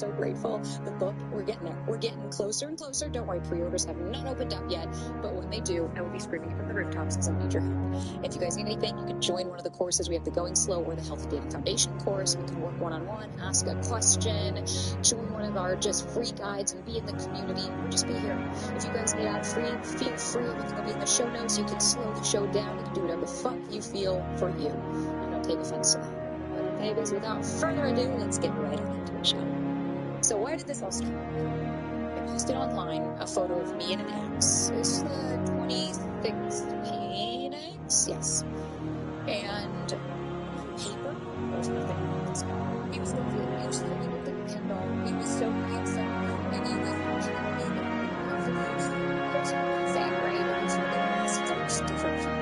So grateful. The book, we're getting there. We're getting closer and closer. Don't worry, pre-orders have not opened up yet, but when they do, I will be screaming it from the rooftops because I need your help. If you guys need anything, you can join one of the courses. We have the Going Slow or the Healthy Dating Foundation course. We can work one-on-one, ask a question, join one of our just free guides and be in the community or just be here. If you guys need ad-free, feel free. Everything will be in the show notes. You can slow the show down. You can do whatever the fuck you feel for you. I don't take offense to that. But babies, without further ado, let's get right on into it, shall we? So why did this all start? I posted online a photo of me and an ex. This is the 2016 ex, yes. And paper, there was nothing wrong with this guy. He was lovely. He was funny with the Kendall. He was so handsome. And he was charming and lovely. There's no thing, right? It was really nice. It's always different people.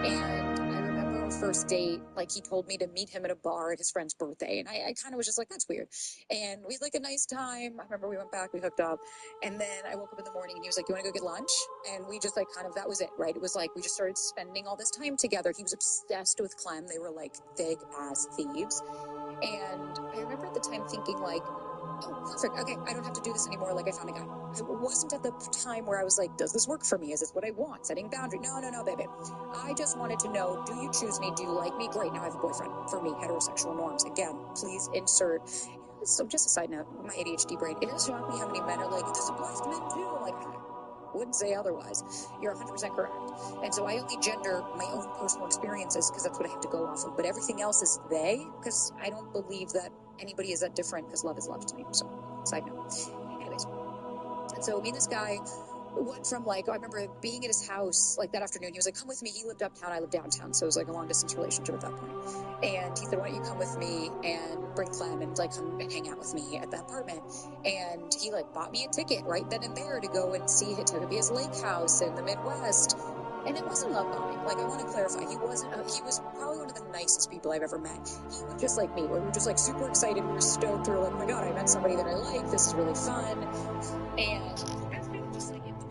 And I remember our first date, like he told me to meet him at a bar at his friend's birthday. And I kind of was just like, that's weird. And we had like a nice time. I remember we went back, we hooked up. And then I woke up in the morning and he was like, you want to go get lunch? And we just like kind of, that was it, right? It was like, we just started spending all this time together. He was obsessed with Clem. They were like thick ass thieves. And I remember at the time thinking like, oh, perfect. Okay, I don't have to do this anymore. Like I found a guy. I wasn't at the time where I was like, does this work for me? Is this what I want? Setting boundary. No, baby. I just wanted to know, do you choose me? Do you like me? Great. Now I have a boyfriend. For me, heterosexual norms. Again, please insert. So just a side note, my ADHD brain, it does shock me how many men are like, this applies to men too. I'm like, I wouldn't say otherwise. You're 100% correct. And so I only gender my own personal experiences because that's what I have to go off of. But everything else is they, because I don't believe that anybody is that different, because love is love to me. So, side note. Anyways, and so me and this guy went from like, I remember being at his house like that afternoon. He was like, come with me. He lived uptown, I lived downtown. So it was like a long distance relationship at that point. And he said, why don't you come with me and bring Clem and like come and hang out with me at the apartment. And he like bought me a ticket right then and there to go and see Hitabia's lake house in the Midwest. And it wasn't love bombing. Like, I want to clarify, he wasn't, he was probably one of the nicest people I've ever met. He was just like me, where we were just like super excited. We were stoked. We were like, oh my God, I met somebody that I like. This is really fun. And just like in the beginning.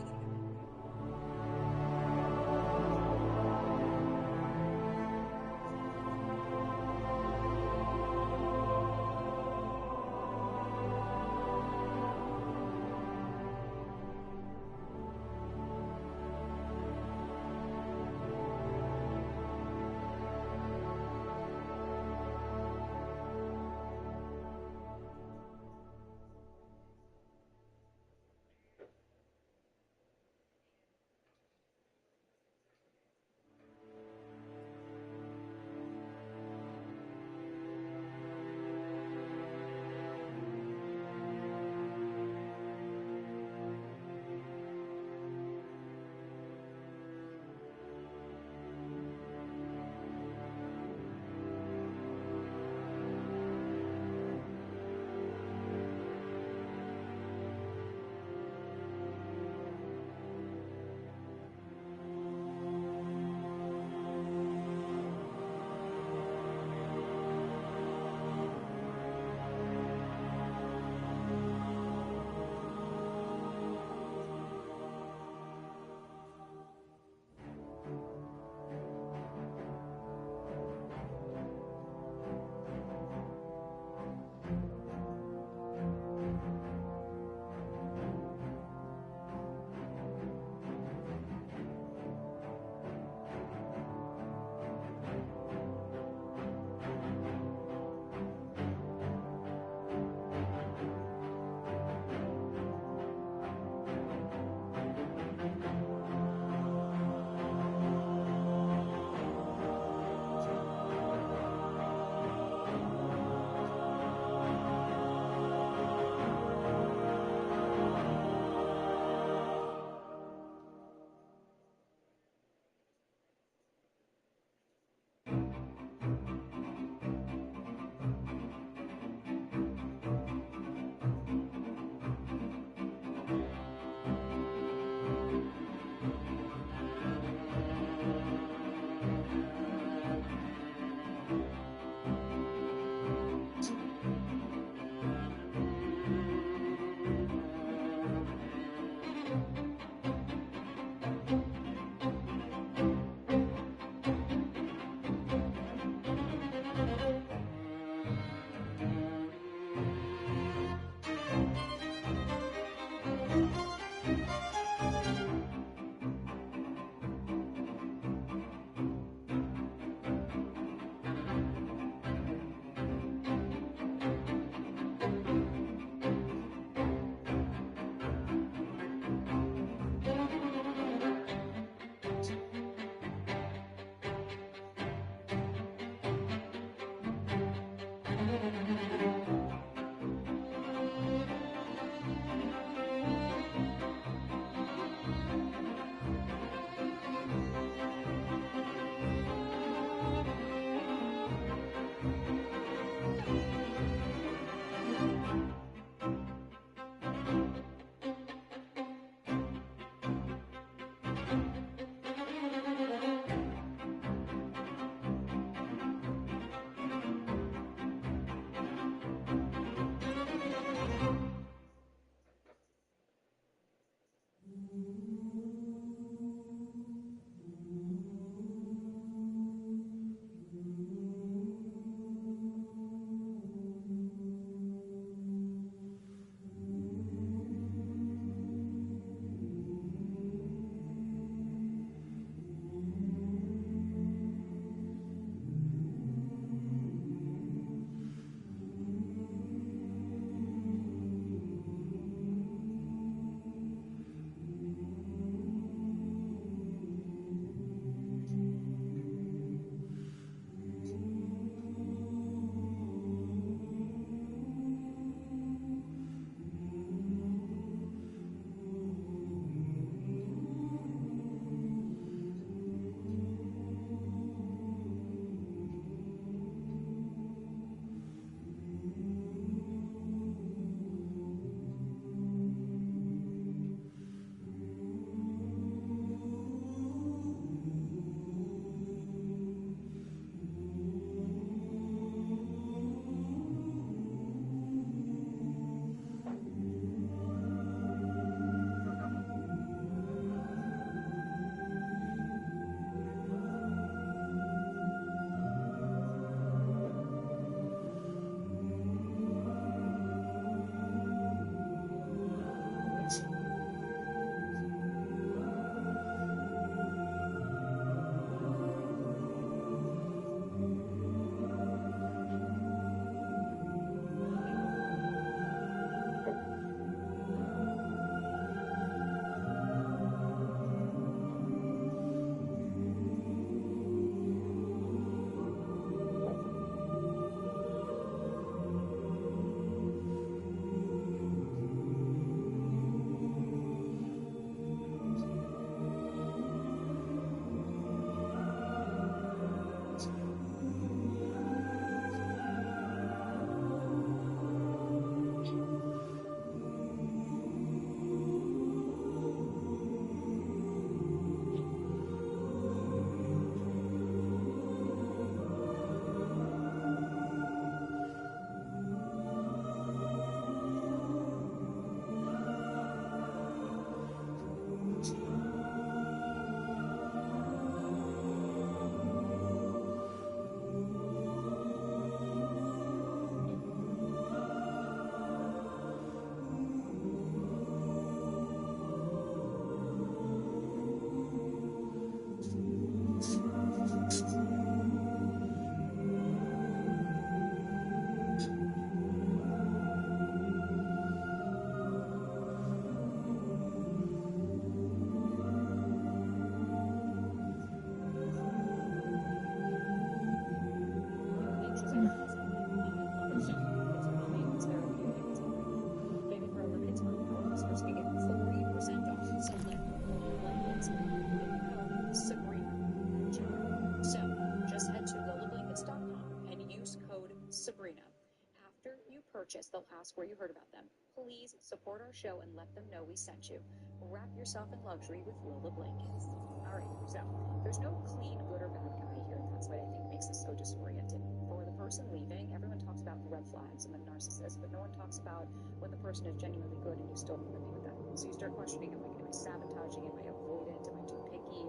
purchase, they'll ask where you heard about them. Please support our show and let them know we sent you. Wrap yourself in luxury with Willow blankets. All right, so there's no clean good or bad guy here, and that's what I think makes us so disoriented. For the person leaving, everyone talks about the red flags and the narcissist, but no one talks about when the person is genuinely good and you still want to be with them. So you start questioning, am I sabotaging? Am I avoidant? Am I too picky?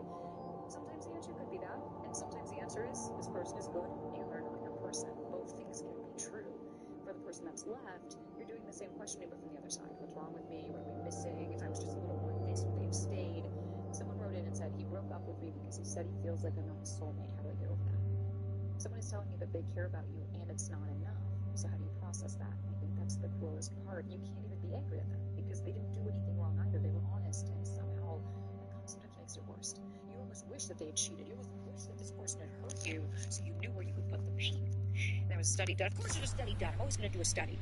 Sometimes the answer could be that, and sometimes the answer is this person is good and they're not your person. Both things can be true. For the person that's left, you're doing the same questioning but from the other side. What's wrong with me? What am I missing? If I was just a little more this, would they have stayed? Someone wrote in and said he broke up with me because he said he feels like I'm not his soulmate. How do I get over that? Someone is telling you that they care about you and it's not enough. So how do you process that? I think that's the cruelest part. You can't even be angry at them because they didn't do anything wrong either. They were honest, and somehow that sometimes makes it worse. You almost wish that they had cheated. You almost wish that this person had hurt you so you knew where you could put the pain. There was a study done. Of course there's a study done. I'm always going to do a study.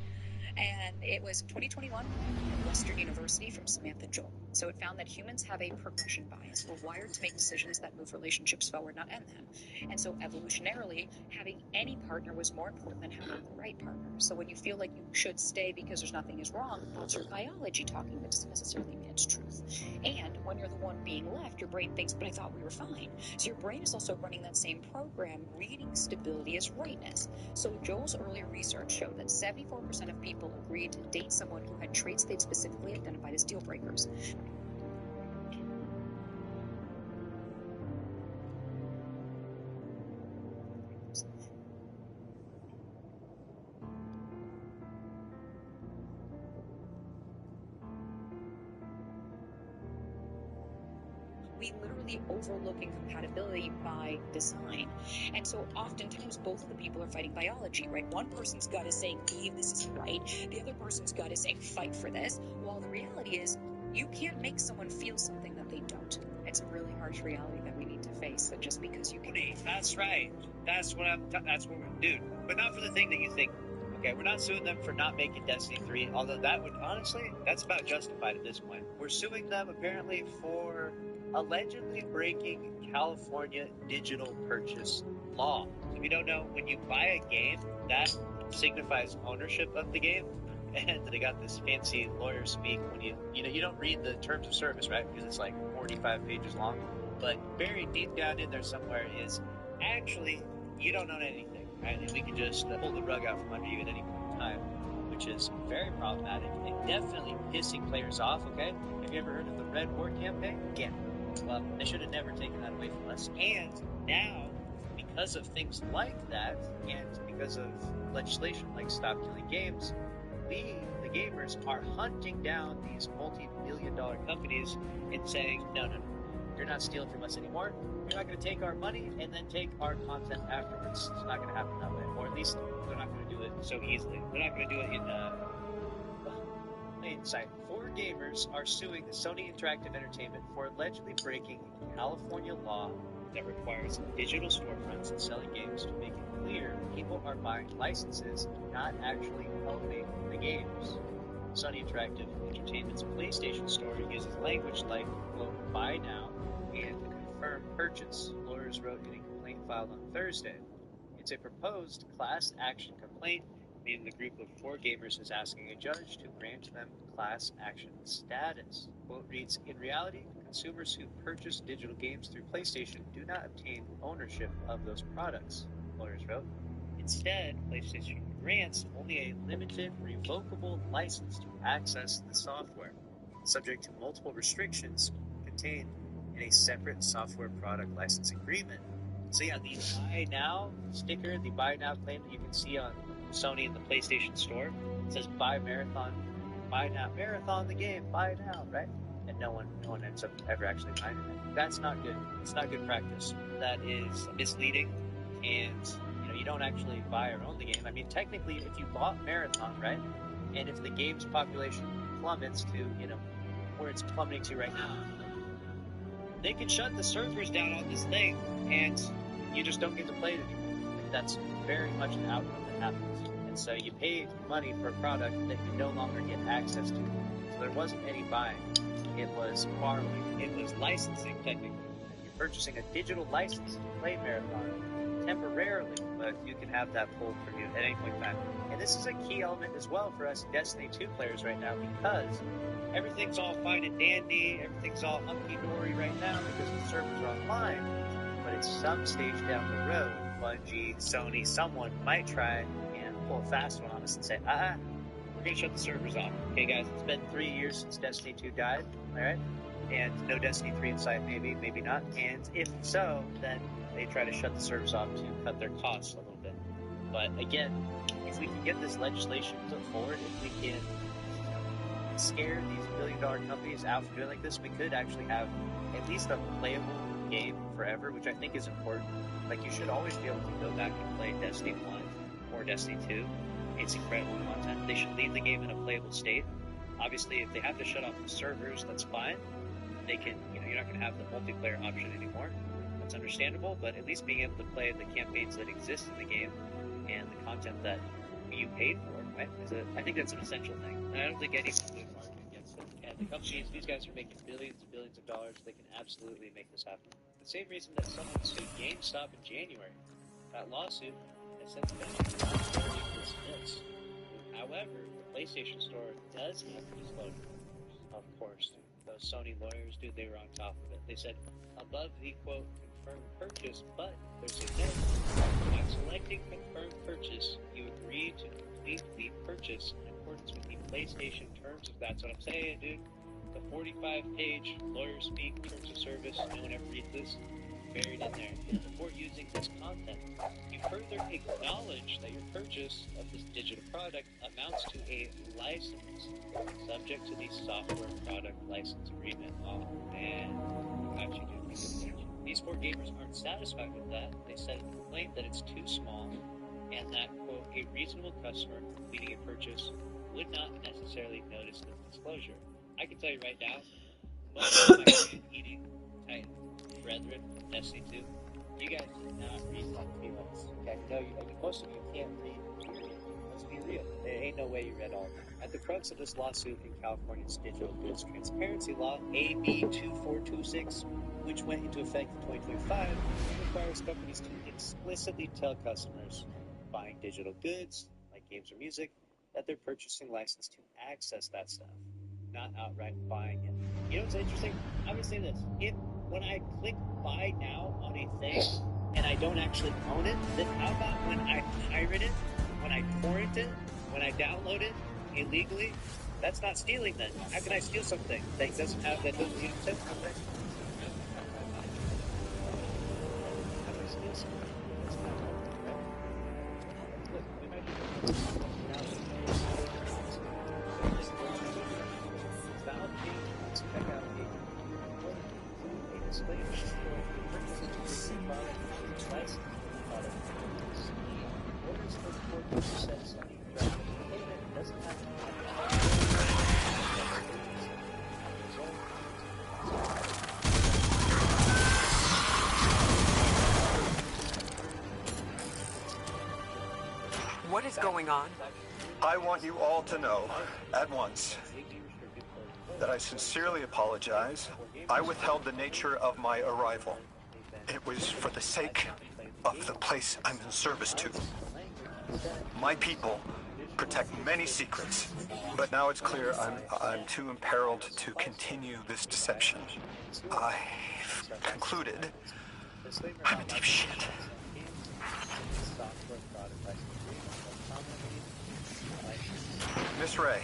And it was 2021 at Western University from Samantha Joel. So it found that humans have a progression bias. We're wired to make decisions that move relationships forward, not end them. And so evolutionarily, having any partner was more important than having the right partner. So when you feel like you should stay because there's nothing is wrong, that's your biology talking. That doesn't necessarily mean it's truth. And when you're the one being left, your brain thinks, but I thought we were fine. So your brain is also running that same program, reading stability as rightness. So Joel's earlier research showed that 74% of people agreed to date someone who had traits they'd specifically identified as deal breakers. We literally overlook incompatibility by design. And so oftentimes both of the people are fighting biology, right? One person's gut is saying, Eve, this is right. The other person's gut is saying, fight for this. While the reality is, you can't make someone feel something that they don't. It's a really harsh reality that we need to face, that just because you can... That's right. That's what we're doing. But not for the thing that you think. Okay, we're not suing them for not making Destiny 3, although that would, honestly, that's about justified at this point. We're suing them, apparently, for allegedly breaking California digital purchase law. So if you don't know, when you buy a game, that signifies ownership of the game. And they got this fancy lawyer speak when you don't read the terms of service, right? Because it's like 45 pages long. But buried deep down in there somewhere is actually you don't own anything, right? And we can just pull the rug out from under you at any point in time, which is very problematic and definitely pissing players off, okay? Have you ever heard of the Red War campaign? Yeah. Well, they should have never taken that away from us. And now, because of things like that, and because of legislation like Stop Killing Games, we, the gamers, are hunting down these multi-billion-dollar companies and saying, no, you're not stealing from us anymore. You're not going to take our money and then take our content afterwards. It's not going to happen that way. Or at least they're not going to do it so easily. They're not going to do it in plain sight. 4 gamers are suing Sony Interactive Entertainment for allegedly breaking California law that requires digital storefronts and selling games to make it clear people are buying licenses, not actually owning the games. Sony Interactive Entertainment's PlayStation Store uses language like, quote, buy now and confirm purchase, lawyers wrote in a complaint filed on Thursday. It's a proposed class action complaint, meaning the group of 4 gamers is asking a judge to grant them class action status. Quote reads, in reality, consumers who purchase digital games through PlayStation do not obtain ownership of those products, lawyers wrote. Instead, PlayStation grants only a limited, revocable license to access the software, subject to multiple restrictions contained in a separate software product license agreement. So yeah, the buy now sticker, the buy now claim that you can see on Sony and the PlayStation Store, it says buy Marathon, buy now, Marathon the game, buy now, right? And no one ends up ever actually buying it. That's not good. It's not good practice. That is misleading, and you don't actually buy or own the game. I mean, technically, if you bought Marathon, right, and if the game's population plummets to where it's plummeting to right now, they can shut the servers down on this thing, and you just don't get to play it anymore. Like, that's very much an outcome that happens. And so you paid money for a product that you no longer get access to. So there wasn't any buying. It was borrowing. It was licensing, technically. You're purchasing a digital license to play Marathon. temporarily, but you can have that pulled from you at any point in time. And this is a key element as well for us Destiny 2 players right now, because everything's all fine and dandy, everything's all hunky-dory right now because the servers are online, but at some stage down the road, Bungie, Sony, someone might try and pull a fast one on us and say, we're going to shut the servers off. Okay, guys, it's been 3 years since Destiny 2 died, alright? And no Destiny 3 in sight, maybe, maybe not. And if so, then they try to shut the servers off to cut their costs a little bit. But again, if we can get this legislation put forward, if we can scare these billion-dollar companies out from doing like this, we could actually have at least a playable game forever, which I think is important. Like, you should always be able to go back and play Destiny 1 or Destiny 2. It's incredible content. They should leave the game in a playable state. Obviously, if they have to shut off the servers, that's fine. They can, you're not going to have the multiplayer option anymore. That's understandable, but at least being able to play the campaigns that exist in the game and the content that you paid for, right? I think that's an essential thing. And I don't think anyone would argue against it. And the companies, these guys are making billions and billions of dollars. They can absolutely make this happen. The same reason that someone sued GameStop in January. That lawsuit has since been dismissed. However, the PlayStation Store does have disclosure, of course. Those Sony lawyers, dude, they were on top of it. They said, above the, quote, confirmed purchase, but there's a note. When selecting confirmed purchase, you agree to complete the purchase in accordance with the PlayStation terms of that's what I'm saying, dude. The 45-page lawyer speak terms of service, no one ever reads this, buried in there. Before using this content, you further acknowledge that your purchase of this digital product amounts to a license subject to the software product license agreement. Oh man, got you, dude. These four gamers aren't satisfied with that. They said in the complaint that it's too small and that, quote, a reasonable customer completing a purchase would not necessarily notice this disclosure. I can tell you right now, most of my eating Titan brethren from Destiny 2, you guys did not read like feelings. Okay, I know most of you can't read. Let's be real. There ain't no way you read all of them. At the crux of this lawsuit in California's Digital Goods Transparency Law, AB 2426, which went into effect in 2025, requires companies to explicitly tell customers buying digital goods, like games or music, that they're purchasing license to access that stuff, not outright buying it. You know what's interesting? I'm going to say this. When I click buy now on a thing and I don't actually own it, then how about when I pirate it, when I torrent it, when I download it illegally? That's not stealing then. How can I steal something that doesn't use it? How do I steal something? That's not right. Look, we might be check out a display of purchases to product license product. Orders for 4% Sony payment doesn't have to What is going on? I want you all to know, at once, that I sincerely apologize. I withheld the nature of my arrival. It was for the sake of the place I'm in service to. My people protect many secrets, but now it's clear I'm too imperiled to continue this deception. I've concluded I'm in deep shit. Miss Ray,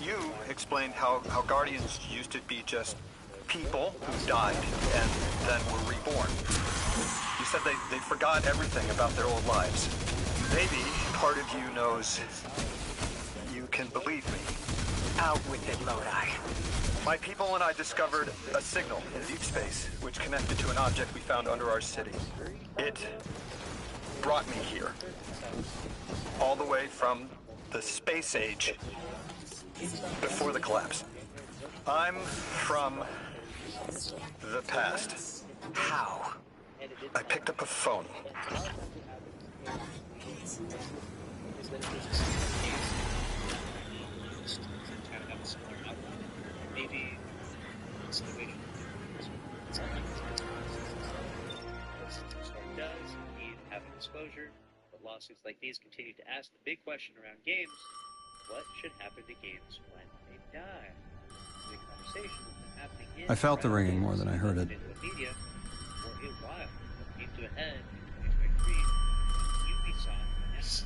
you explained how Guardians used to be just people who died and then were reborn. You said they forgot everything about their old lives. Maybe part of you knows you can believe me. Out with it, Lodi. My people and I discovered a signal in deep space which connected to an object we found under our city. It brought me here. All the way from the space age before the collapse. I'm from the past. How? I picked up a phone. Maybe situation does indeed have a closure, but lawsuits like these continue to ask the big question around games: what should happen to games when they die? The conversation has been happening in I felt the ringing games, more than I heard it. in the media for a while. Looking to ahead in 2023, Ubisoft announced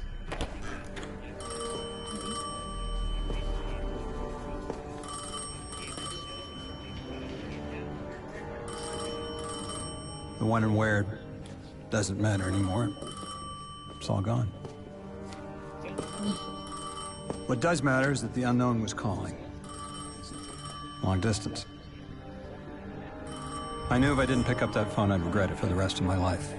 The when and where doesn't matter anymore. It's all gone. What does matter is that the unknown was calling. Long distance. I knew if I didn't pick up that phone, I'd regret it for the rest of my life.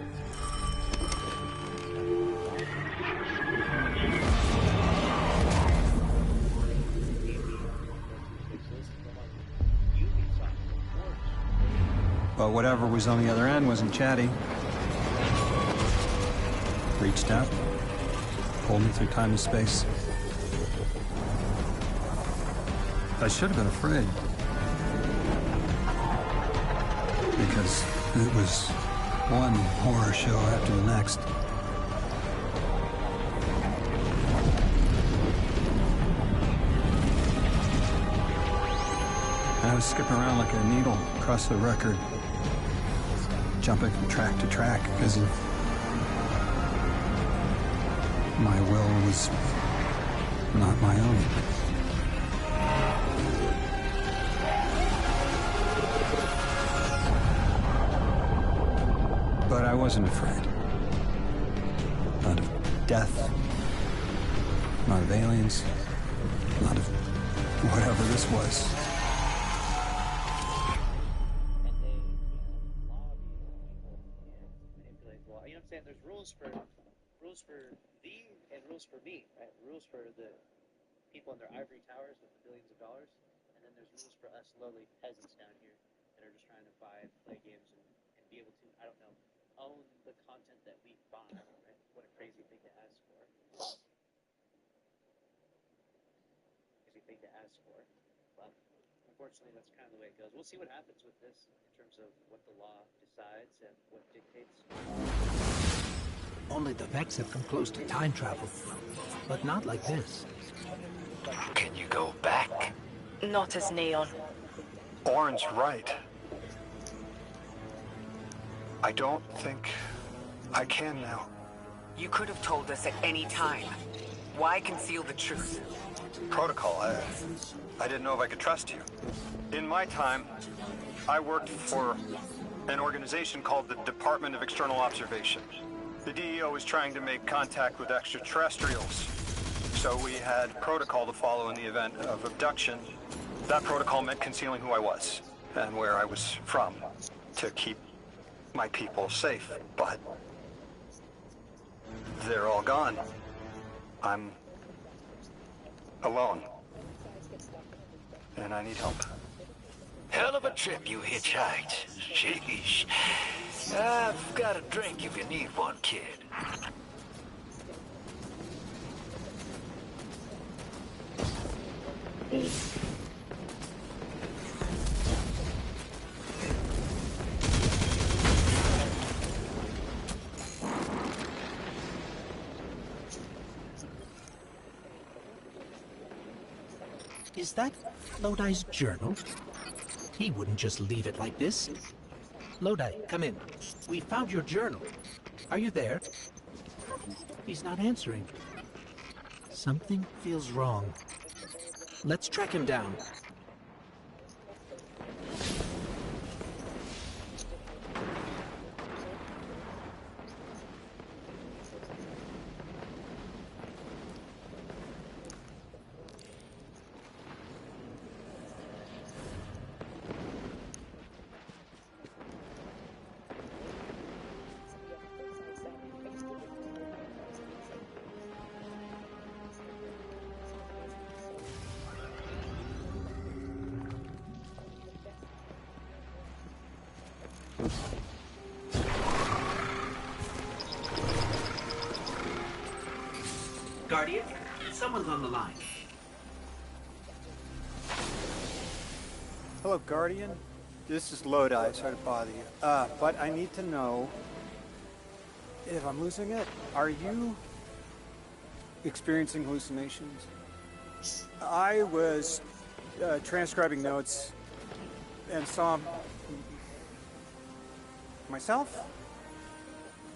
But whatever was on the other end wasn't chatty. Reached out, pulled me through time and space. I should have been afraid. Because it was one horror show after the next. I was skipping around like a needle across the record, jumping from track to track because of my will was not my own. But I wasn't afraid. Not of death, not of aliens, not of whatever this was. There's rules for thee and rules for me, right? Rules for the people in their ivory towers with the billions of dollars, and then there's rules for us lowly peasants down here that are just trying to buy and play games and be able to, I don't know, own the content that we buy, right? What a crazy thing to ask for. Crazy thing to ask for. But unfortunately, that's kind of the way it goes. We'll see what happens with this in terms of what the law decides and what dictates. Only the Vex have come close to time travel, but not like this. Can you go back? Not as Neon. Orin's right. I don't think I can now. You could have told us at any time. Why conceal the truth? Protocol, I didn't know if I could trust you. In my time, I worked for an organization called the Department of External Observation. The DEO was trying to make contact with extraterrestrials, so we had protocol to follow in the event of abduction. That protocol meant concealing who I was and where I was from to keep my people safe, but they're all gone. I'm alone, and I need help. Hell of a trip you hitchhiked. Sheesh. I've got a drink if you need one, kid. Is that Lodi's journal? He wouldn't just leave it like this. Lodi, come in. We found your journal. Are you there? He's not answering. Something feels wrong. Let's track him down. Guardian, someone's on the line. Hello, Guardian. This is Lodi. Sorry to bother you. But I need to know if I'm losing it, are you experiencing hallucinations? I was transcribing notes and saw myself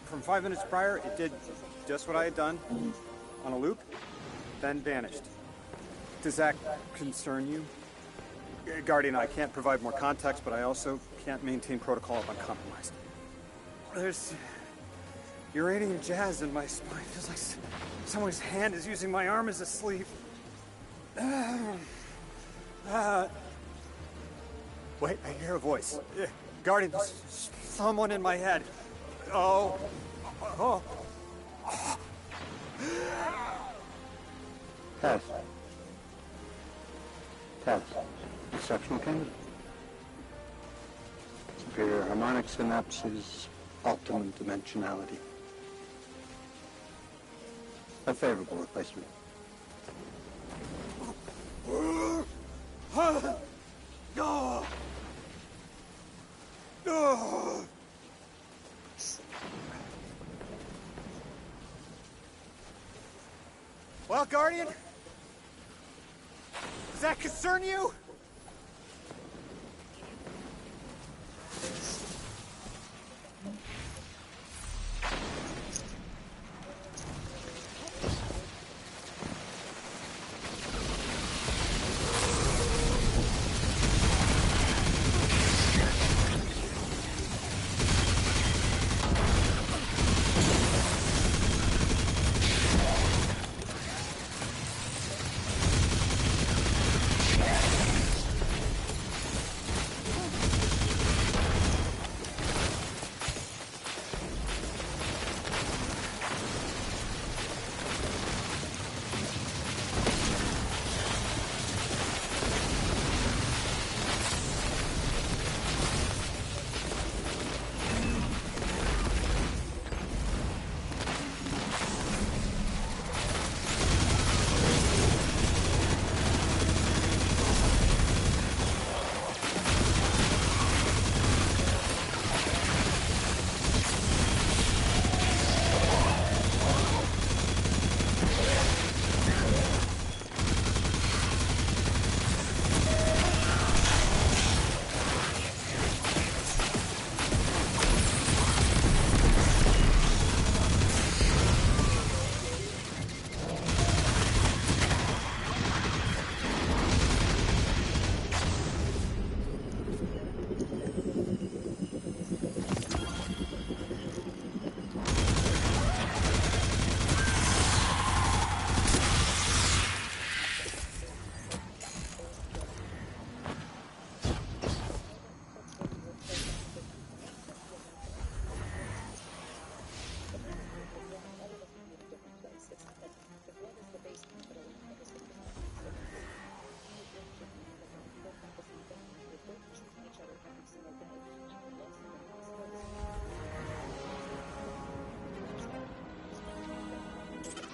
from 5 minutes prior. It did just what I had done on a loop, then vanished. Does that concern you? Guardian, I can't provide more context, but I also can't maintain protocol if I'm compromised. There's uranium jazz in my spine. It feels like someone's hand is using my arm as a sleeve. Wait, I hear a voice. Guardian, there's someone in my head. Oh. Test. Exceptional candidate. Superior harmonic synapses, optimum dimensionality. A favorable replacement. Well, Guardian? Does that concern you?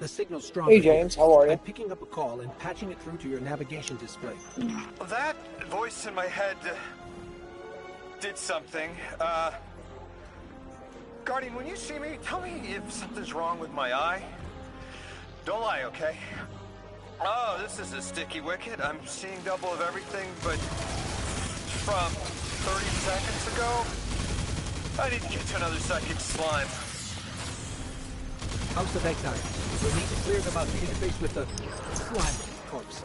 The signal's strong. Hey James, how are you? I'm picking up a call and patching it through to your navigation display. That voice in my head did something. Guardian, when you see me, tell me if something's wrong with my eye. Don't lie, okay? Oh, this is a sticky wicket. I'm seeing double of everything, but from 30 seconds ago, I need to get to another psychic slime. How's the Vector? We'll need to clear them out to interface with the slime corpse.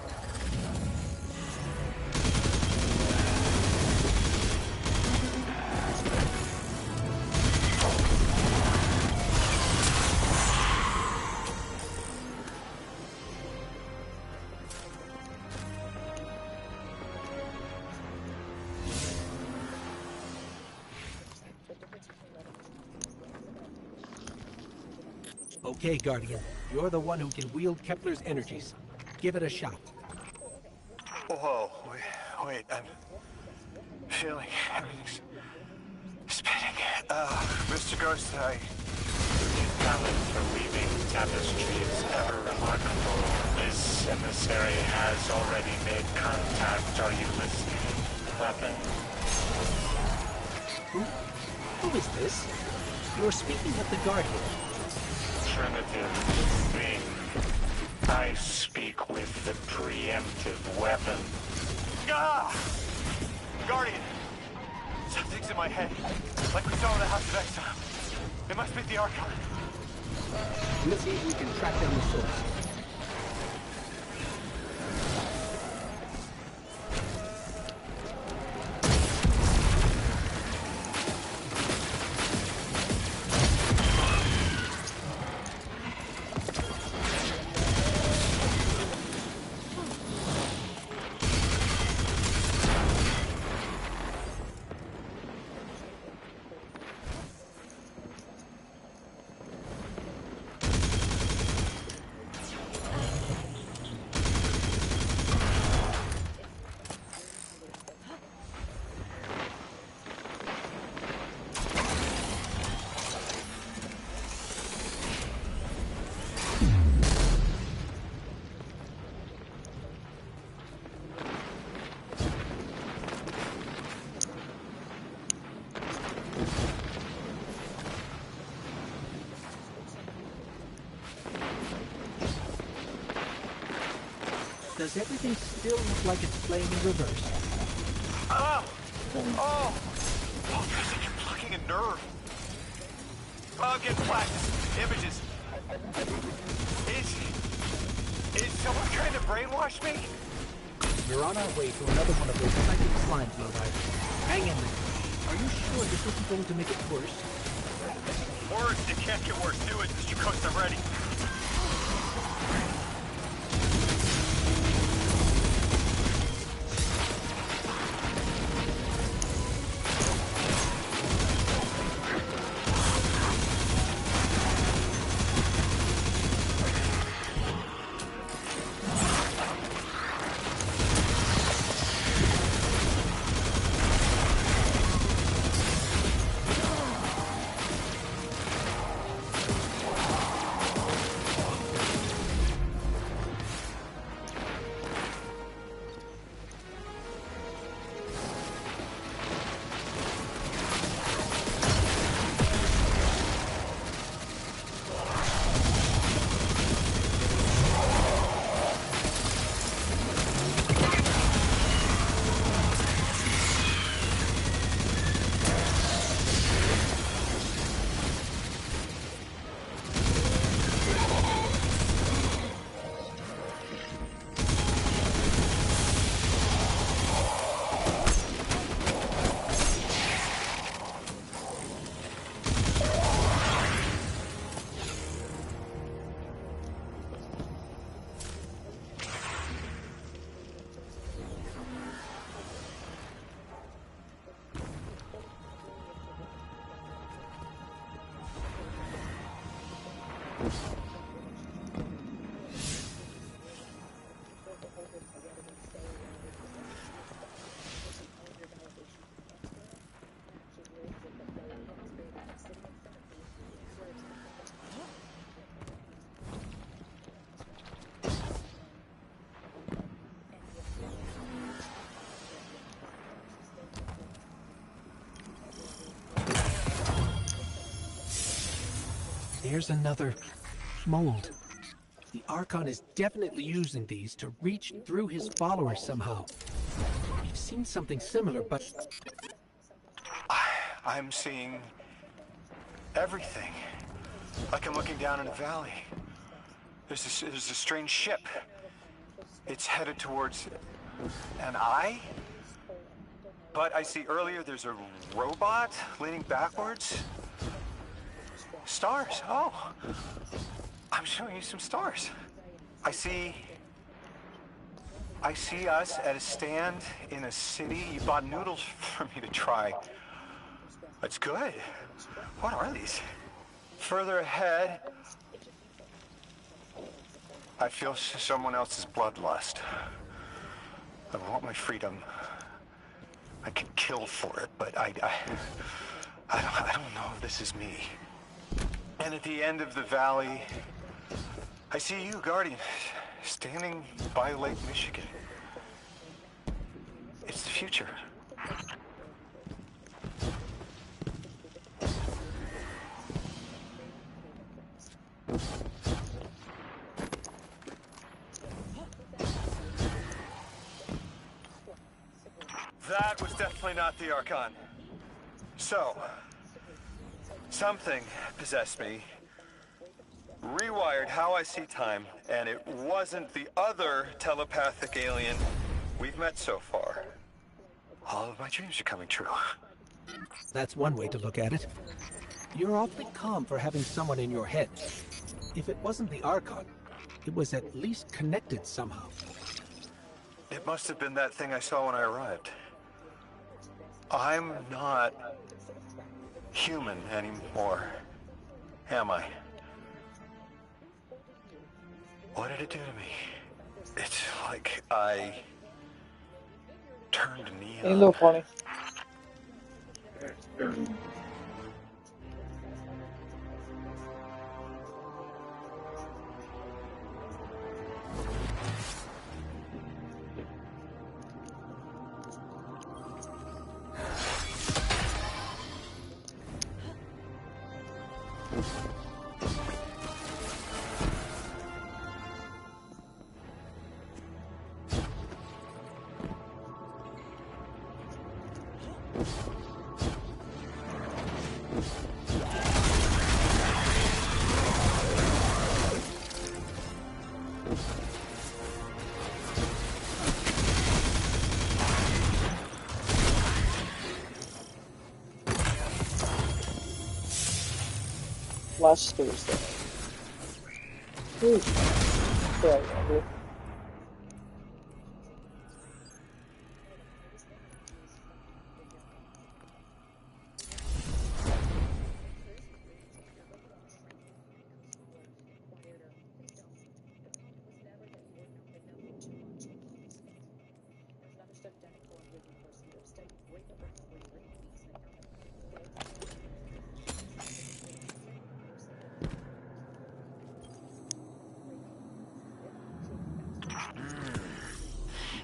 Okay, Guardian. You're the one who can wield Kepler's energies. Give it a shot. Whoa, wait, I'm feeling everything's spinning. Mr. Ghost, Your talent for weaving tapestry is ever remarkable. This emissary has already made contact. Are you listening, weapon? Who is this? You're speaking of the Guardian. Primitive thing. I speak with the preemptive weapon. Ah! Guardian! Something's in my head. Like we saw in the House of Exile. It must be the Archon. We'll see if we can track down the source. Does everything still look like it's playing in reverse? Oh! Oh! Oh, there's like you're plucking a nerve. Oh, I'm getting flashes. Images. Is someone trying to brainwash me? You're on our way to another one of those psychic slimes, Lodi. Hang in there. Are you sure this isn't going to make it worse? Worse, it can't get worse. Do it, Mr. Coast, I'm ready. There's another mold. The Archon is definitely using these to reach through his followers somehow. We've seen something similar, but... I'm seeing everything. Like I'm looking down in a valley. There's a strange ship. It's headed towards an eye. But I see earlier there's a robot leaning backwards. Stars. Oh, I'm showing you some stars. I see us at a stand in a city. You bought noodles for me to try. That's good. What are these? Further ahead, I feel someone else's bloodlust. I want my freedom. I can kill for it, but I don't know if this is me. And at the end of the valley, I see you, Guardian, standing by Lake Michigan. It's the future. That was definitely not the Archon. So, something possessed me, rewired how I see time, and it wasn't the other telepathic alien we've met so far. All of my dreams are coming true. That's one way to look at it. You're awfully calm for having someone in your head. If it wasn't the Archon, it was at least connected somehow. It must have been that thing I saw when I arrived. I'm not human anymore, am I? What did it do to me? It's like I turned neon. Hey, look, funny. Last Thursday. Ooh. Yeah, yeah.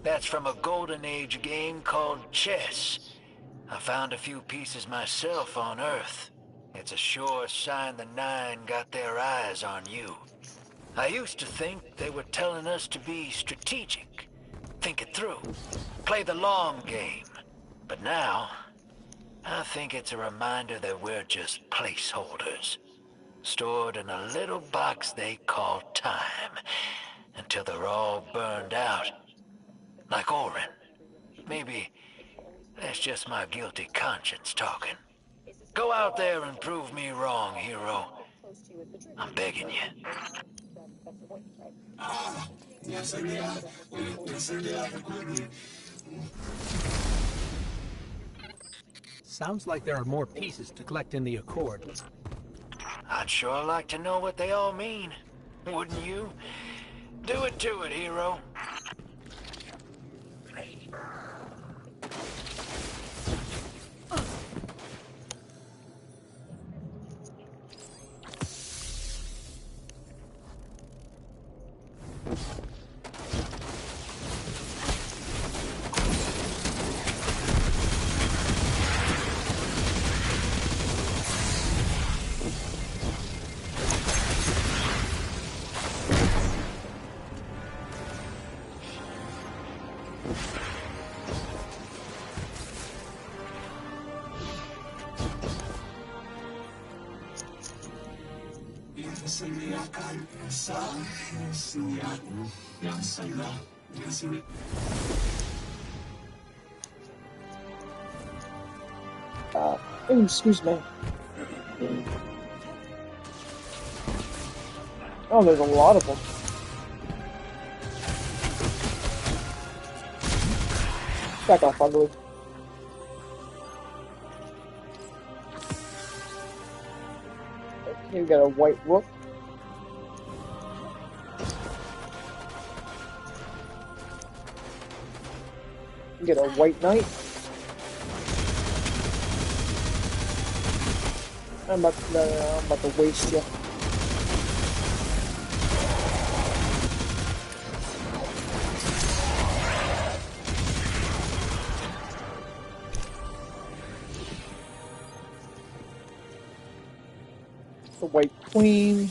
That's from a Golden Age game called chess. I found a few pieces myself on Earth. It's a sure sign the Nine got their eyes on you. I used to think they were telling us to be strategic, think it through, play the long game. But now, I think it's a reminder that we're just placeholders, stored in a little box they call time, until they're all burned out. Like Orin. Maybe that's just my guilty conscience talking. Go out there and prove me wrong, hero. I'm begging you. Sounds like there are more pieces to collect in the Accord. I'd sure like to know what they all mean. Wouldn't you? Do it to it, hero. Excuse me. Oh, there's a lot of them. Back off, ugly. Okay, we got a white rook. We get a white knight. I'm about to waste you. The white queen.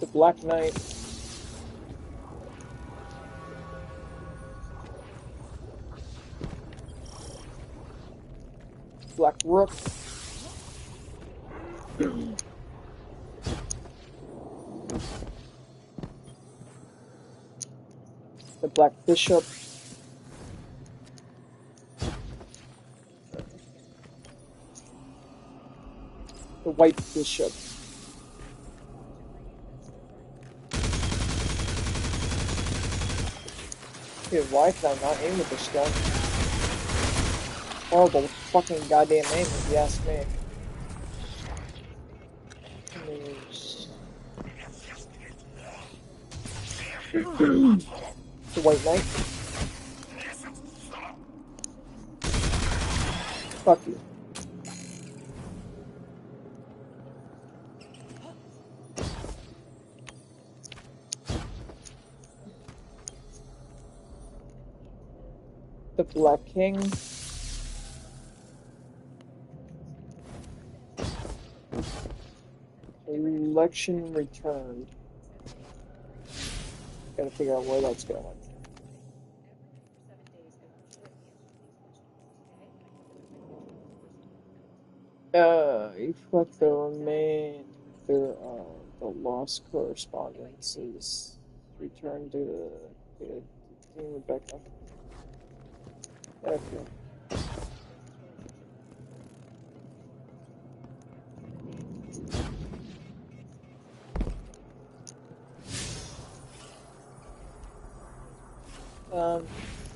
The Black Knight. Black Rook. The Black Bishop. The White Bishop. Dude, why can I not aim with this gun? Horrible fucking goddamn aim, if you ask me. The White Knight. Fuck you. The Black King. Election returned. Gotta figure out where that's going. Reflect the remainder of the lost correspondences. Return to the Rebecca. Okay.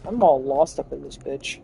I'm all lost up in this bitch.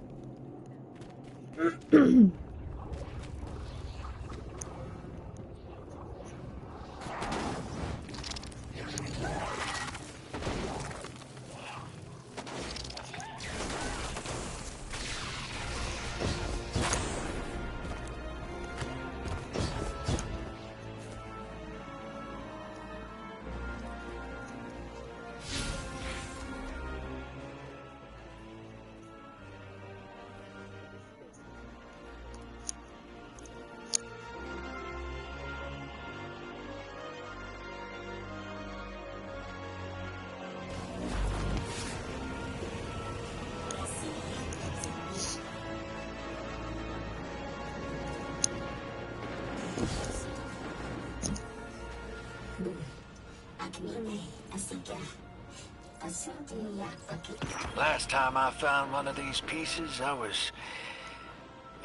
Last time I found one of these pieces, I was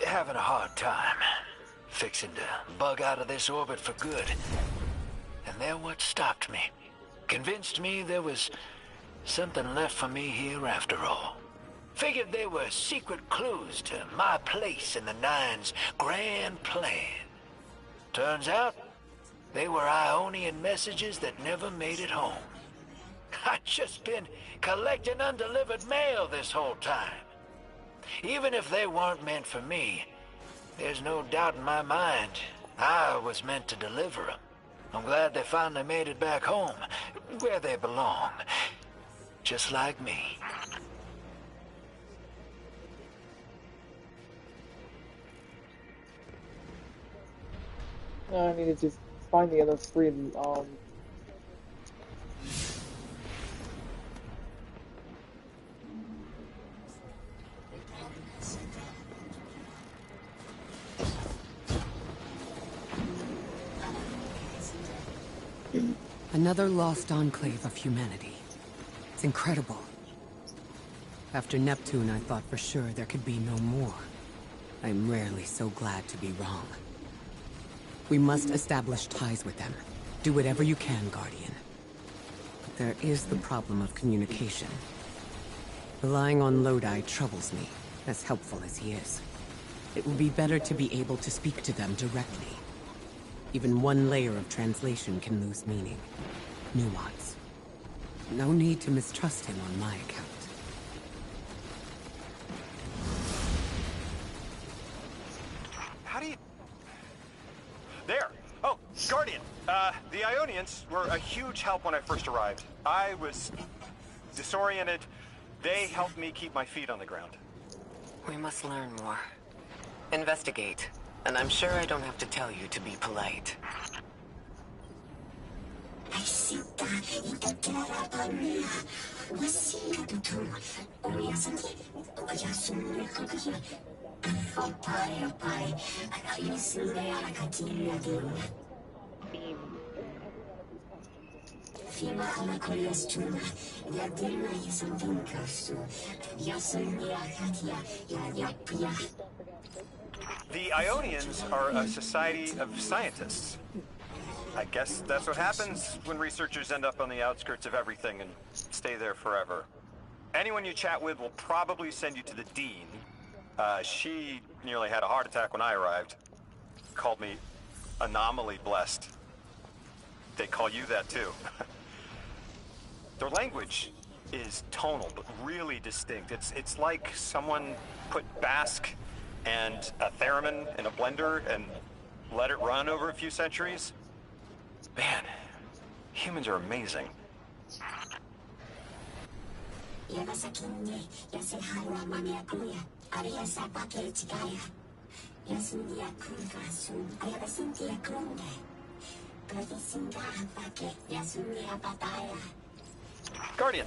having a hard time. Fixing to bug out of this orbit for good. And they're what stopped me. Convinced me there was something left for me here after all. Figured they were secret clues to my place in the Nine's grand plan. Turns out, they were Ionian messages that never made it home. I've just been collecting undelivered mail this whole time. Even if they weren't meant for me, there's no doubt in my mind I was meant to deliver them. I'm glad they finally made it back home, where they belong. Just like me. I needed to find the other three, Another lost enclave of humanity. It's incredible. After Neptune, I thought for sure there could be no more. I'm rarely so glad to be wrong. We must establish ties with them. Do whatever you can, Guardian. But there is the problem of communication. Relying on Lodi troubles me, as helpful as he is. It would be better to be able to speak to them directly. Even one layer of translation can lose meaning. Nuance. No need to mistrust him on my account. How do you... There! Oh, Guardian! The Ionians were a huge help when I first arrived. I was disoriented. They helped me keep my feet on the ground. We must learn more. Investigate. And I'm sure I don't have to tell you to be polite. The Ionians are a society of scientists. I guess that's what happens when researchers end up on the outskirts of everything and stay there forever. Anyone you chat with will probably send you to the Dean. She nearly had a heart attack when I arrived. Called me anomaly blessed. They call you that too. Their language is tonal, but really distinct. It's like someone put Basque and a theremin in a blender and let it run over a few centuries. Man, humans are amazing. Guardian,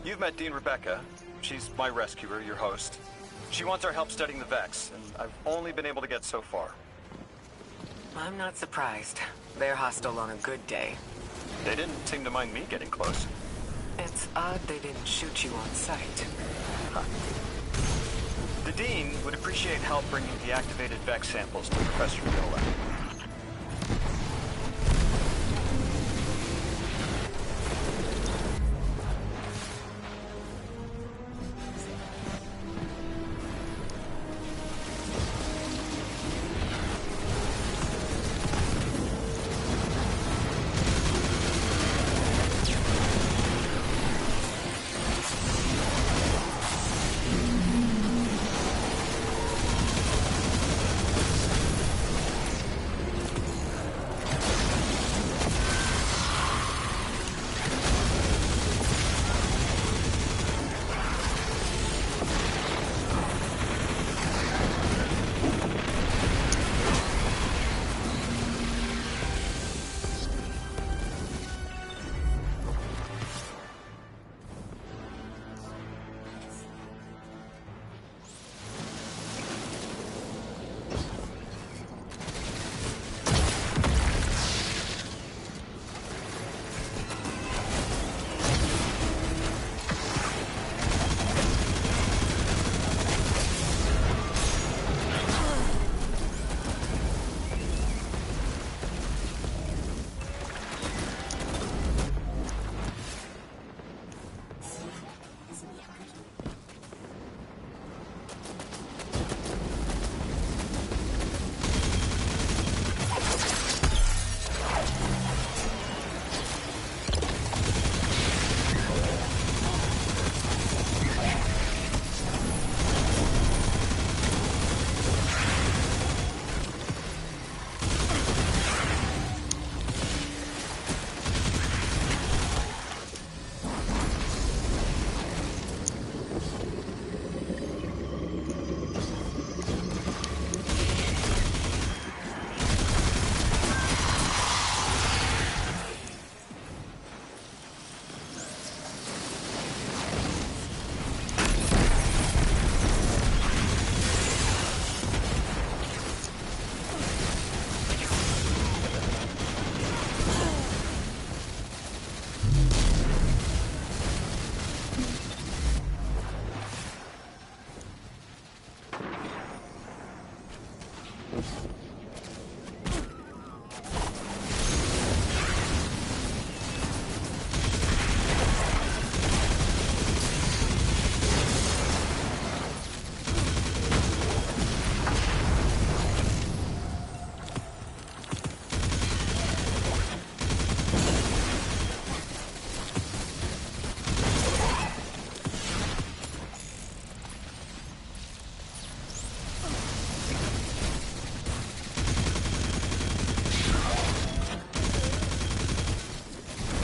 you've met Dean Rebecca. She's my rescuer, your host. She wants our help studying the Vex, and I've only been able to get so far. I'm not surprised. They're hostile on a good day. They didn't seem to mind me getting close. It's odd they didn't shoot you on sight. Huh. The Dean would appreciate help bringing deactivated Vex samples to Professor Viola.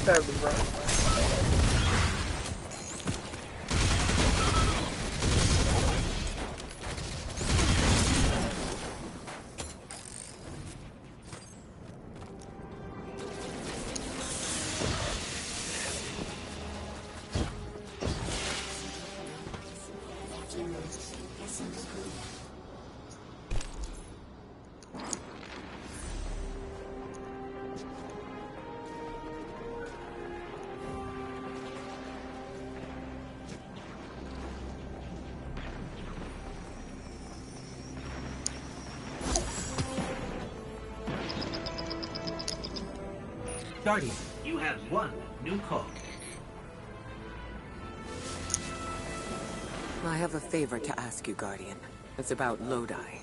That would be right. Guardian, you have one new call. I have a favor to ask you, Guardian. It's about Lodi.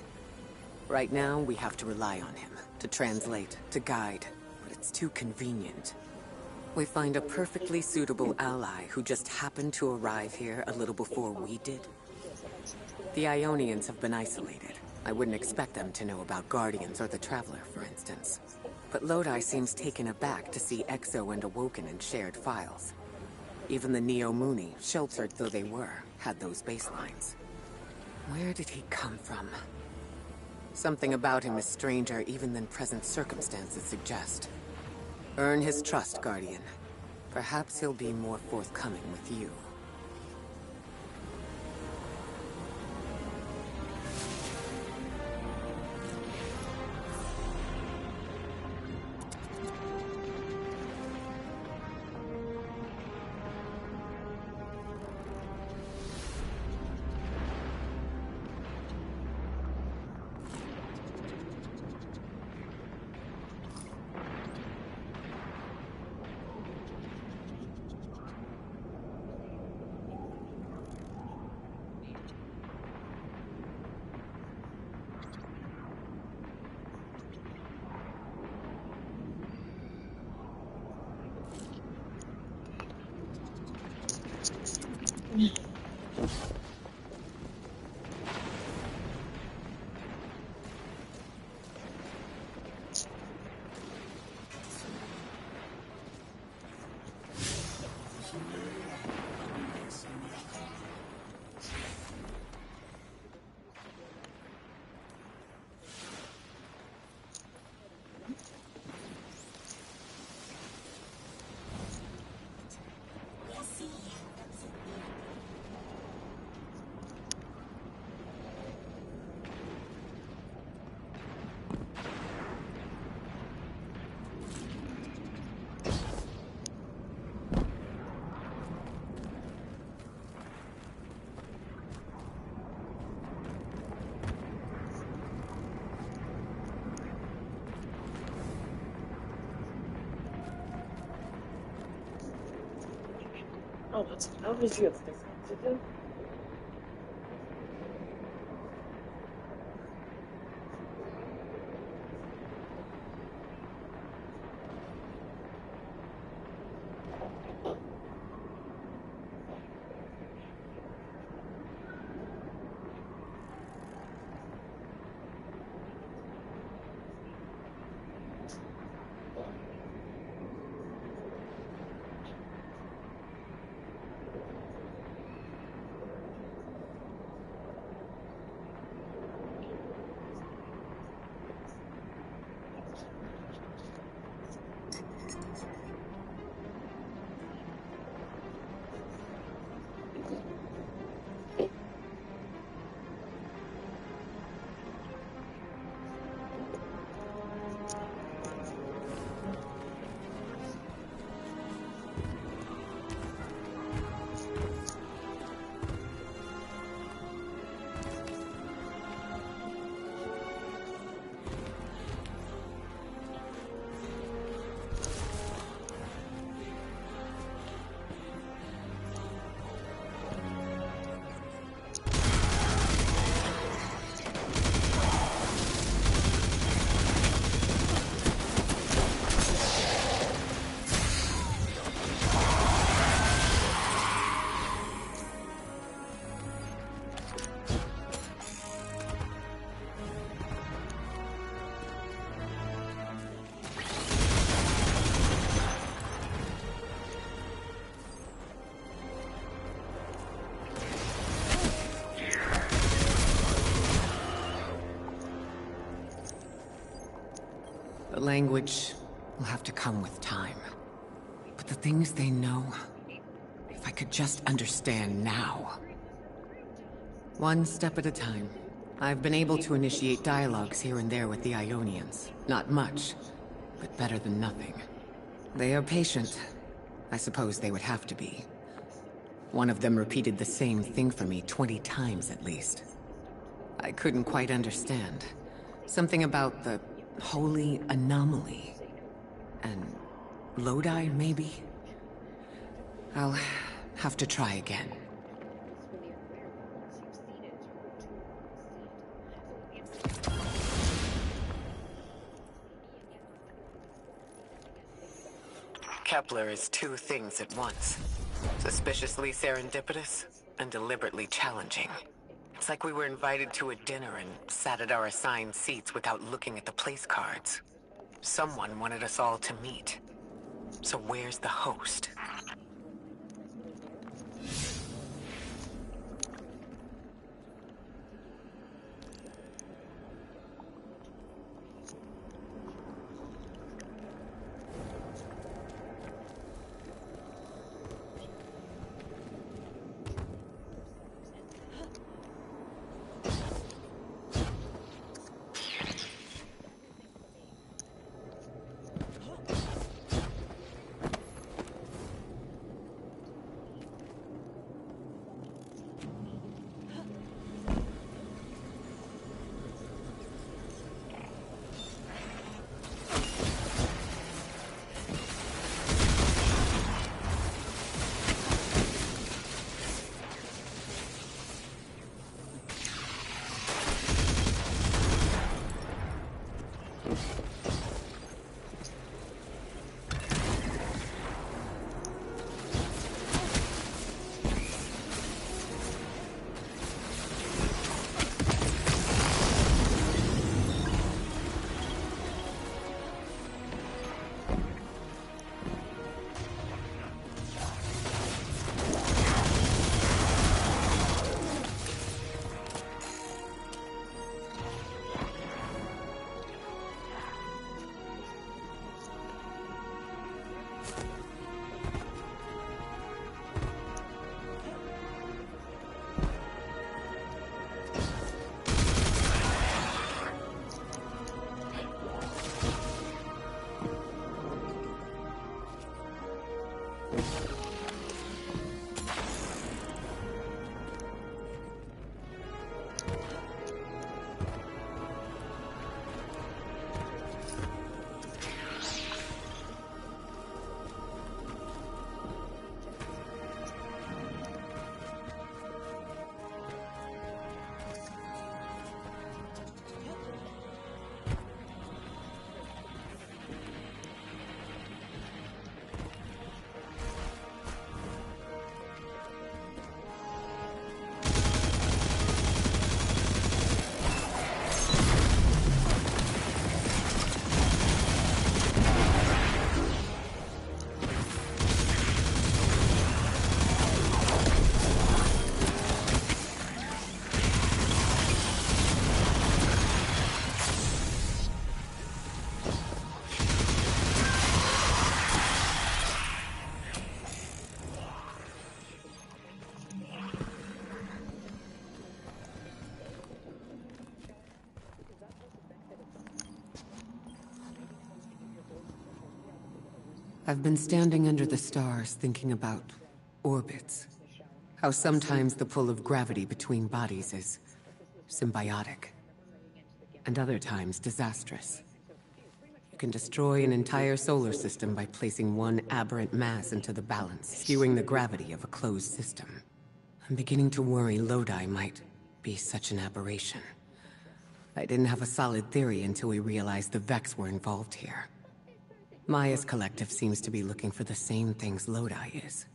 Right now, we have to rely on him, to translate, to guide, but it's too convenient. We find a perfectly suitable ally who just happened to arrive here a little before we did. The Ionians have been isolated. I wouldn't expect them to know about Guardians or the Traveler, for instance. But Lodi seems taken aback to see Exo and Awoken in shared files. Even the Neo Mooney, sheltered though they were, had those baselines. Where did he come from? Something about him is stranger even than present circumstances suggest. Earn his trust, Guardian. Perhaps he'll be more forthcoming with you. Oh, that's how did you have things to do? The language will have to come with time. But the things they know, if I could just understand now. One step at a time. I've been able to initiate dialogues here and there with the Ionians. Not much, but better than nothing. They are patient. I suppose they would have to be. One of them repeated the same thing for me 20 times at least. I couldn't quite understand. Something about the holy anomaly. And Lodi, maybe? I'll have to try again. Kepler is two things at once. Suspiciously serendipitous and deliberately challenging. It's like we were invited to a dinner and sat at our assigned seats without looking at the place cards. Someone wanted us all to meet. So where's the host? I've been standing under the stars thinking about orbits. How sometimes the pull of gravity between bodies is symbiotic, and other times disastrous. You can destroy an entire solar system by placing one aberrant mass into the balance, skewing the gravity of a closed system. I'm beginning to worry Lodi might be such an aberration. I didn't have a solid theory until we realized the Vex were involved here. Maya's collective seems to be looking for the same things Lodi is.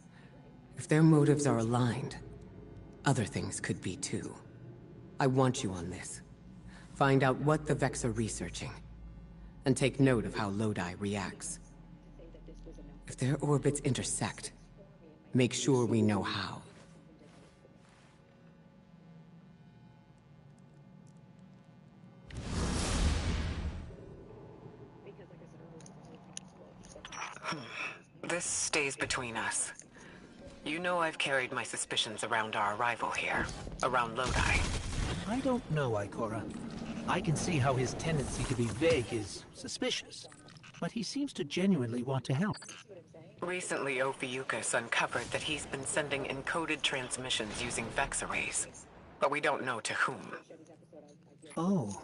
If their motives are aligned, other things could be too. I want you on this. Find out what the Vex are researching, and take note of how Lodi reacts. If their orbits intersect, make sure we know how. This stays between us. You know I've carried my suspicions around our arrival here, around Lodi. I don't know, Ikora. I can see how his tendency to be vague is suspicious, but he seems to genuinely want to help. Recently, Ophiuchus uncovered that he's been sending encoded transmissions using Vex arrays, but we don't know to whom. Oh.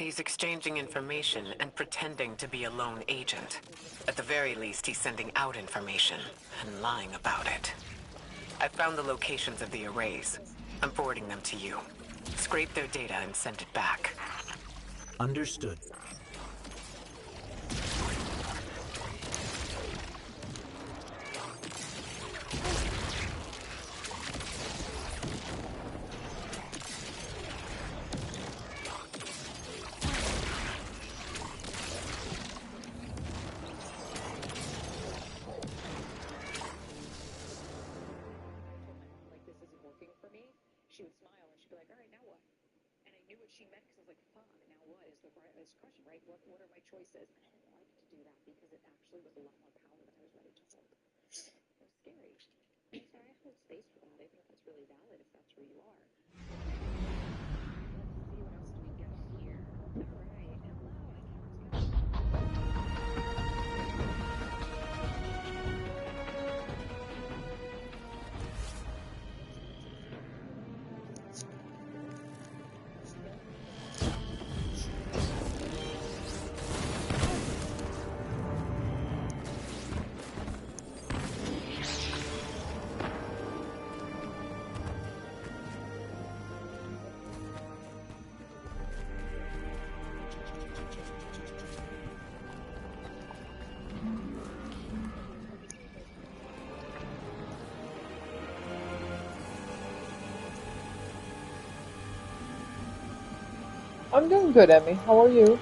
He's exchanging information and pretending to be a lone agent. At the very least, he's sending out information and lying about it. I found the locations of the arrays. I'm forwarding them to you. Scrape their data and send it back. Understood. I'm doing good, Emmy. How are you?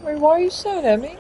Wait, why are you sad, Emmy?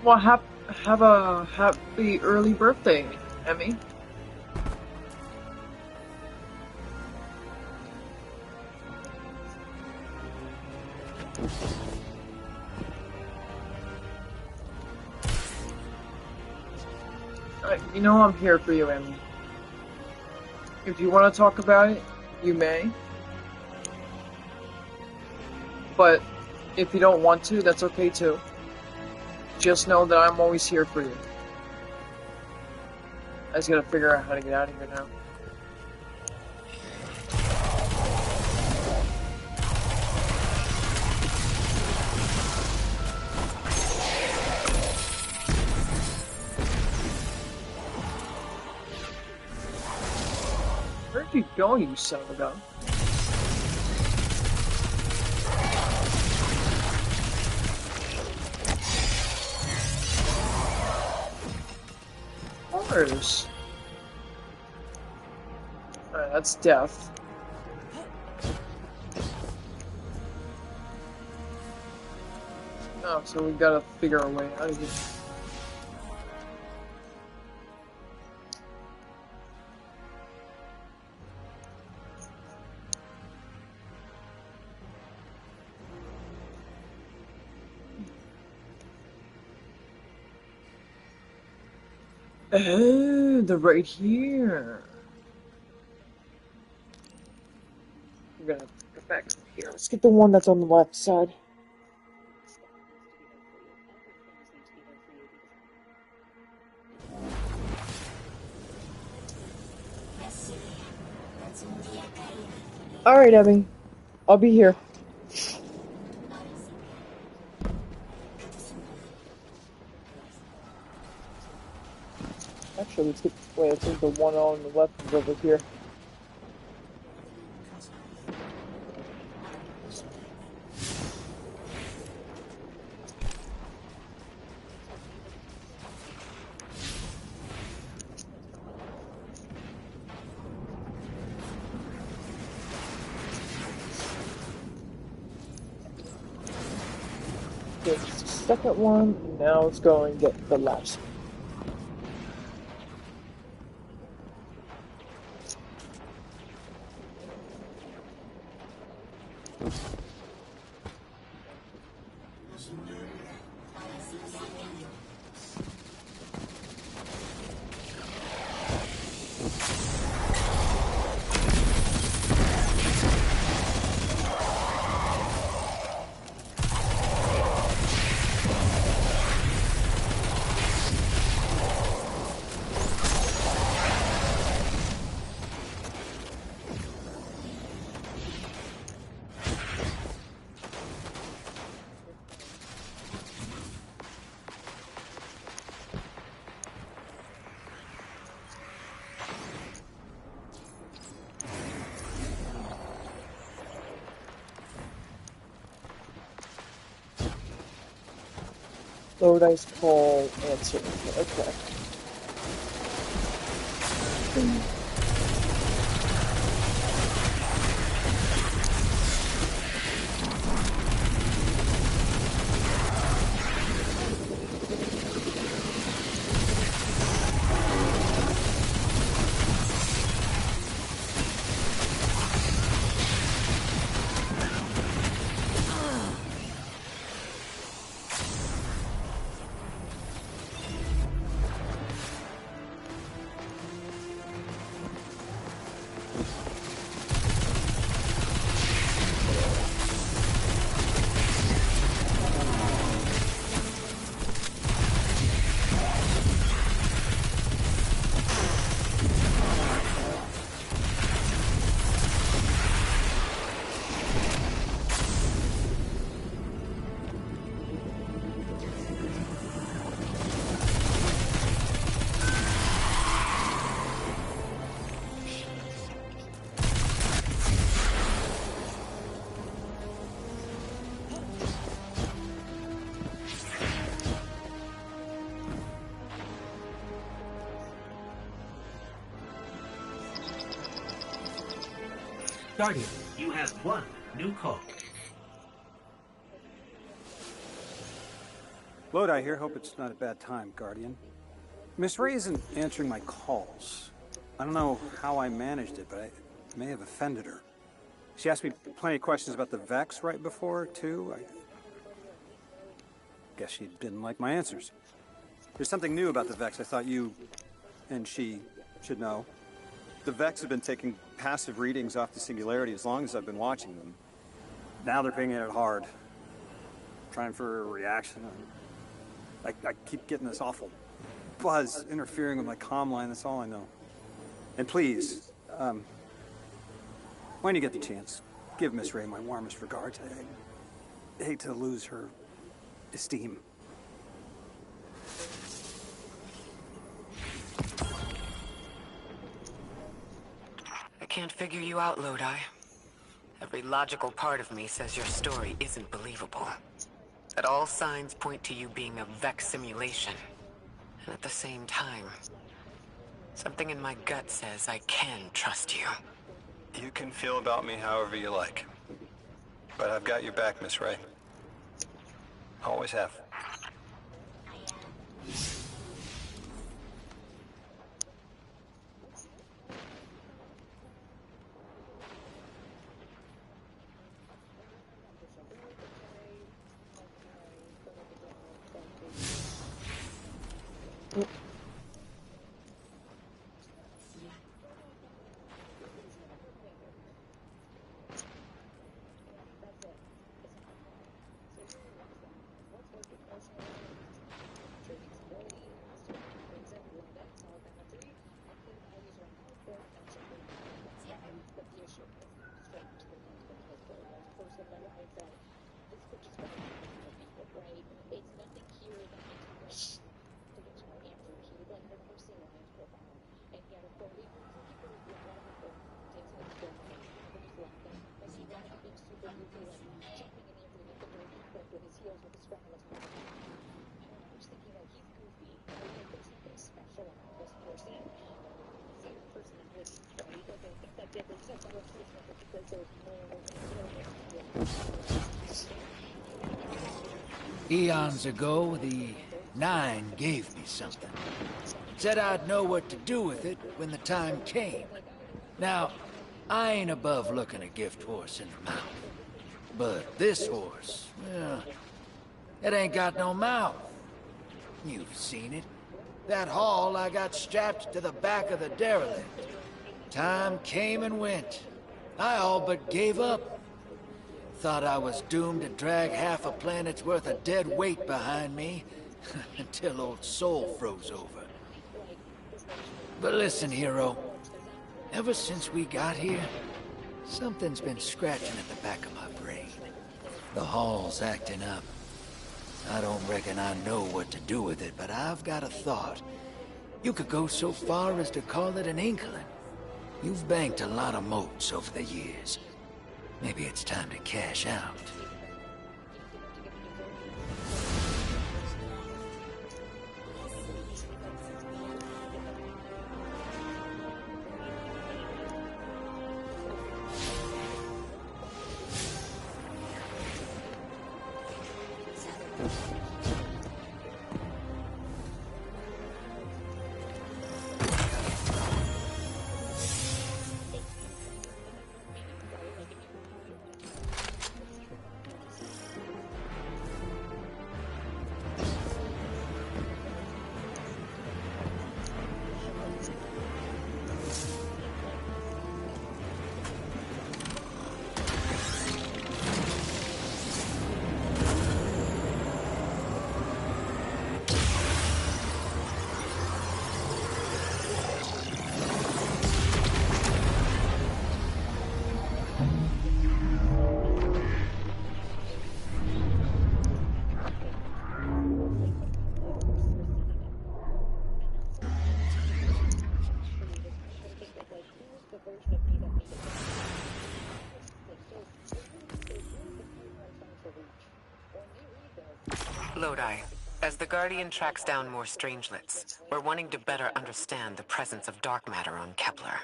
Well, have a happy early birthday, Emmy. You know I'm here for you, Emmy. If you want to talk about it, you may. But if you don't want to, that's okay too. Just know that I'm always here for you. I just gotta figure out how to get out of here now. Where'd you go, you son of a gun? Alright, that's death. Oh, so we gotta figure our way out of here. Oh, they're right here. We're gonna go back here. Let's get the one that's on the left side. Alright, Abby. I'll be here. Actually, wait, I think the one on the left is over here. There's the second one, and now let's go and get the last one. Lodi's call answer. Okay. Guardian, you have one new call. Lodi here. Hope it's not a bad time, Guardian. Miss Ray isn't answering my calls. I don't know how I managed it, but I may have offended her. She asked me plenty of questions about the Vex right before, too. I guess she didn't like my answers. There's something new about the Vex I thought you and she should know. The Vex have been taking passive readings off the Singularity as long as I've been watching them. Now they're pinging it hard. Trying for a reaction. I keep getting this awful buzz interfering with my comm line, that's all I know. And please, when you get the chance, give Miss Ray my warmest regards. I hate to lose her esteem. I can't figure you out, Lodi. Every logical part of me says your story isn't believable. That all signs point to you being a Vex simulation. And at the same time, something in my gut says I can trust you. You can feel about me however you like. But I've got your back, Miss Ray. Always have. Eons ago, the Nine gave me something. Said I'd know what to do with it when the time came. Now, I ain't above looking a gift horse in the mouth. But this horse, well, it ain't got no mouth. You've seen it. That haul I got strapped to the back of the derelict. Time came and went. I all but gave up. Thought I was doomed to drag half a planet's worth of dead weight behind me until old Soul froze over. But listen, hero. Ever since we got here, something's been scratching at the back of my brain. The hall's acting up. I don't reckon I know what to do with it, but I've got a thought. You could go so far as to call it an inkling. You've banked a lot of motes over the years. Maybe it's time to cash out. Lodi, as the Guardian tracks down more strangelets, we're wanting to better understand the presence of dark matter on Kepler.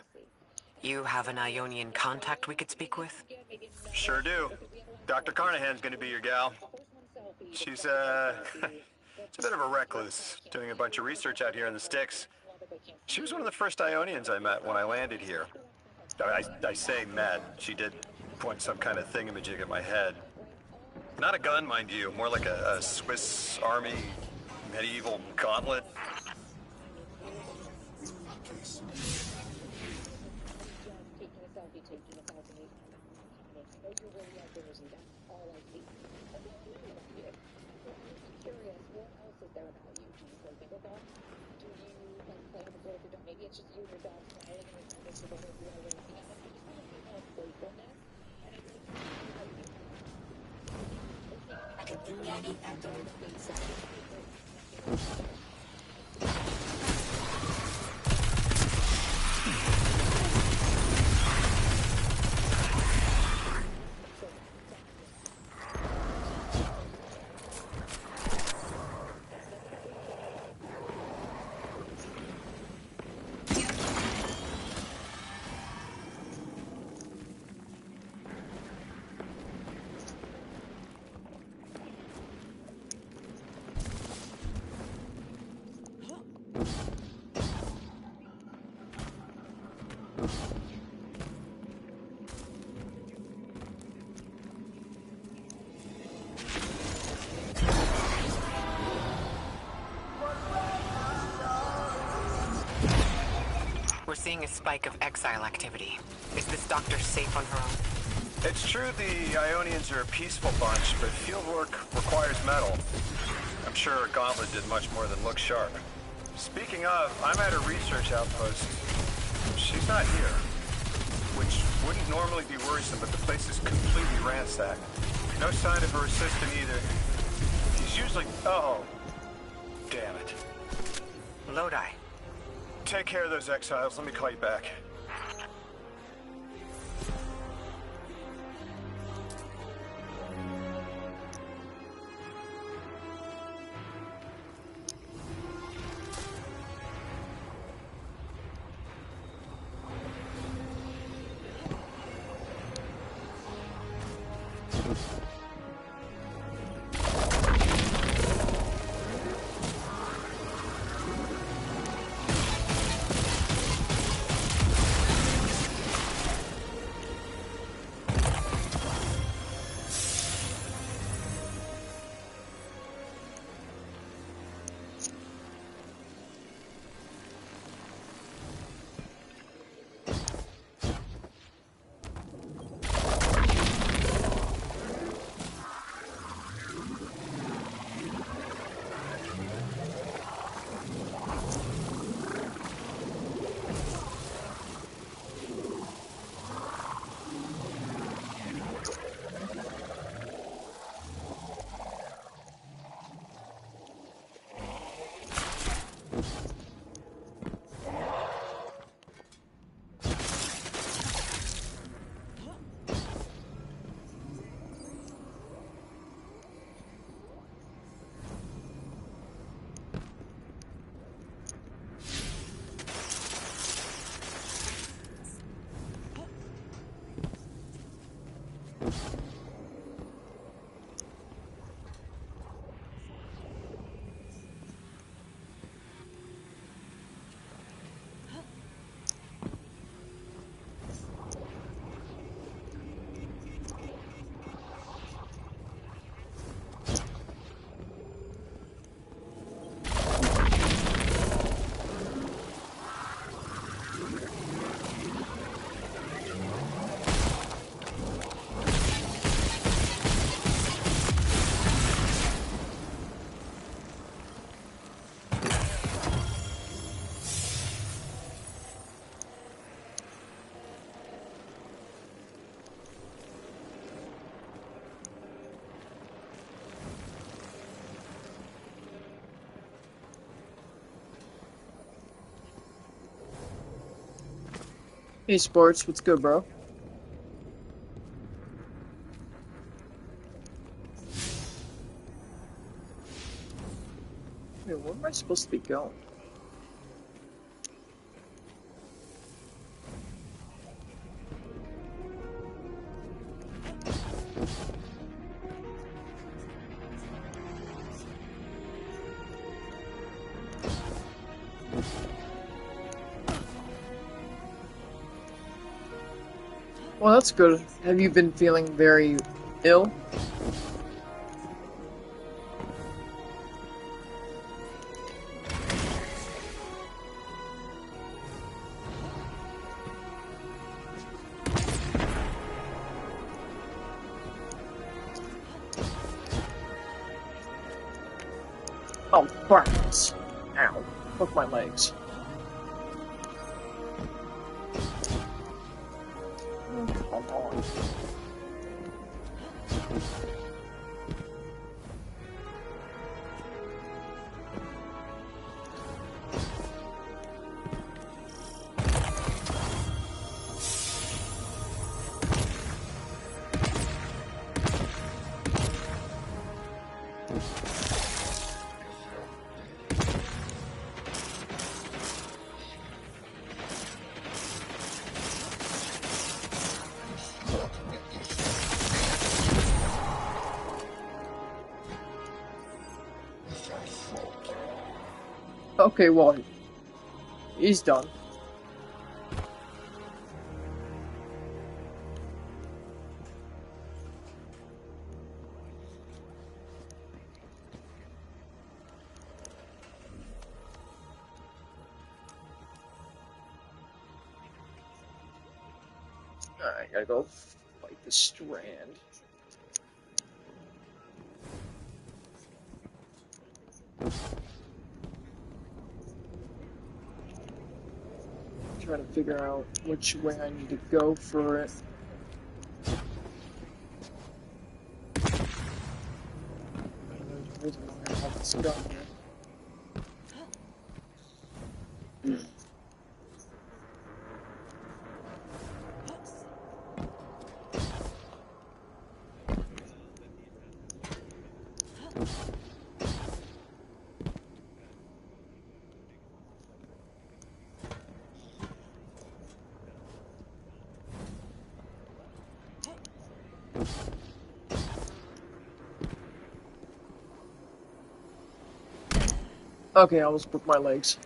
You have an Ionian contact we could speak with? Sure do. Dr. Carnahan's gonna be your gal. She's, she's a bit of a recluse, doing a bunch of research out here in the sticks. She was one of the first Ionians I met when I landed here. I say met. She did point some kind of thingamajig at my head. Not a gun, mind you, more like a Swiss Army medieval gauntlet. We're seeing a spike of exile activity. Is this doctor safe on her own? It's true the Ionians are a peaceful bunch, but fieldwork requires metal. I'm sure Gauntlet did much more than look sharp. Speaking of, I'm at a research outpost. She's not here, which wouldn't normally be worrisome, but the place is completely ransacked. No sign of her assistant either. He's usually... Oh, damn it. Lodi. Take care of those exiles. Let me call you back. Hey, Sports, what's good, bro? Wait, where am I supposed to be going? Well, that's good. Have you been feeling very ill? Oh, burns. Ow. Fuck my legs. Oh, come on. Okay, well, he's done. Alright, gotta go fight the Strand. Trying to figure out which way I need to go for it. There's no reason why I have this gun here. Okay, I almost broke my legs.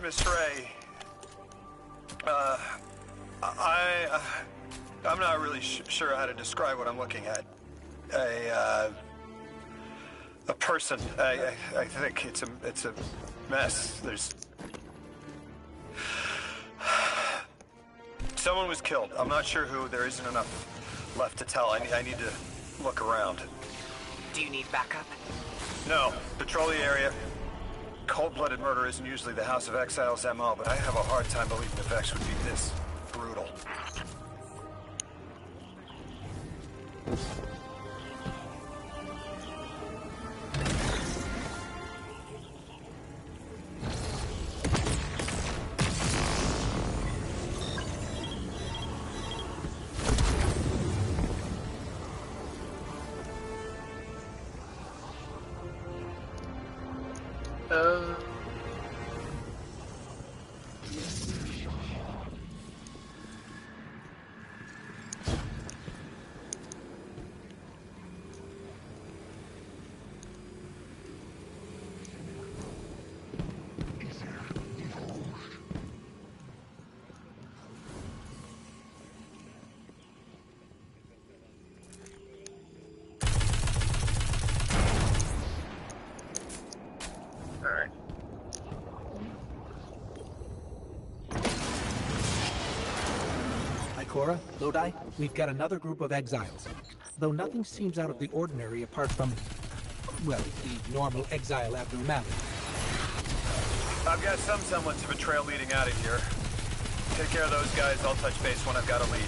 Miss Ray. I'm not really sure how to describe what I'm looking at. A person. I think it's a mess. Someone was killed. I'm not sure who. There isn't enough left to tell. I need to look around. Do you need backup? No. Patrol the area. Cold-blooded murder isn't usually the House of Exile's MO, but I have a hard time believing the Vex would be this brutal. Alright. Ikora, Lodi, we've got another group of exiles. Though nothing seems out of the ordinary apart from, well, the normal exile abnormality. I've got some semblance of a trail leading out of here. Take care of those guys. I'll touch base when I've got a lead.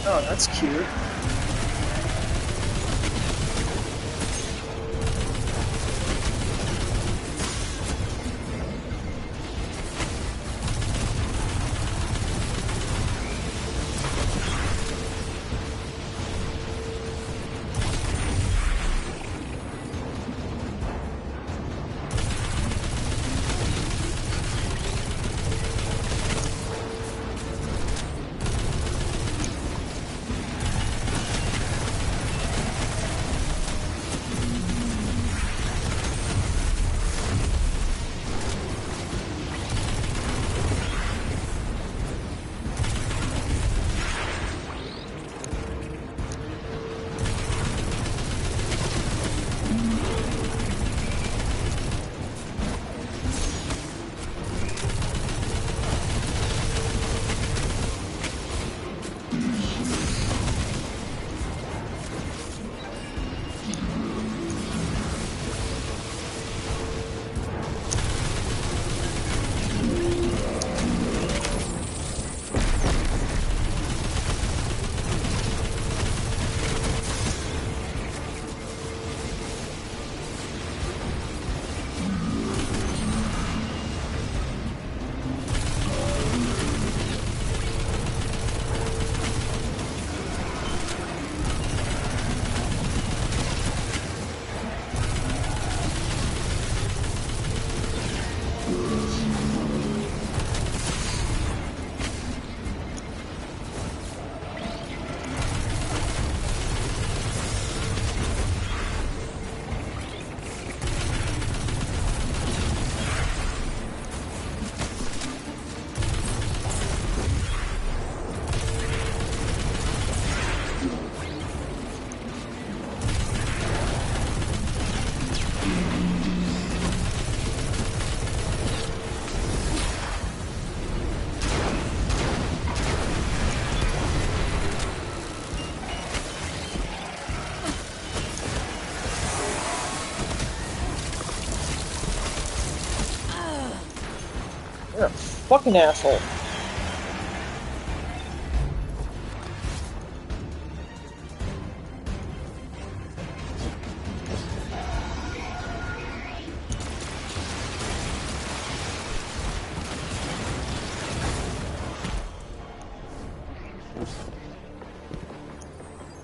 Oh, that's cute. You're a fucking asshole.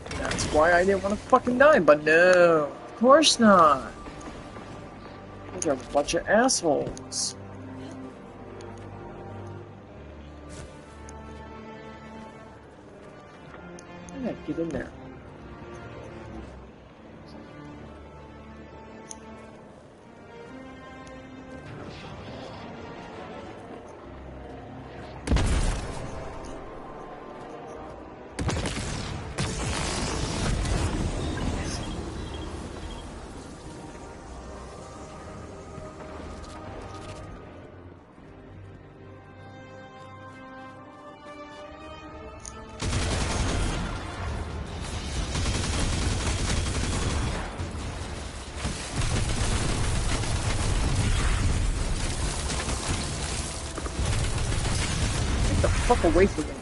That's why I didn't want to fucking die, but no, of course not. You're a bunch of assholes. Yeah, get in there. the fuck away from me.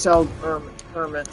Tell Hermit.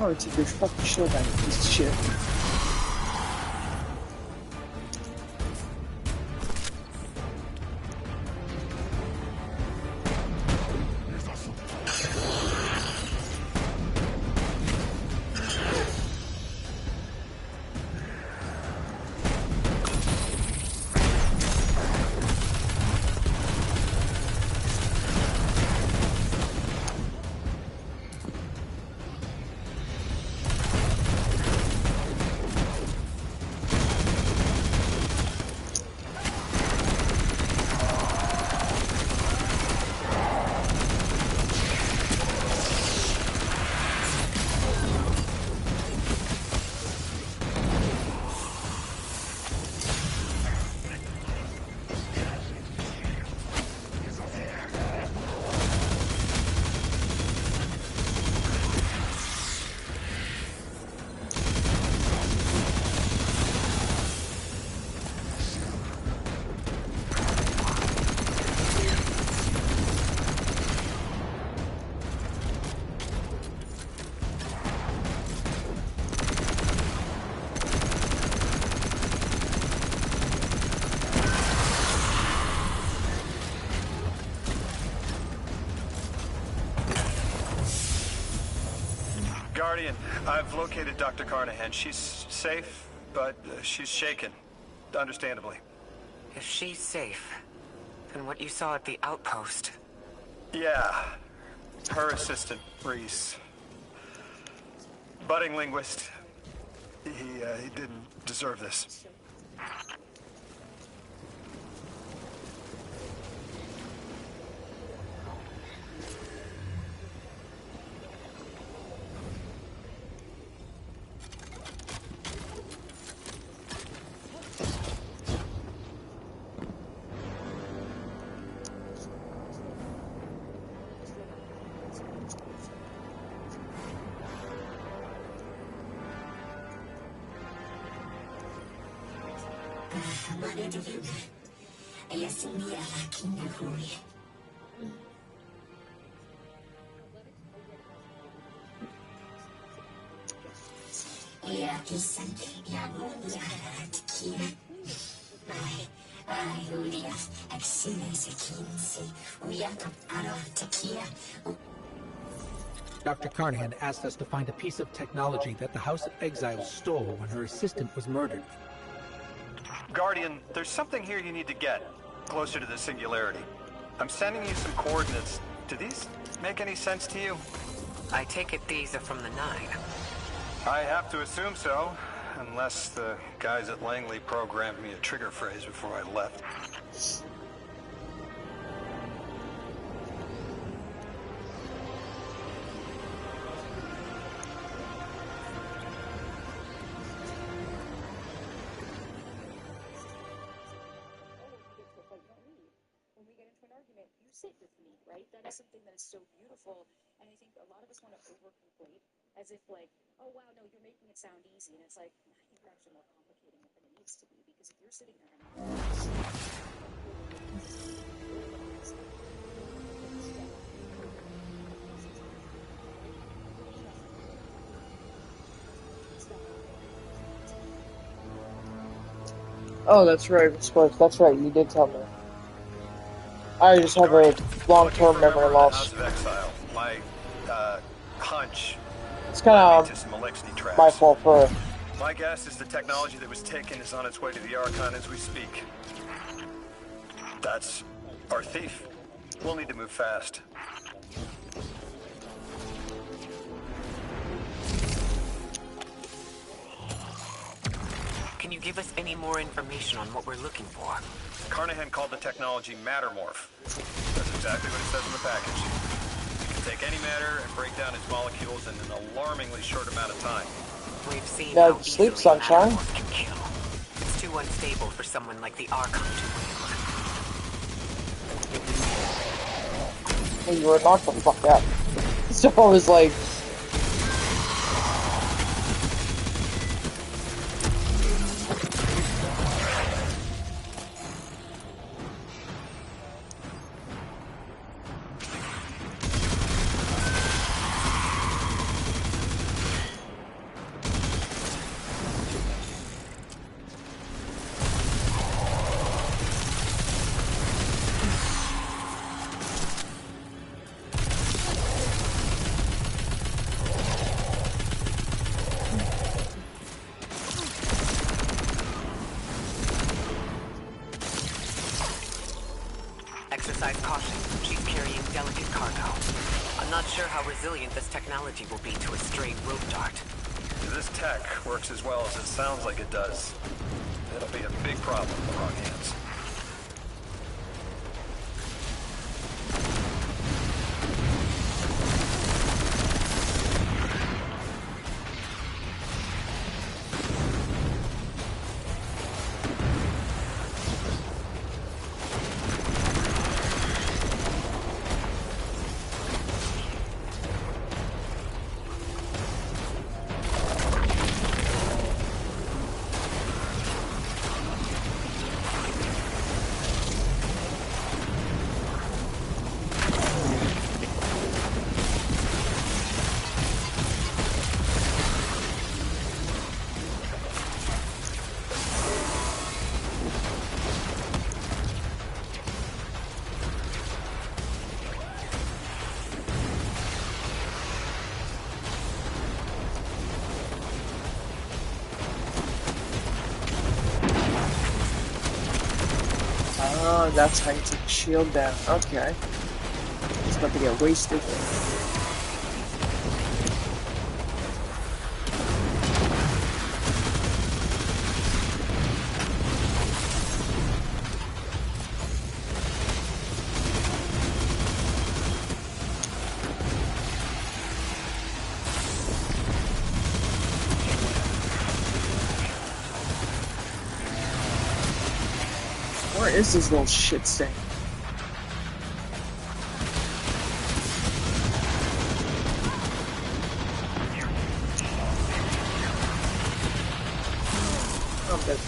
Alright, take your fucking shield down, you piece of shit. Guardian, I've located Dr. Carnahan. She's safe, but she's shaken. Understandably. If she's safe, then what you saw at the outpost... Yeah. Her assistant, Reese. Budding linguist. He didn't deserve this. Dr. Carnahan asked us to find a piece of technology that the House of Exiles stole when her assistant was murdered. Guardian, there's something here you need to get, closer to the singularity. I'm sending you some coordinates. Do these make any sense to you? I take it these are from the Nine. I have to assume so, unless the guys at Langley programmed me a trigger phrase before I left. Sit with me, right? That is something that is so beautiful, and I think a lot of us want to overcomplete, as if like, oh wow, no, you're making it sound easy, and it's like, I think you're actually more complicating it than it needs to be, because if you're sitting there and Oh, that's right, Sports. That's right, you did tell me. I just have a long-term memory loss. My hunch. It's kind of my fault for it. My guess is the technology that was taken is on its way to the Archon as we speak. That's our thief. We'll need to move fast. Can you give us any more information on what we're looking for? Carnahan called the technology Mattermorph. That's exactly what it says in the package. It can take any matter and break down its molecules in an alarmingly short amount of time. We've seen no how sleep, sunshine. Can kill. It's too unstable for someone like the Archon to wield. Well, you were knocked the fuck out. So I was like... exercise caution. She's carrying delicate cargo. I'm not sure how resilient this technology will be to a stray rope dart. If this tech works as well as it sounds like it does, it'll be a big problem in the wrong hands. Oh, that's how you take the shield down. Okay. It's about to get wasted. Where is this little shit stain? I'm dead.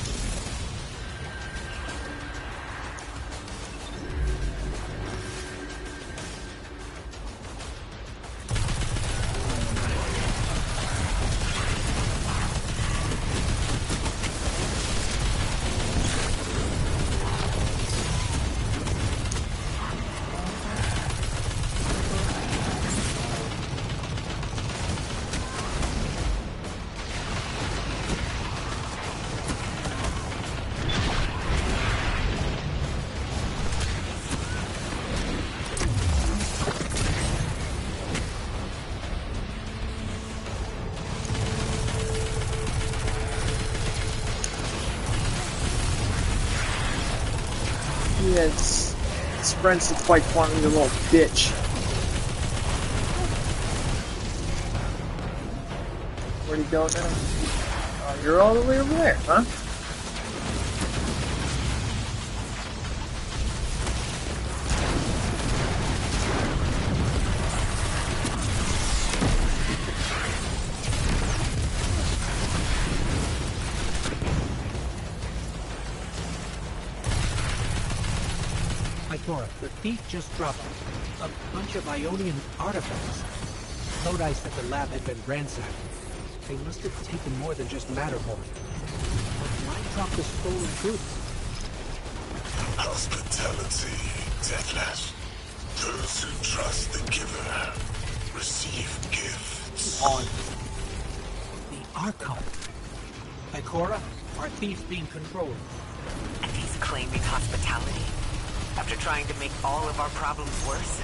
Yeah, it's sprints to quite funny, you little bitch. Where'd he go now? Oh, you're all the way over there, huh? Ikora, the thief just dropped a bunch of Ionian artifacts. Lodi said the lab had been ransacked. They must have taken more than just Matterhorn. But why drop the stolen goods? Hospitality, Deathless. Those who trust the giver receive gifts. On the Archon. Ikora, our thief's being controlled. And he's claiming hospitality? After trying to make all of our problems worse?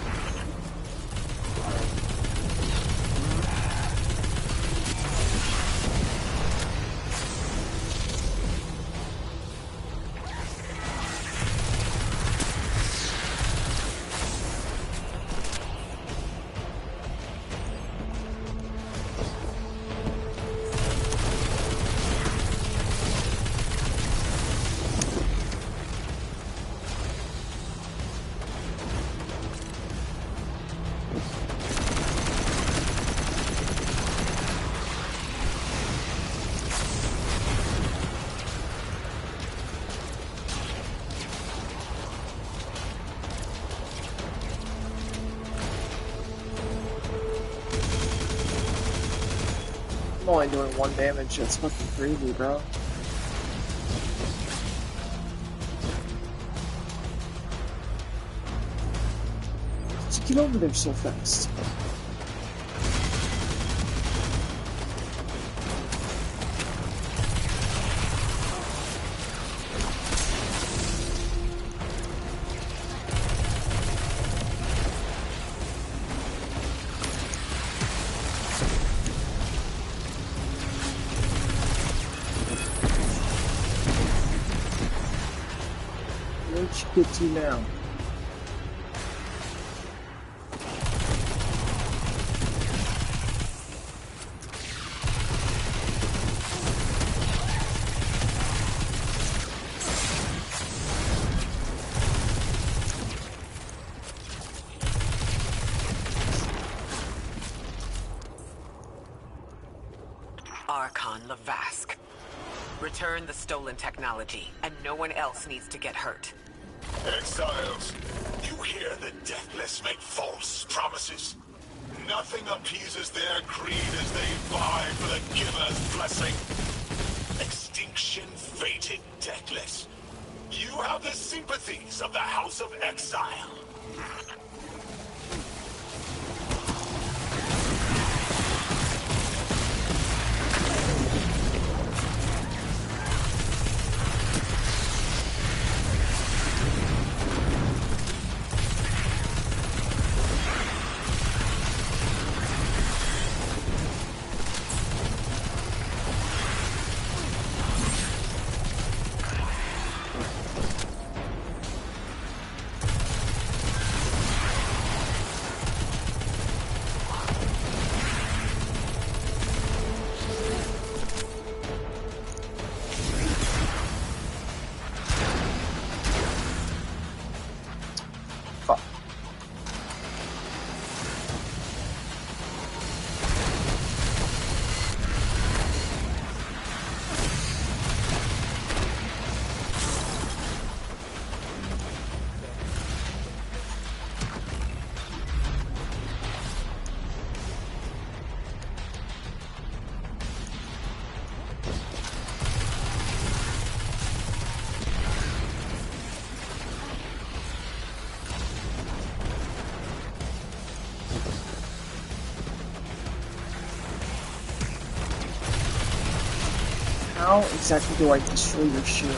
I'm only doing 1 damage, that's fucking crazy, bro. Let's get over there so fast. Where'd you get to now? Archon Lavask. Return the stolen technology, and no one else needs to get hurt. Exiles, you hear the Deathless make false promises? Nothing appeases their greed as they vie for the Giver's blessing. Extinction fated Deathless. You have the sympathies of the House of Exile. How exactly do I destroy your shield?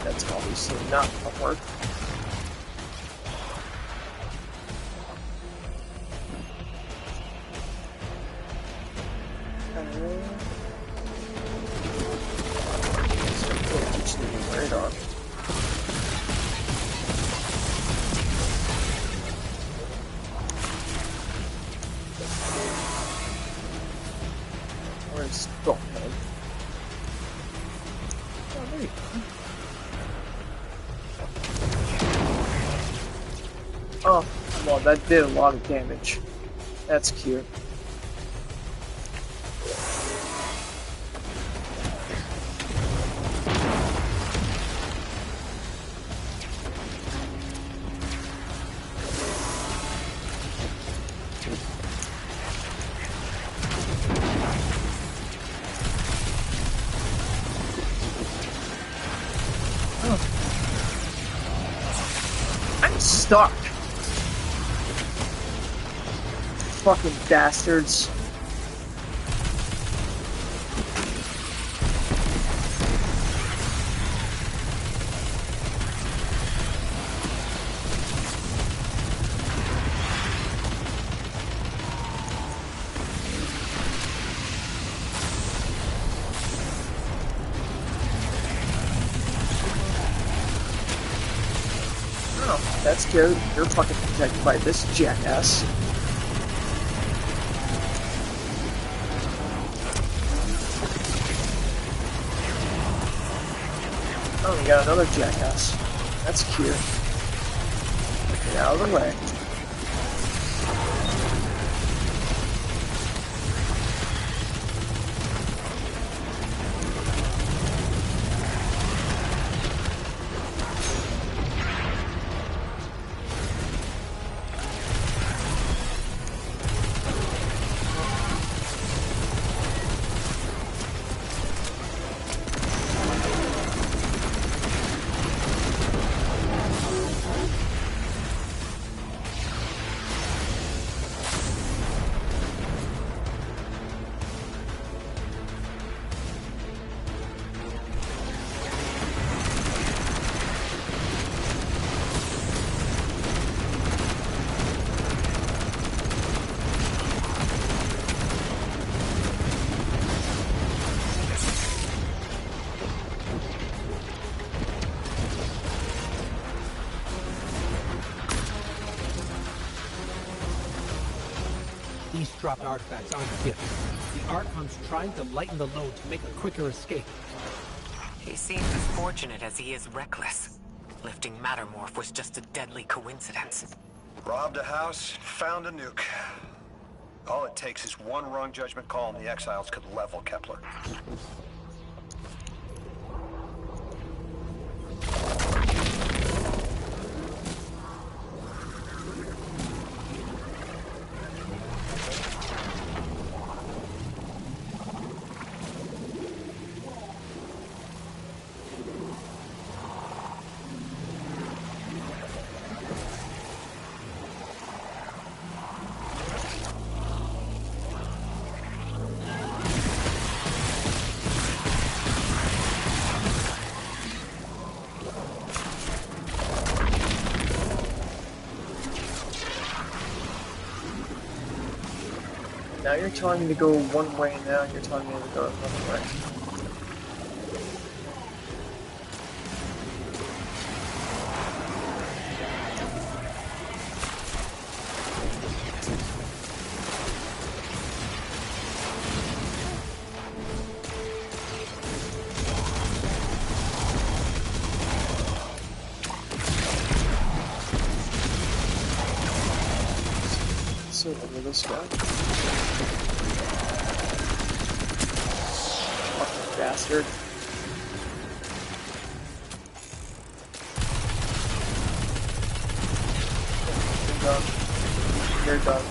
That's obviously not gonna work. Radar. Where's Stockhead? Oh, there you go. Oh, well, that did a lot of damage. That's cute. Stuck. Fucking bastards. That's good. You're fucking protected by this jackass. Oh, we got another jackass. That's cute. Get out of the way. East-dropped artifacts aren't a gift. The Archon's trying to lighten the load to make a quicker escape. He seems as fortunate as he is reckless. Lifting Mattermorph was just a deadly coincidence. Robbed a house, found a nuke. All it takes is one wrong judgment call and the Exiles could level Kepler. Now you're telling me to go one way, and now you're telling me to go another way. So over this guy. Fucking bastard. You're done. You're done.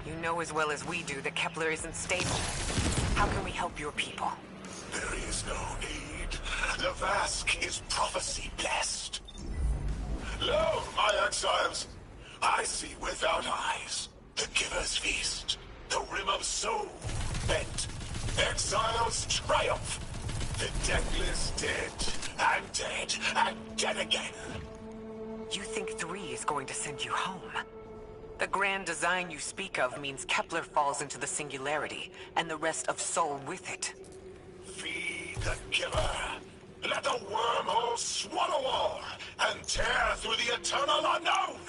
You know as well as we do that Kepler isn't stable. How can we help your people? There is no need. Lavask is prophecy blessed. Lo, my exiles, I see without eyes. The Giver's Feast, the Rim of Soul, bent. Exiles triumph. The Deathless dead and dead again. You think 3 is going to send you home? The grand design you speak of means Kepler falls into the singularity, and the rest of Soul with it. Feed the Giver. Let the wormhole swallow all, and tear through the eternal unknown!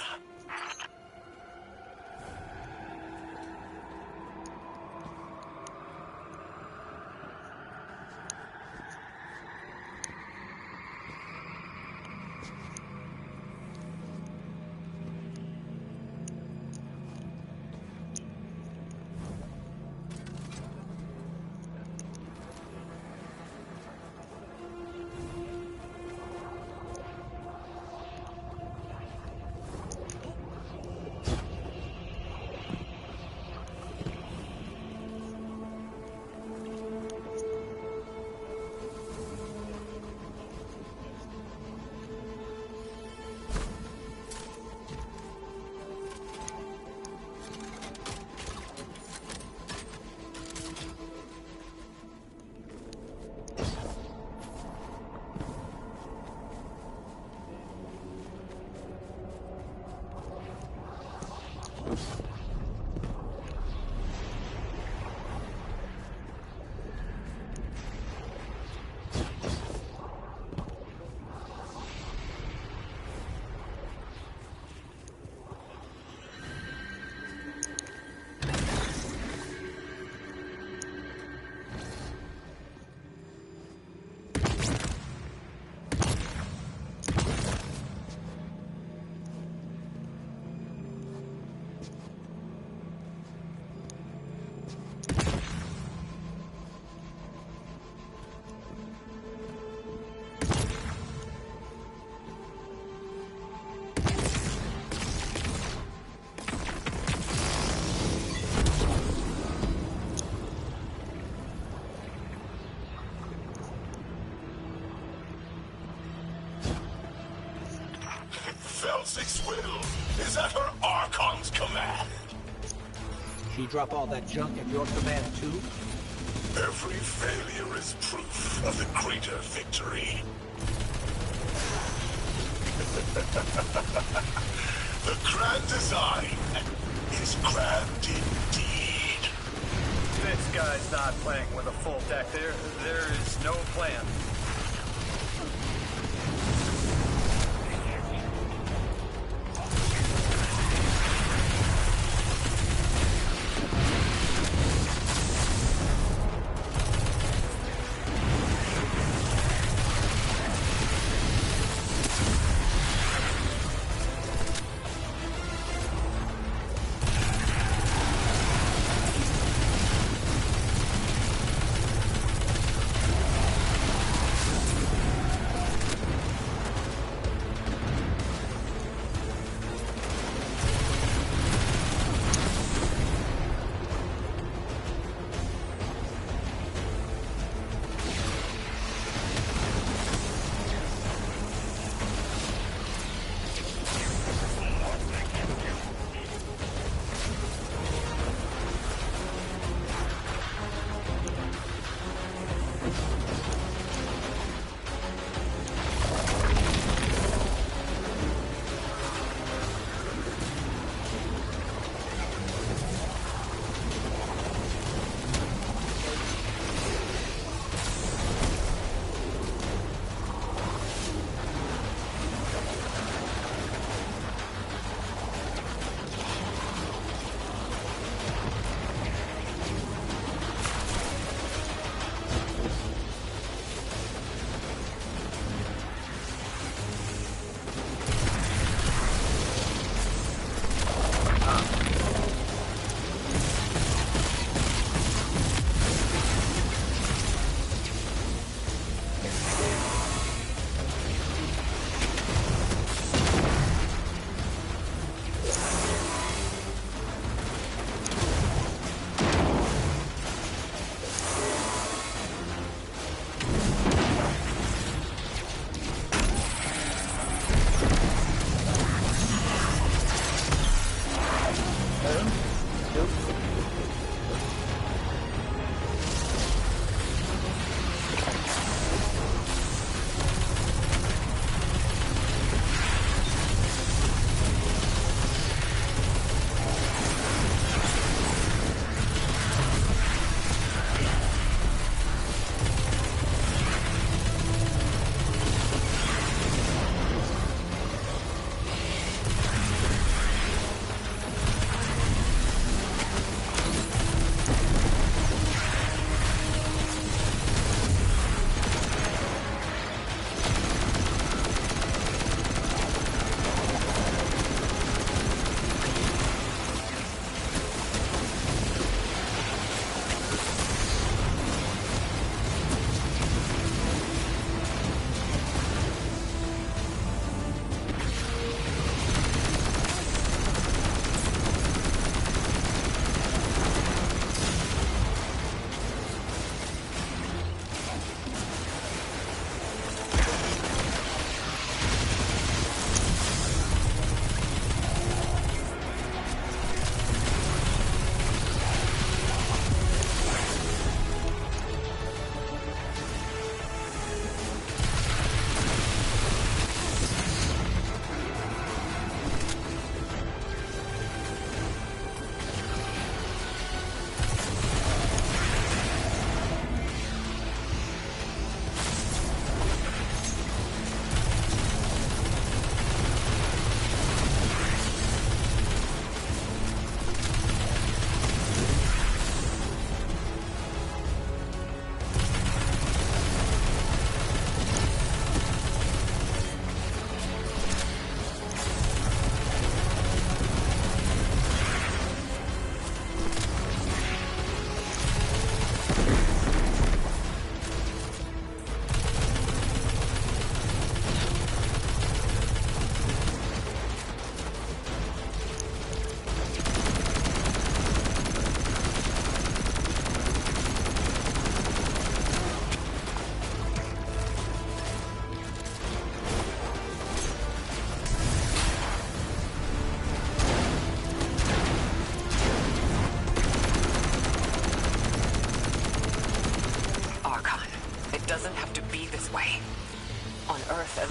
Felsic's will is at her Archon's command. She drop all that junk at your command too? Every failure is proof of the greater victory. guy's not playing with a full deck. There is no plan.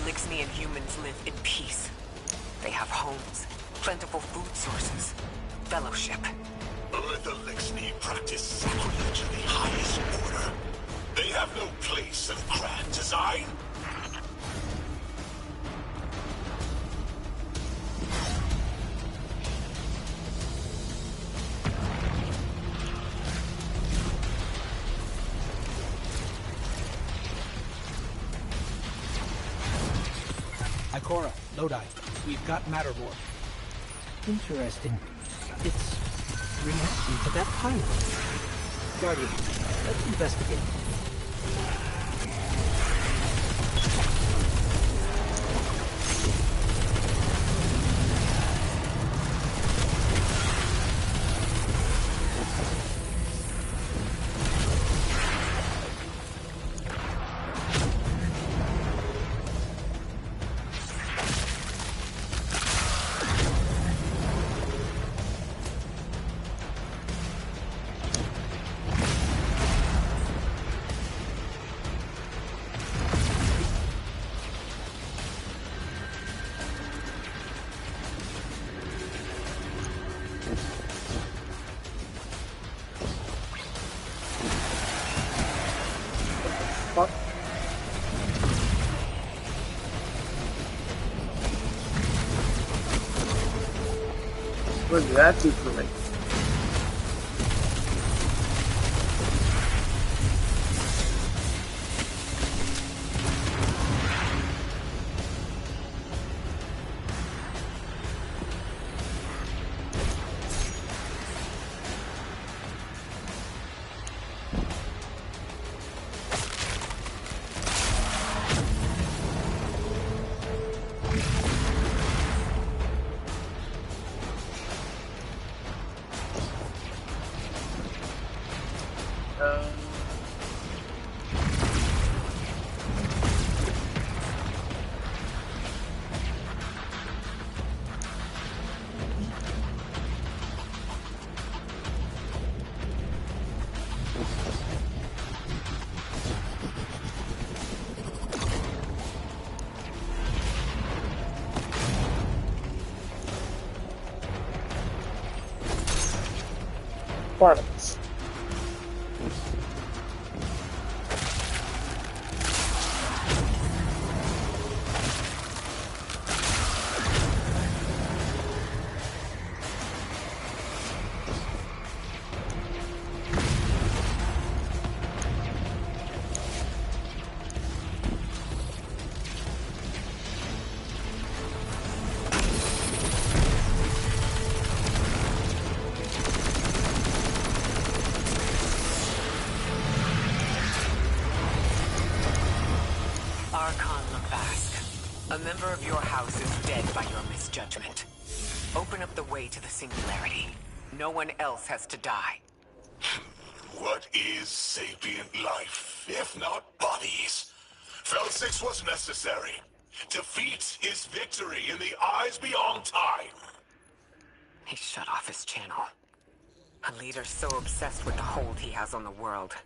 Elixnian humans live in peace. They have homes, plentiful food sources, fellowship. Earth Elixni practice sacrilege of the highest order. They have no place of grand design. Ikora, Lodi, we've got Mattermore. Interesting. It's reacting to that pilot. Guardian, let's investigate. What did that do for me? Barnabas. A member of your house is dead by your misjudgment. Open up the way to the Singularity. No one else has to die. What is sapient life, if not bodies? Fel 6 was necessary. Defeat is victory in the eyes beyond time. He shut off his channel. A leader so obsessed with the hold he has on the world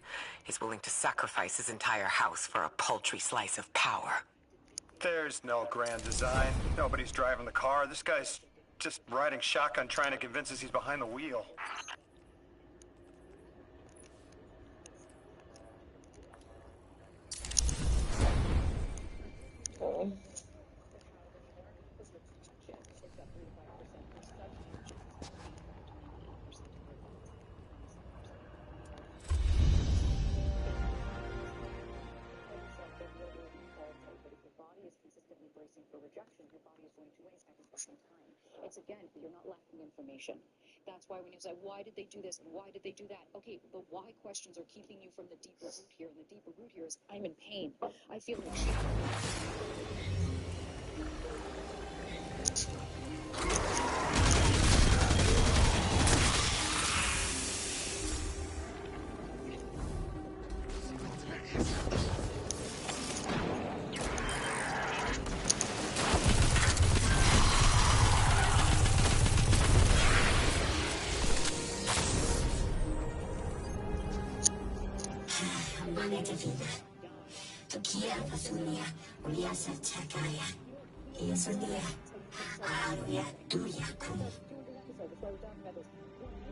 is willing to sacrifice his entire house for a paltry slice of power. There's no grand design. Nobody's driving the car. This guy's just riding shotgun trying to convince us he's behind the wheel. Oh. For rejection, your body is going to waste every single time. It's again, you're not lacking information. That's why when you say, why did they do this and why did they do that? Okay, the why questions are keeping you from the deeper root here, and the deeper root here is, I'm in pain. I feel like shit.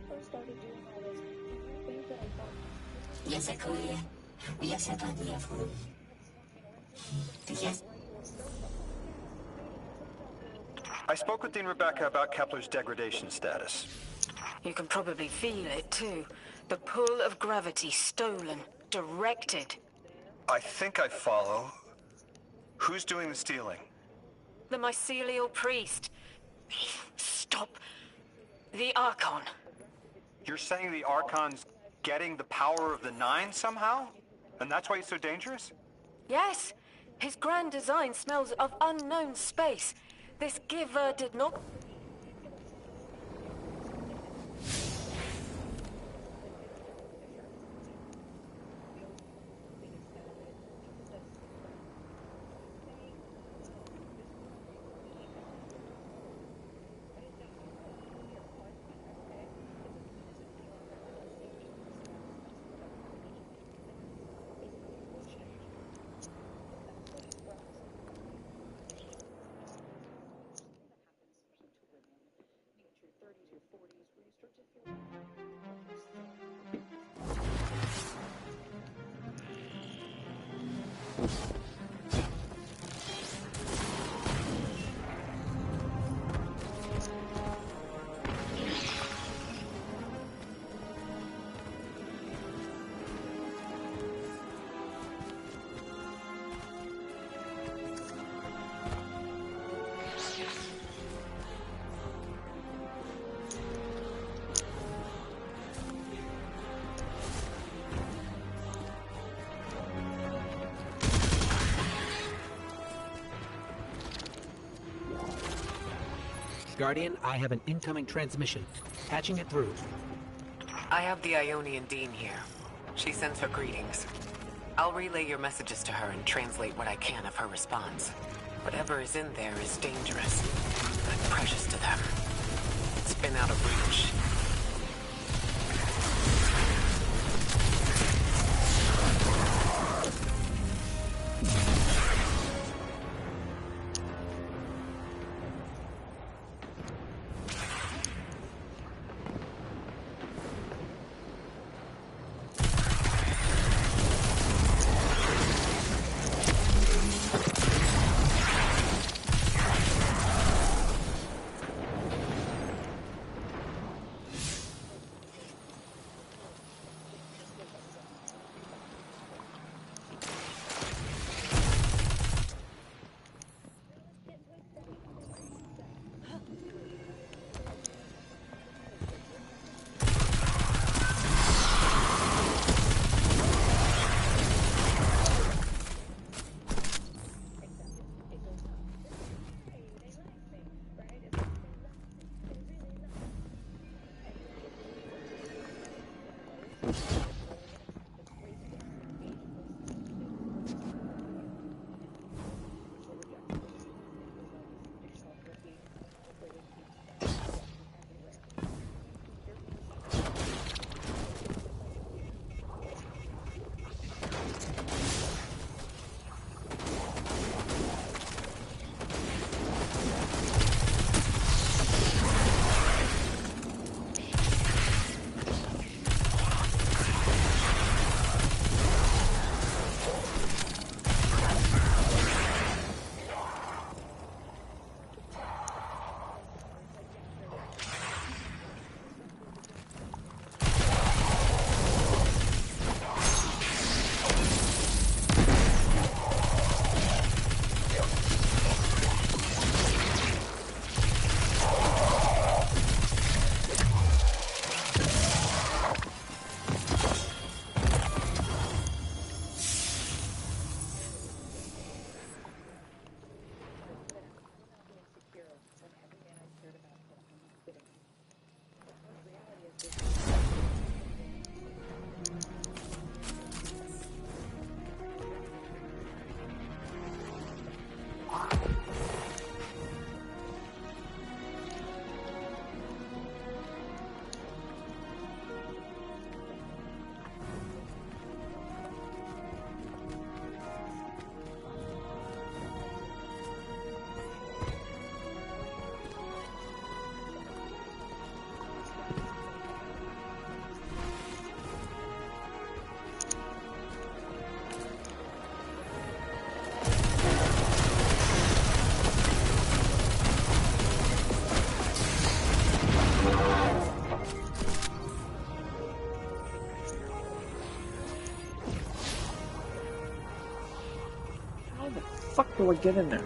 first started doing all this, do you think that I thought... Yes. I spoke with Dean Rebecca about Kepler's degradation status. You can probably feel it, too. The pull of gravity stolen, directed. I think I follow. Who's doing the stealing? The mycelial priest. Stop. The Archon. You're saying the Archon's getting the power of the Nine somehow? And that's why he's so dangerous? Yes. His grand design smells of unknown space. This giver did not... Guardian, I have an incoming transmission. Patching it through. I have the Ionian Dean here. She sends her greetings. I'll relay your messages to her and translate what I can of her response. Whatever is in there is dangerous, but precious to them. It's been out of reach. do I get in there?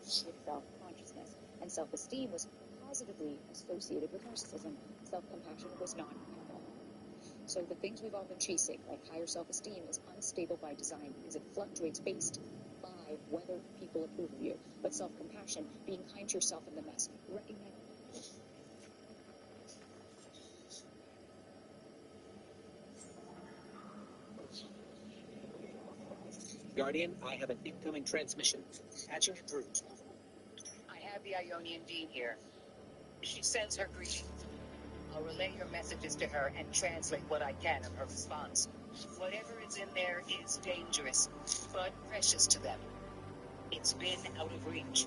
Self-consciousness, and self-esteem was positively associated with narcissism. Self-compassion was not at all. So the things we've all been chasing, like higher self-esteem, is unstable by design because it fluctuates based by whether people approve of you. But self-compassion, being kind to yourself in the mess, recognize. Guardian, I have an incoming transmission. Patching it through. I have the Ionian Dean here. She sends her greetings. I'll relay your messages to her and translate what I can of her response. Whatever is in there is dangerous, but precious to them. It's been out of reach.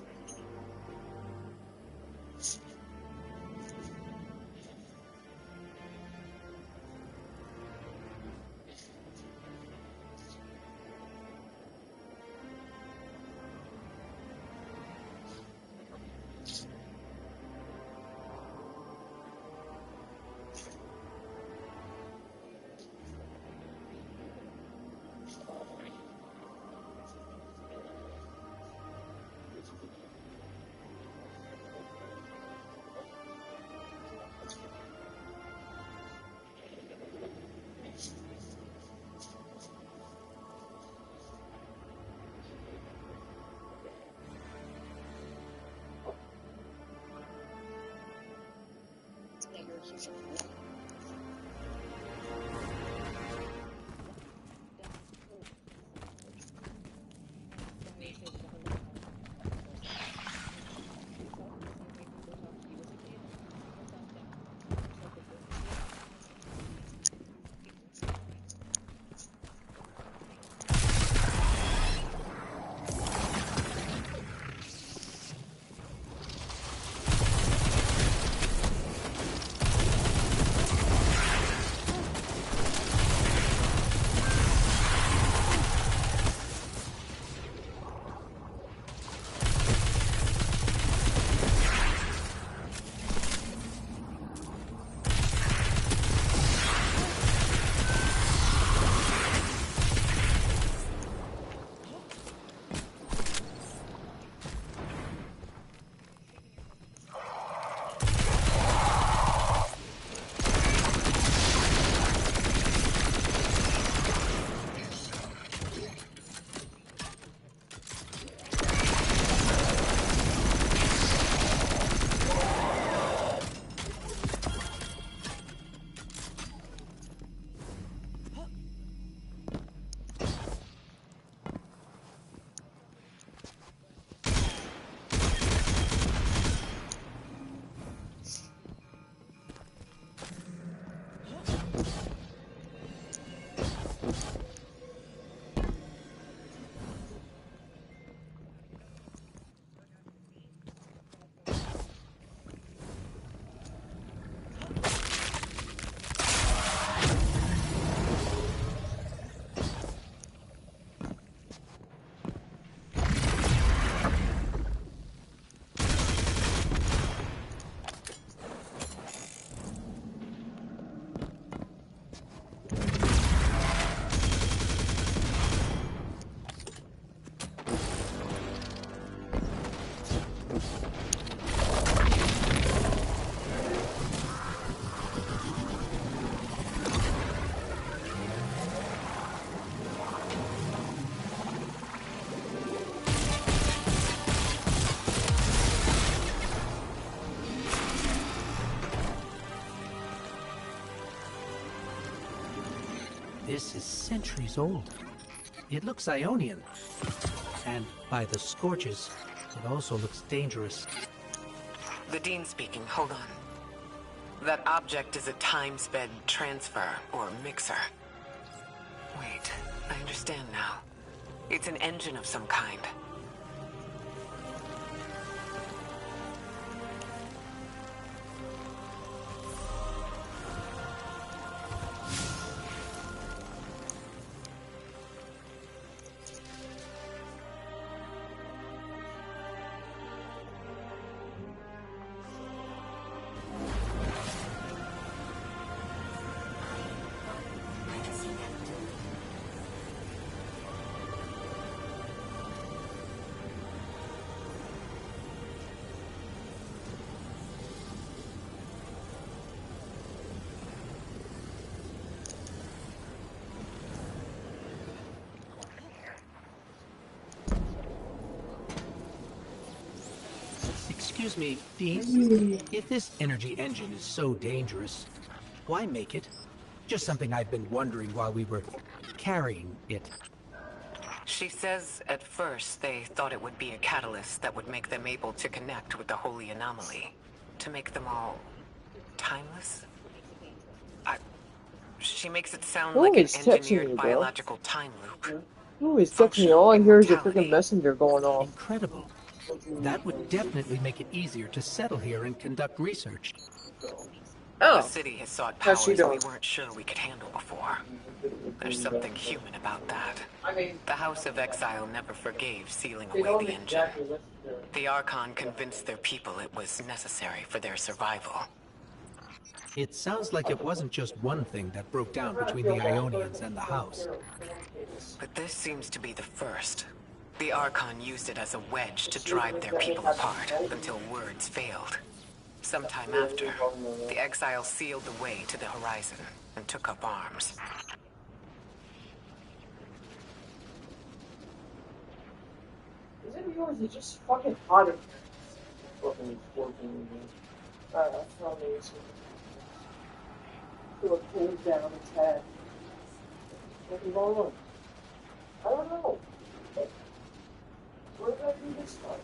This is centuries old. It looks Ionian. And by the scorches, it also looks dangerous. The Dean speaking. Hold on. That object is a time-sped transfer, or mixer. Wait, I understand now. It's an engine of some kind. Excuse me, Dean. If this energy engine is so dangerous, why make it? Just something I've been wondering while we were carrying it. She says at first they thought it would be a catalyst that would make them able to connect with the Holy Anomaly. To make them all timeless? She makes it sound like an engineered biological time loop. Oh, he's texting me. All I hear is a freaking messenger going off. Incredible. That would definitely make it easier to settle here and conduct research. Oh. The city has sought powers that we weren't sure we could handle before. There's something human about that. The House of Exile never forgave sealing away the engine. The Archon convinced their people it was necessary for their survival. It sounds like it wasn't just one thing that broke down between the Ionians and the House. But this seems to be the first. The Archon used it as a wedge to drive their people apart until words failed. Sometime after, the Exiles sealed the way to the horizon and took up arms. Is it yours? It's just fucking hot in here. Fucking working. Alright, I'll tell me this one. Feel it cool down its head. What's going on? I don't know. Where did I do this one?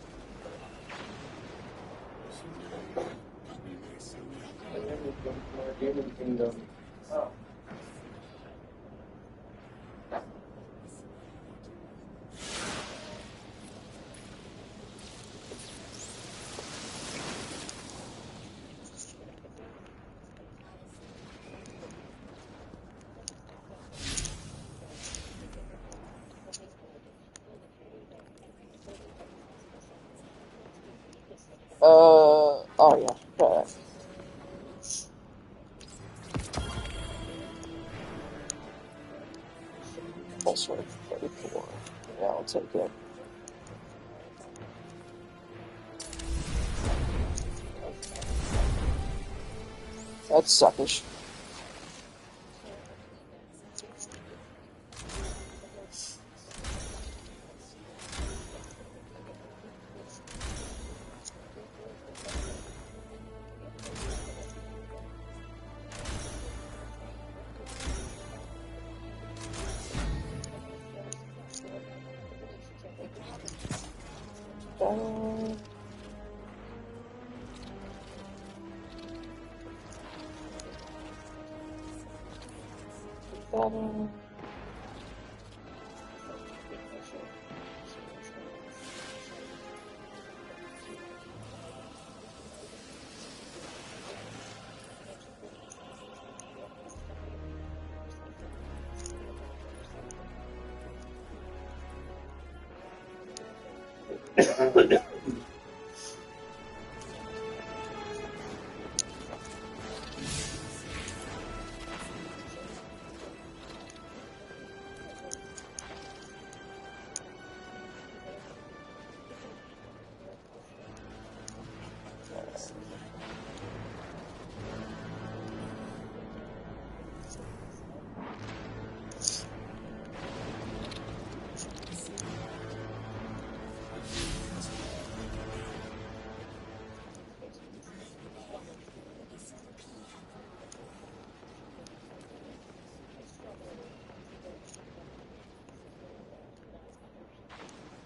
Gaming Kingdom. Oh. Oh yeah, got it. Also 34. Yeah, I'll take it. That's suckish.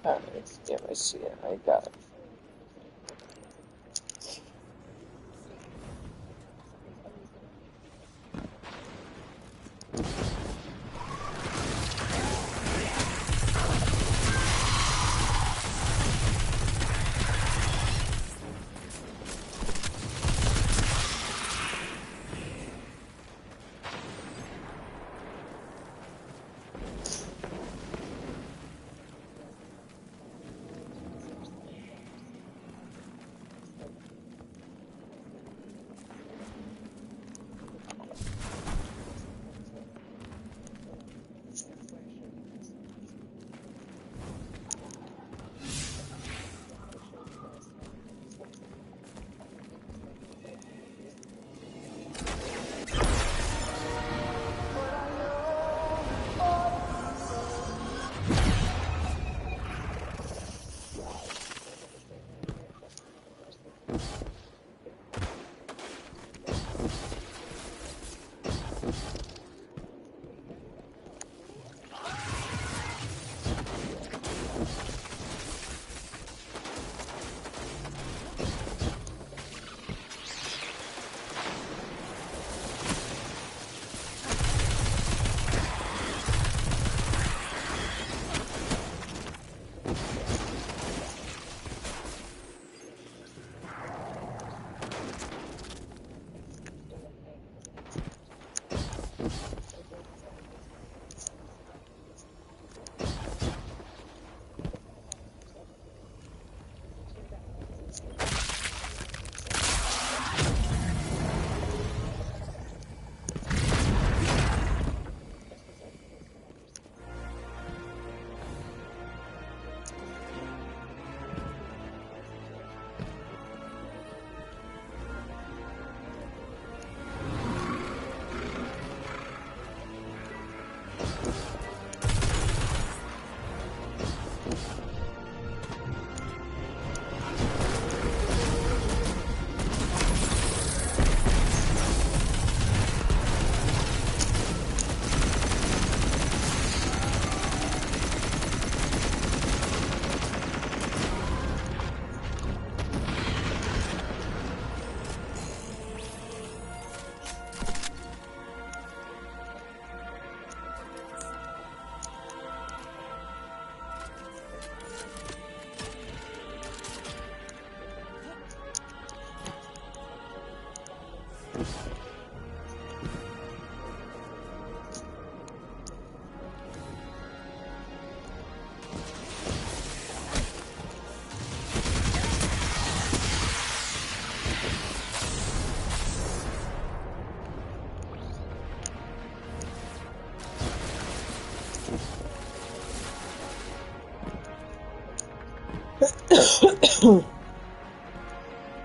Alright, yeah, I see it. I got it.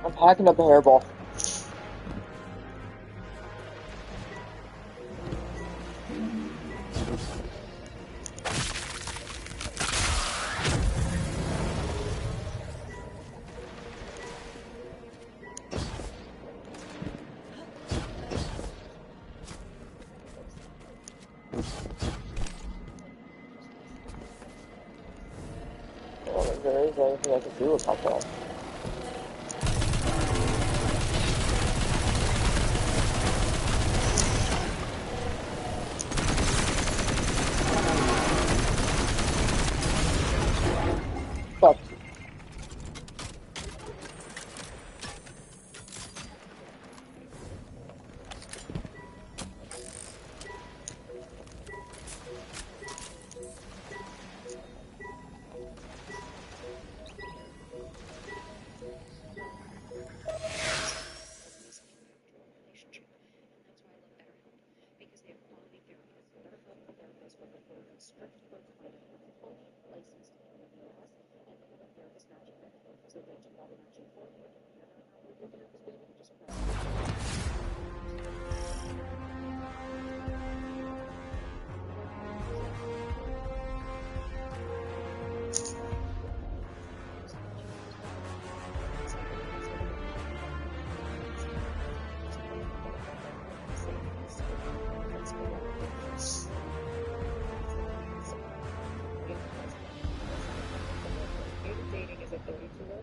I'm packing up a hairball. I don't think there is anything I can do about that. Fuck.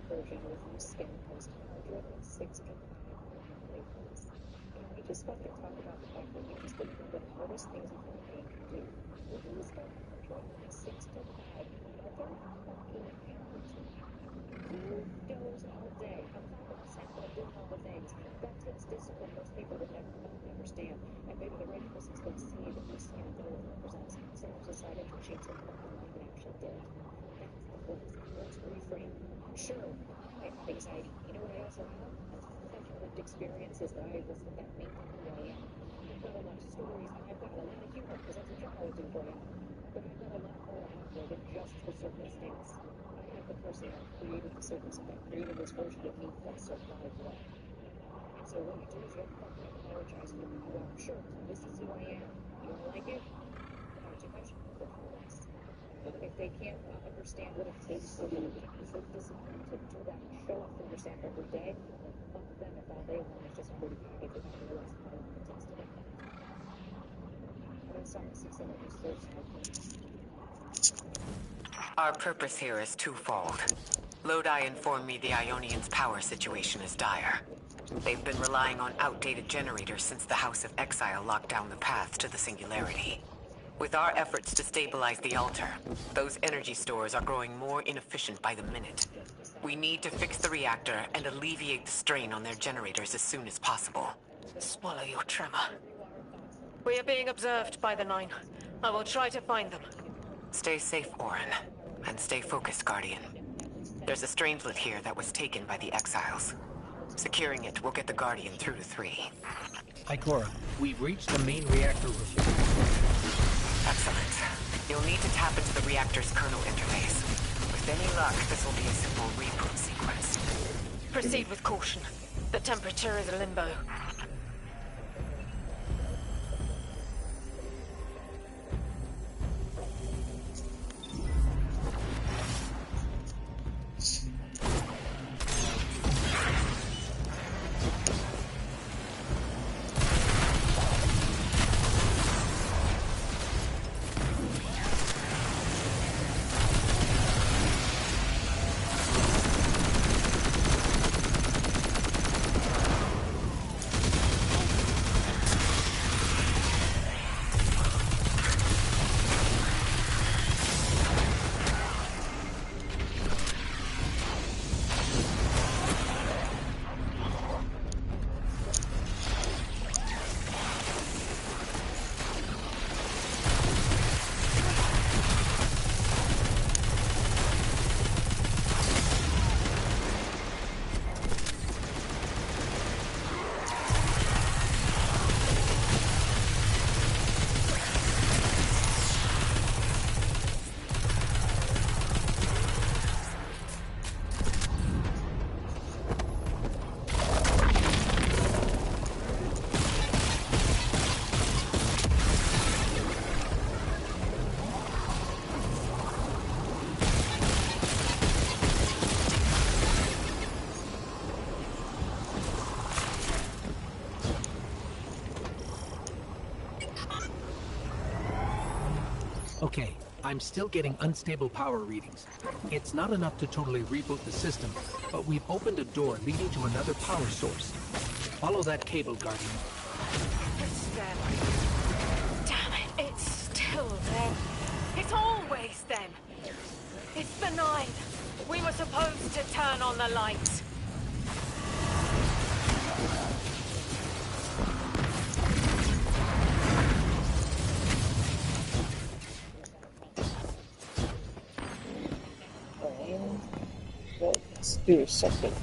version with new skin post 106 labels. And we just got to talk about the fact that he was one of the hardest things a human being can do. When he was got 106 to 5, mother fucking Hamilton. He goes all day. I'm talking a sample of doing all the things. That takes discipline most people would never understand. And maybe the right person's going to see the new skin that it represents. Someone decided to change their fucking life and actually did it. That's the focus. Let's reframe. Sure, I have anxiety. You know what I also have? A ton of fucking lived experiences that make who I am. I've got a lot of stories and I've got a lot of humor because that's what y'all will do for you. But I've got a lot more to offer than just the circumstance. I have the person that created the circumstance, that created this version of me that survived that. And so what you do is you have to fucking apologize for who you are. Sure, this is who I am. You don't like it? Not too much, but for less. If they can't understand what it takes for you to use their discipline to do that and show up for yourself every day, fuck them if all they want is just a pretty package without realizing how long it takes to get that. But I saw my 6 enemies first, Our purpose here is twofold. Lodi informed me the Ionians' power situation is dire. They've been relying on outdated generators since the House of Exile locked down the path to the Singularity. With our efforts to stabilize the altar, those energy stores are growing more inefficient by the minute. We need to fix the reactor and alleviate the strain on their generators as soon as possible. Swallow your tremor. We are being observed by the Nine. I will try to find them. Stay safe, Orin. And stay focused, Guardian. There's a Strangelet here that was taken by the Exiles. Securing it will get the Guardian through to 3. Ikora, we've reached the main reactor room. Excellent. You'll need to tap into the reactor's kernel interface. With any luck, this will be a simple reboot sequence. Proceed with caution. The temperature is limbo. Okay, I'm still getting unstable power readings. It's not enough to totally reboot the system, but we've opened a door leading to another power source. Follow that cable, Guardian. It's them. Damn it, it's still them. It's always them. It's the Nine. We were supposed to turn on the lights. Let's do something.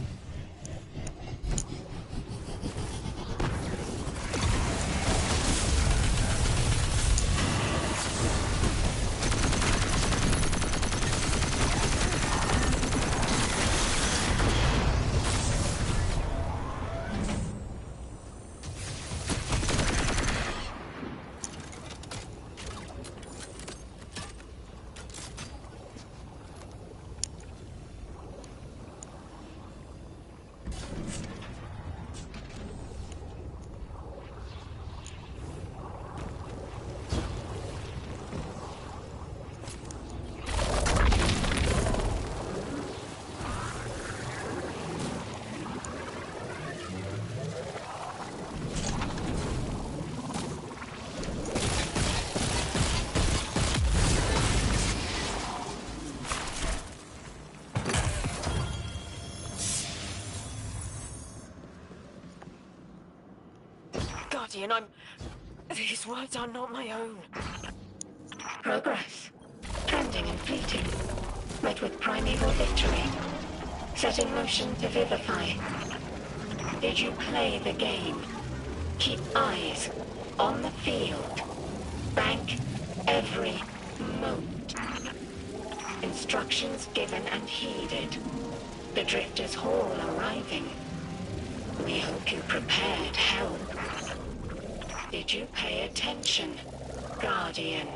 Guardian, these words are not my own. Progress. Trending and fleeting. Met with primeval victory. Set in motion to vivify. Did you play the game? Keep eyes on the field. Bank every mote. Instructions given and heeded. The Drifter's Hall arriving. We hope you prepared help. Did you pay attention, Guardian?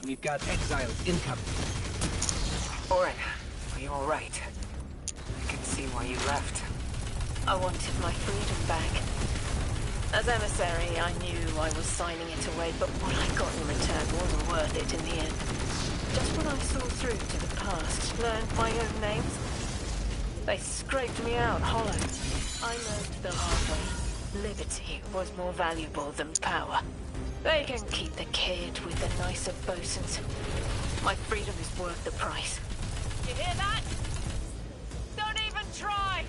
We've got exiles incoming. Orin, are you alright? I can see why you left. I wanted my freedom back. As emissary, I knew I was signing it away, but what I got in return wasn't worth it in the end. Just when I saw through to the past, learned my own names, they scraped me out hollow. I learned the hard way. Liberty was more valuable than power. They can keep the kid with the nicer bosuns. My freedom is worth the price. You hear that? Don't even try!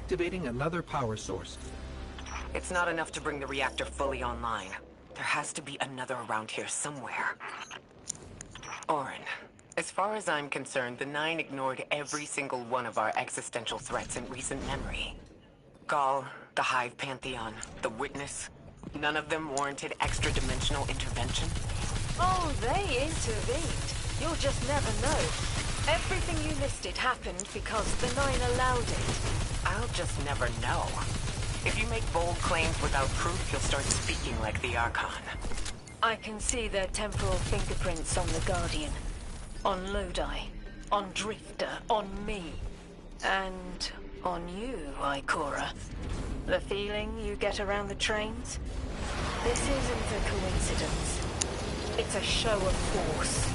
activating another power source. It's not enough to bring the reactor fully online. There has to be another around here somewhere. Orin, as far as I'm concerned, the Nine ignored every single one of our existential threats in recent memory. Gaul, the Hive Pantheon, the Witness, none of them warranted extra-dimensional intervention? Oh, they intervened. You'll just never know. Everything you listed happened because the Nine allowed it. I'll just never know. If you make bold claims without proof, you'll start speaking like the Archon. I can see their temporal fingerprints on the Guardian. On Lodi. On Drifter. On me. And on you, Ikora. The feeling you get around the trains? This isn't a coincidence. It's a show of force.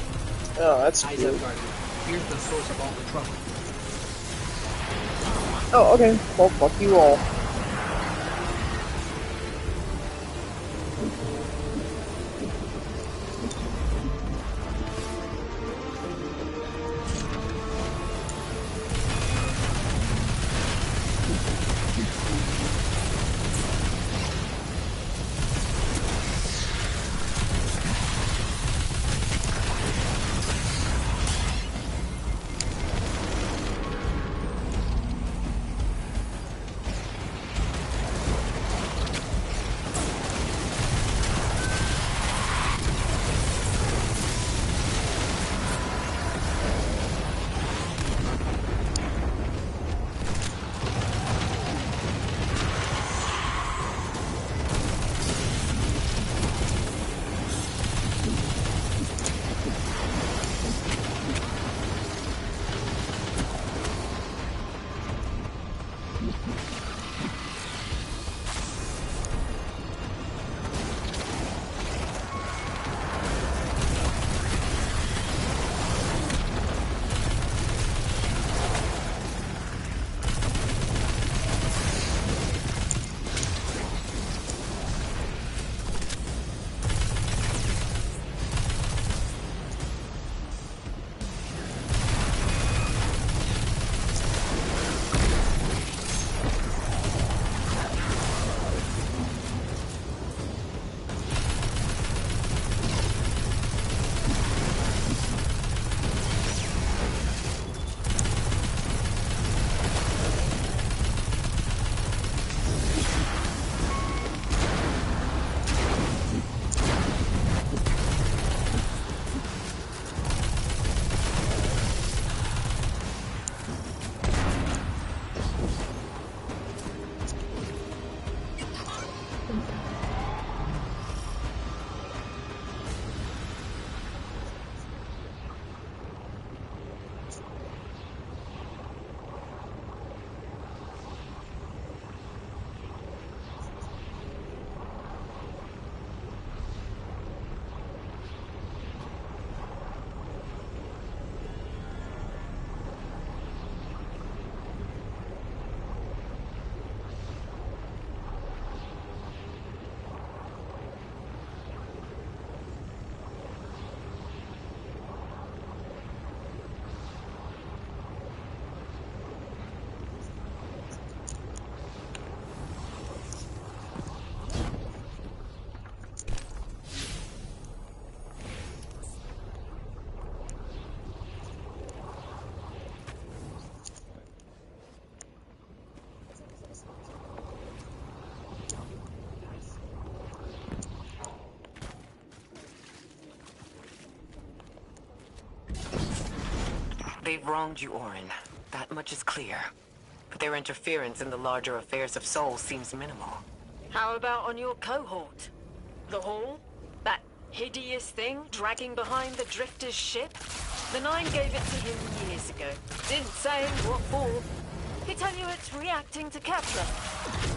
Oh, that's Eyes cute. up, Guardian. Here's the source of all the trouble. Oh, okay. Well, fuck you all. They've wronged you, Orin. That much is clear. But their interference in the larger affairs of Sol seems minimal. How about on your cohort? The Hall? That hideous thing dragging behind the Drifter's ship? The Nine gave it to him years ago. Didn't say what for. He tell you it's reacting to Kepler?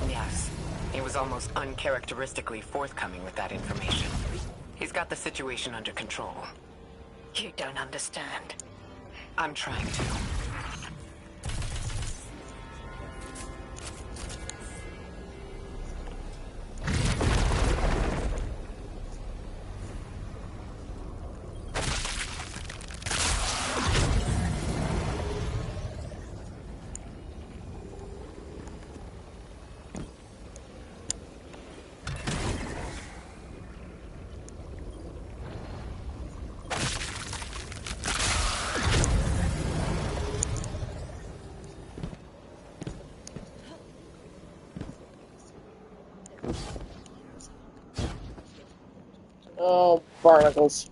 Yes. He was almost uncharacteristically forthcoming with that information. He's got the situation under control. You don't understand. I'm trying to. Oh, barnacles.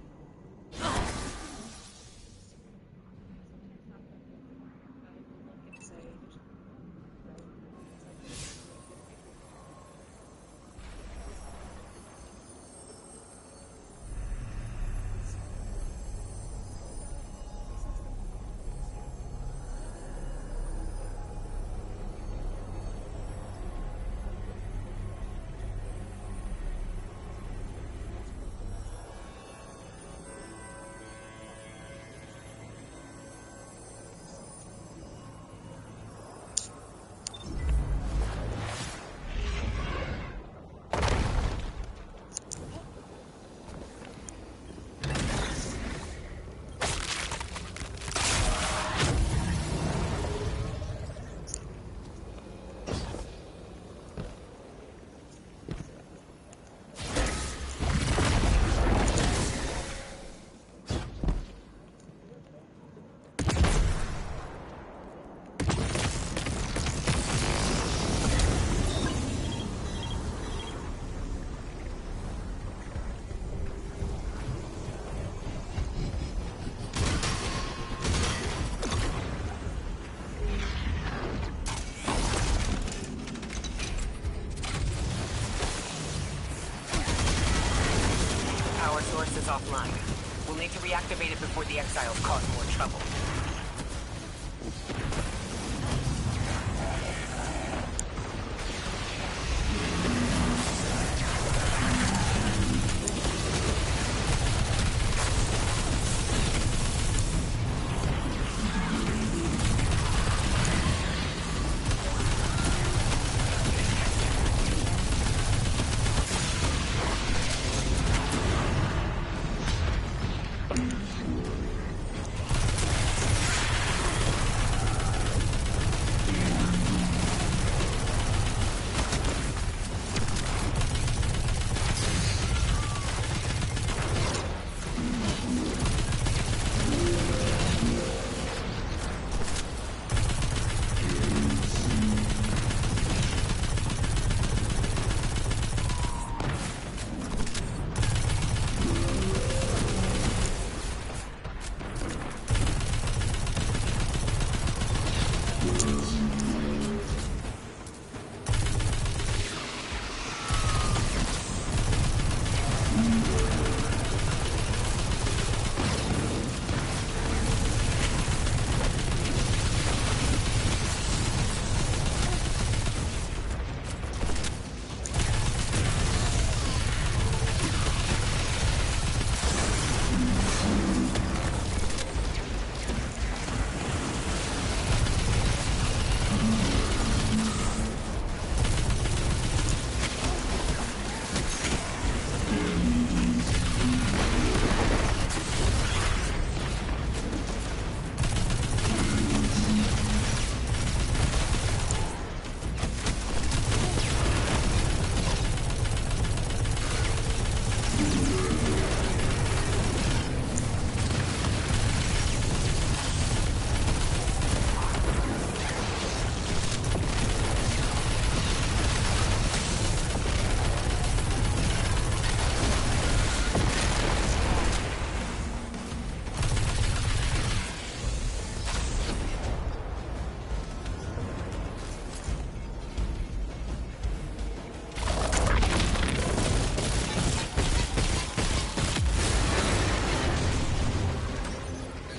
Power source is offline. We'll need to reactivate it before the exiles cause more trouble.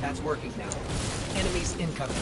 That's working now. Enemies incoming.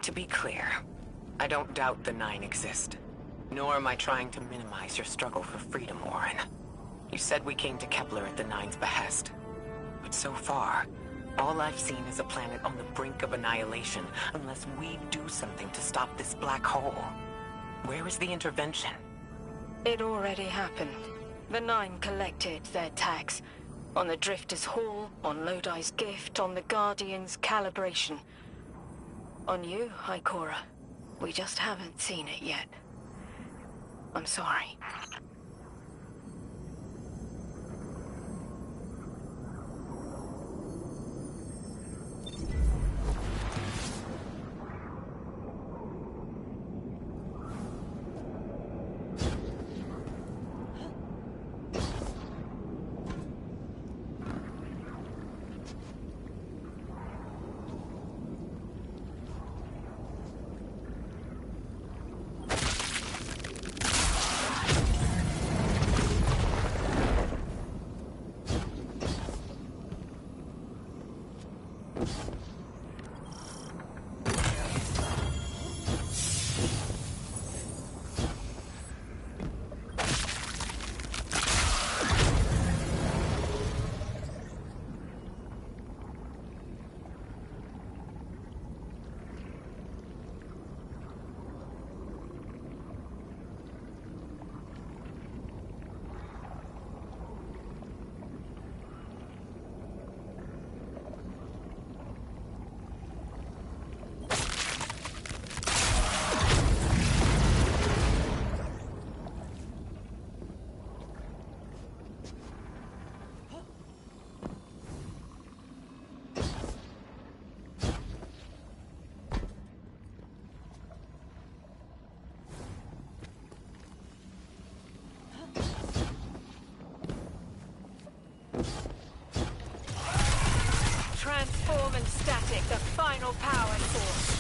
To be clear, I don't doubt the Nine exist. Nor am I trying to minimize your struggle for freedom, Warren. You said we came to Kepler at the Nine's behest. But so far, all I've seen is a planet on the brink of annihilation, unless we do something to stop this black hole. Where is the intervention? It already happened. The Nine collected their tax. On the Drifter's Hall, on Lodi's gift, on the Guardian's calibration. On you, Ikora. We just haven't seen it yet. I'm sorry. Transform and static, the final power source.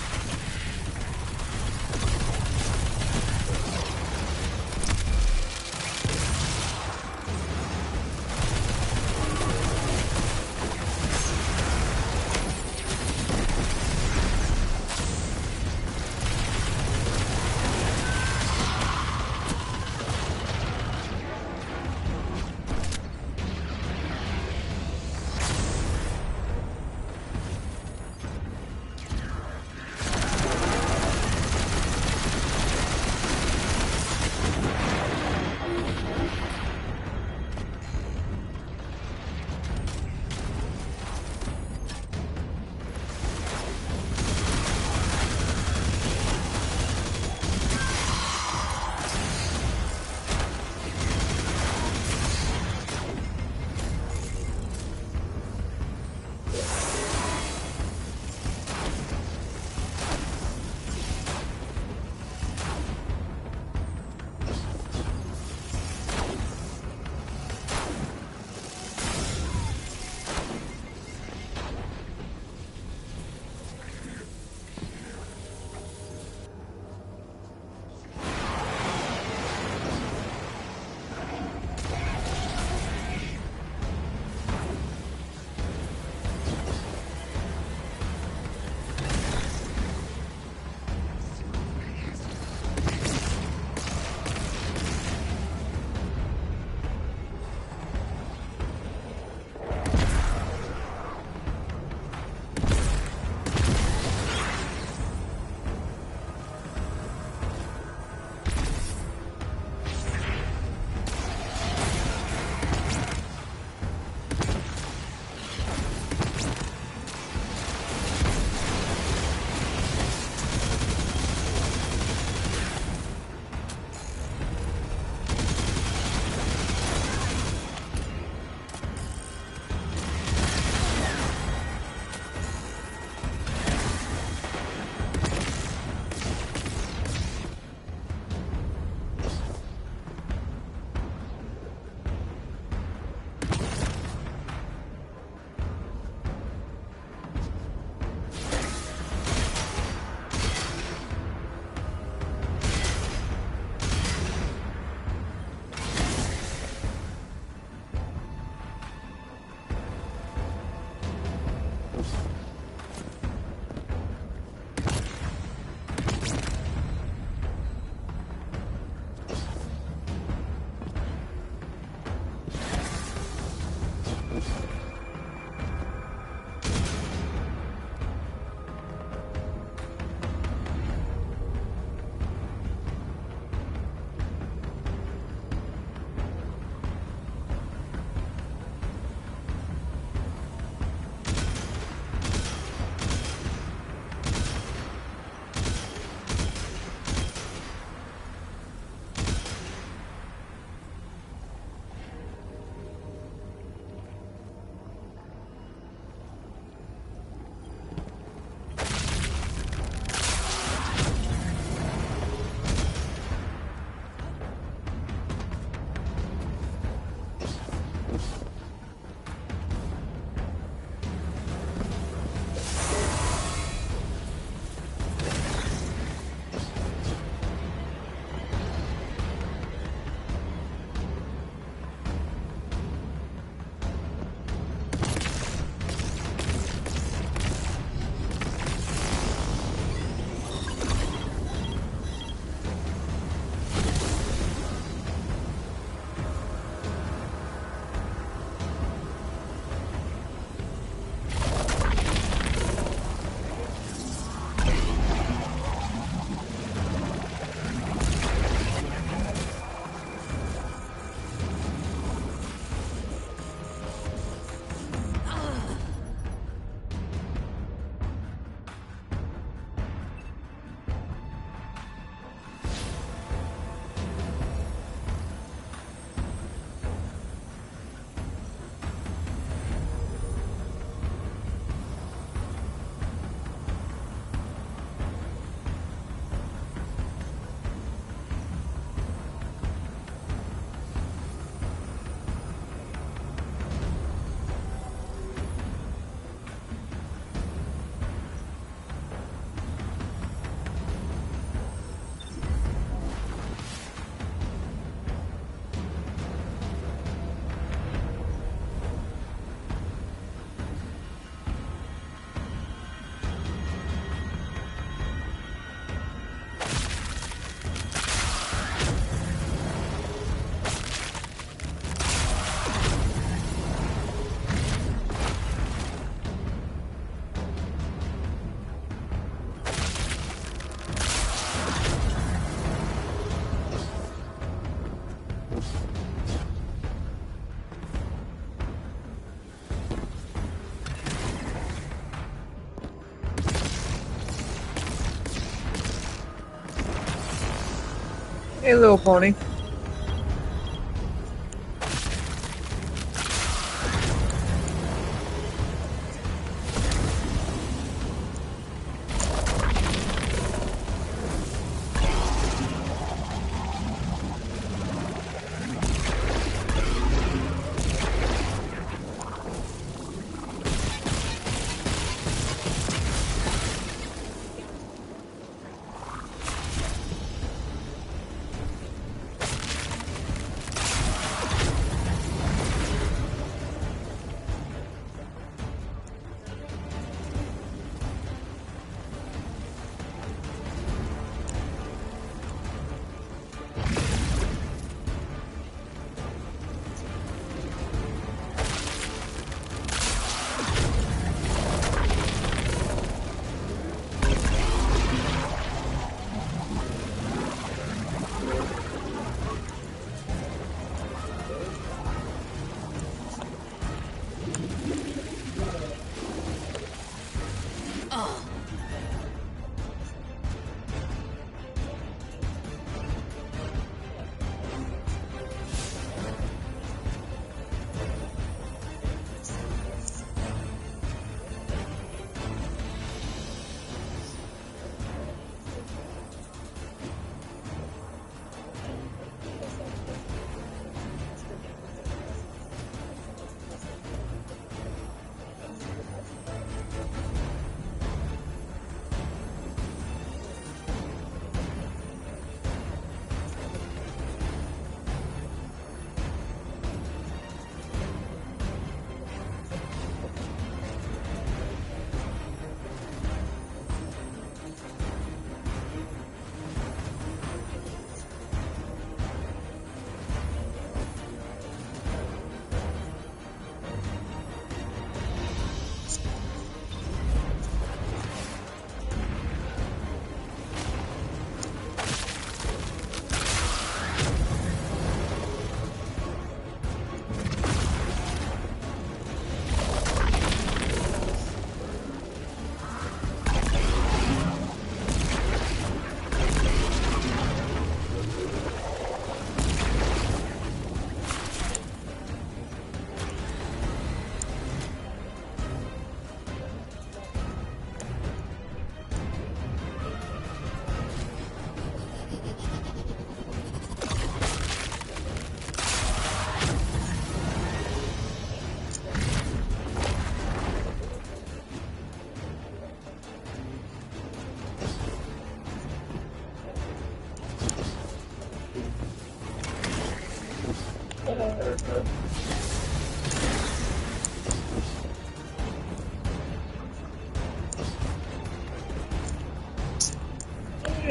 Hey, little pony.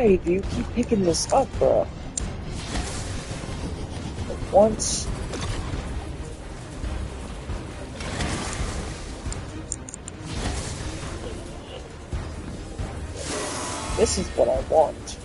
Why do you keep picking this up, bro? Like once. This is what I want.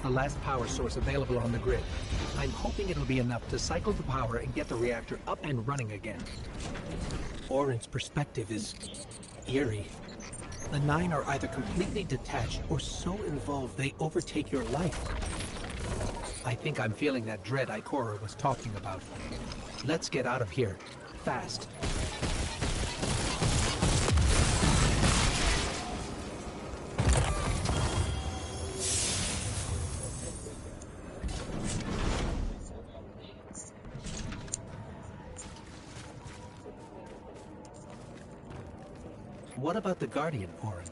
the last power source available on the grid. I'm hoping it'll be enough to cycle the power and get the reactor up and running again. Orin's perspective is eerie. The Nine are either completely detached or so involved they overtake your life. I think I'm feeling that dread Ikora was talking about. Let's get out of here. Fast. What about the Guardian, Orin?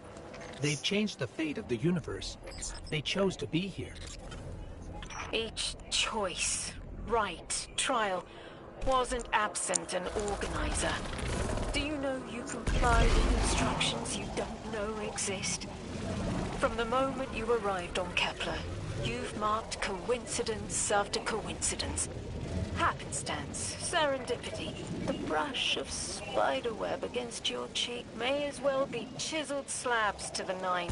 They've changed the fate of the universe. They chose to be here. Each choice, right, trial, wasn't absent an organizer. Do you know you comply with instructions you don't know exist? From the moment you arrived on Kepler, you've marked coincidence after coincidence. Happenstance, serendipity, the brush of spiderweb against your cheek may as well be chiseled slabs to the Nine.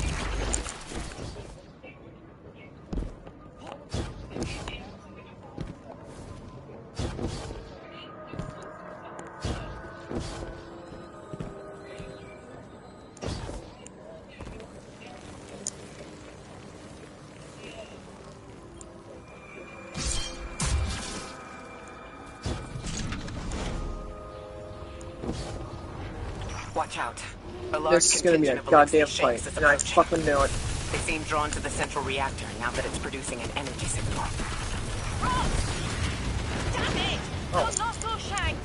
Watch out. A large This is gonna be a goddamn fight, and I fucking know it. They seem drawn to the central reactor now that it's producing an energy signal. Damn it! Got lost or shank!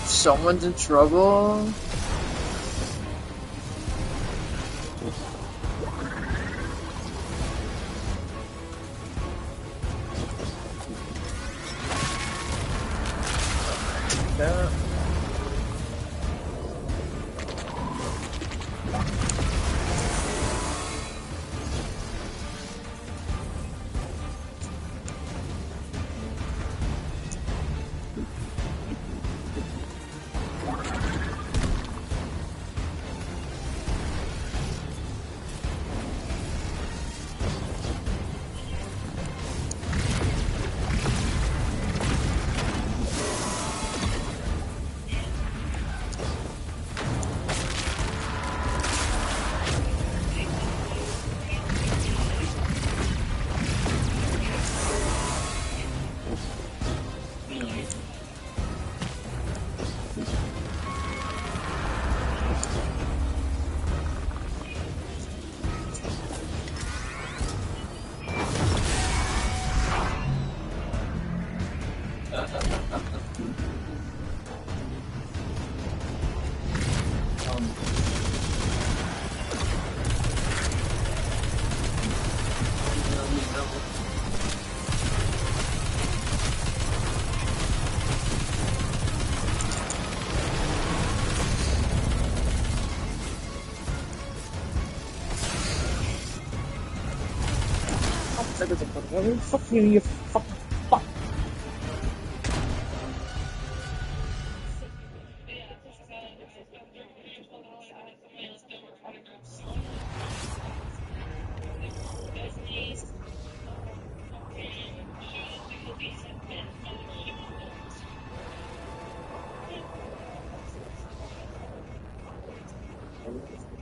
Someone's in trouble. Yeah. Fuck you, you fucking fuck. Okay.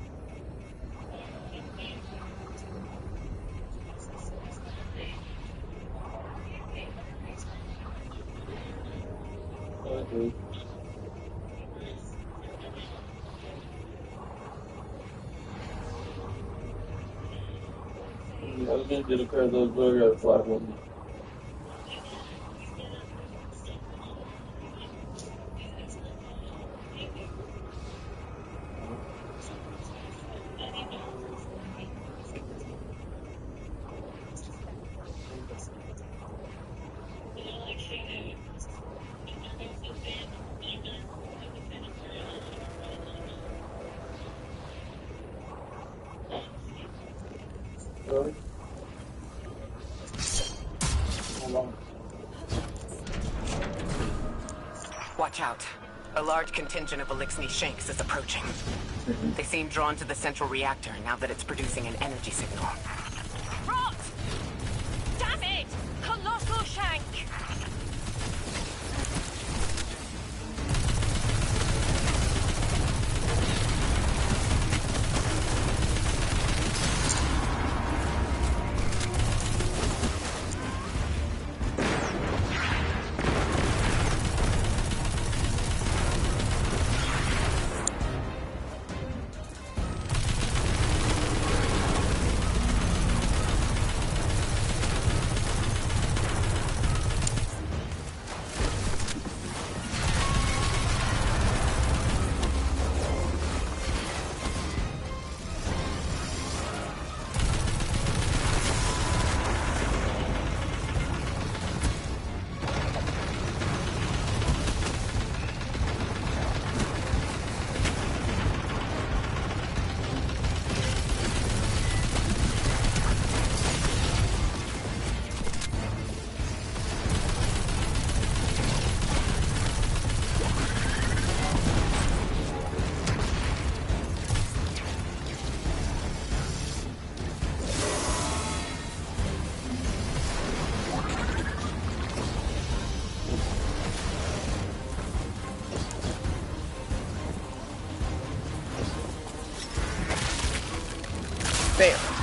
Alguém vira o criador do jogo, claro. Watch out. A large contingent of Elixni Shanks is approaching. They seem drawn to the central reactor now that it's producing an energy signal. Rot! Damn it! Colossal Shank! There.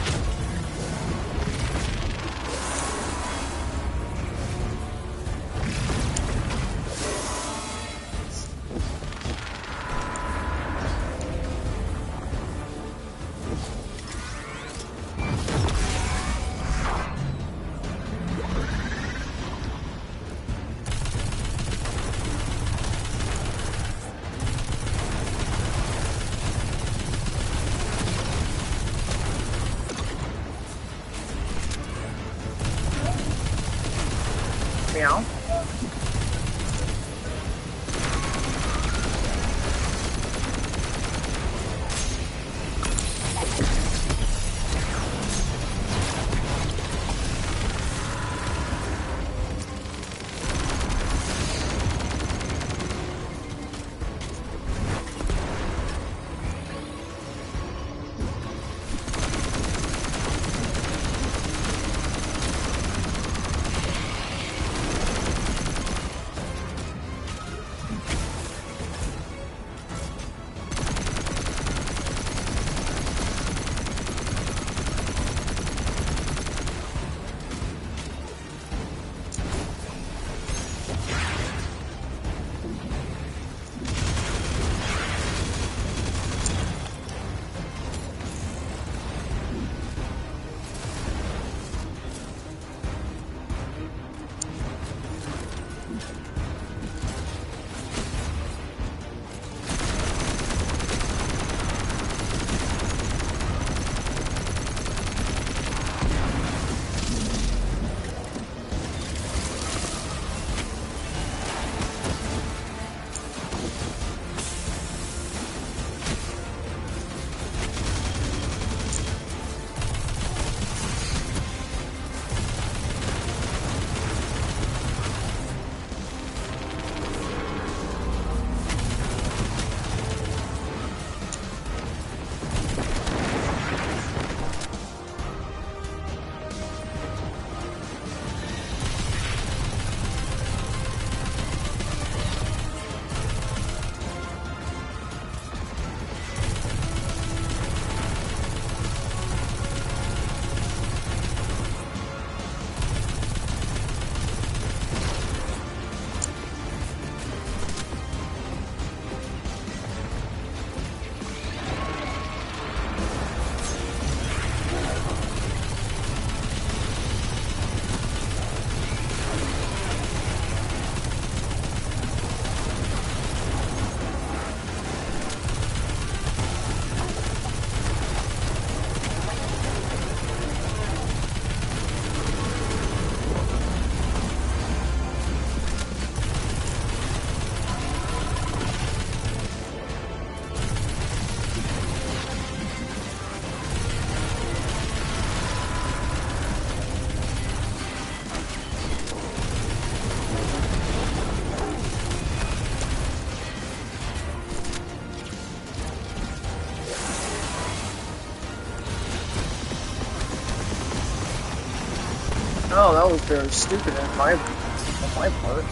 Oh, that was very stupid on my part.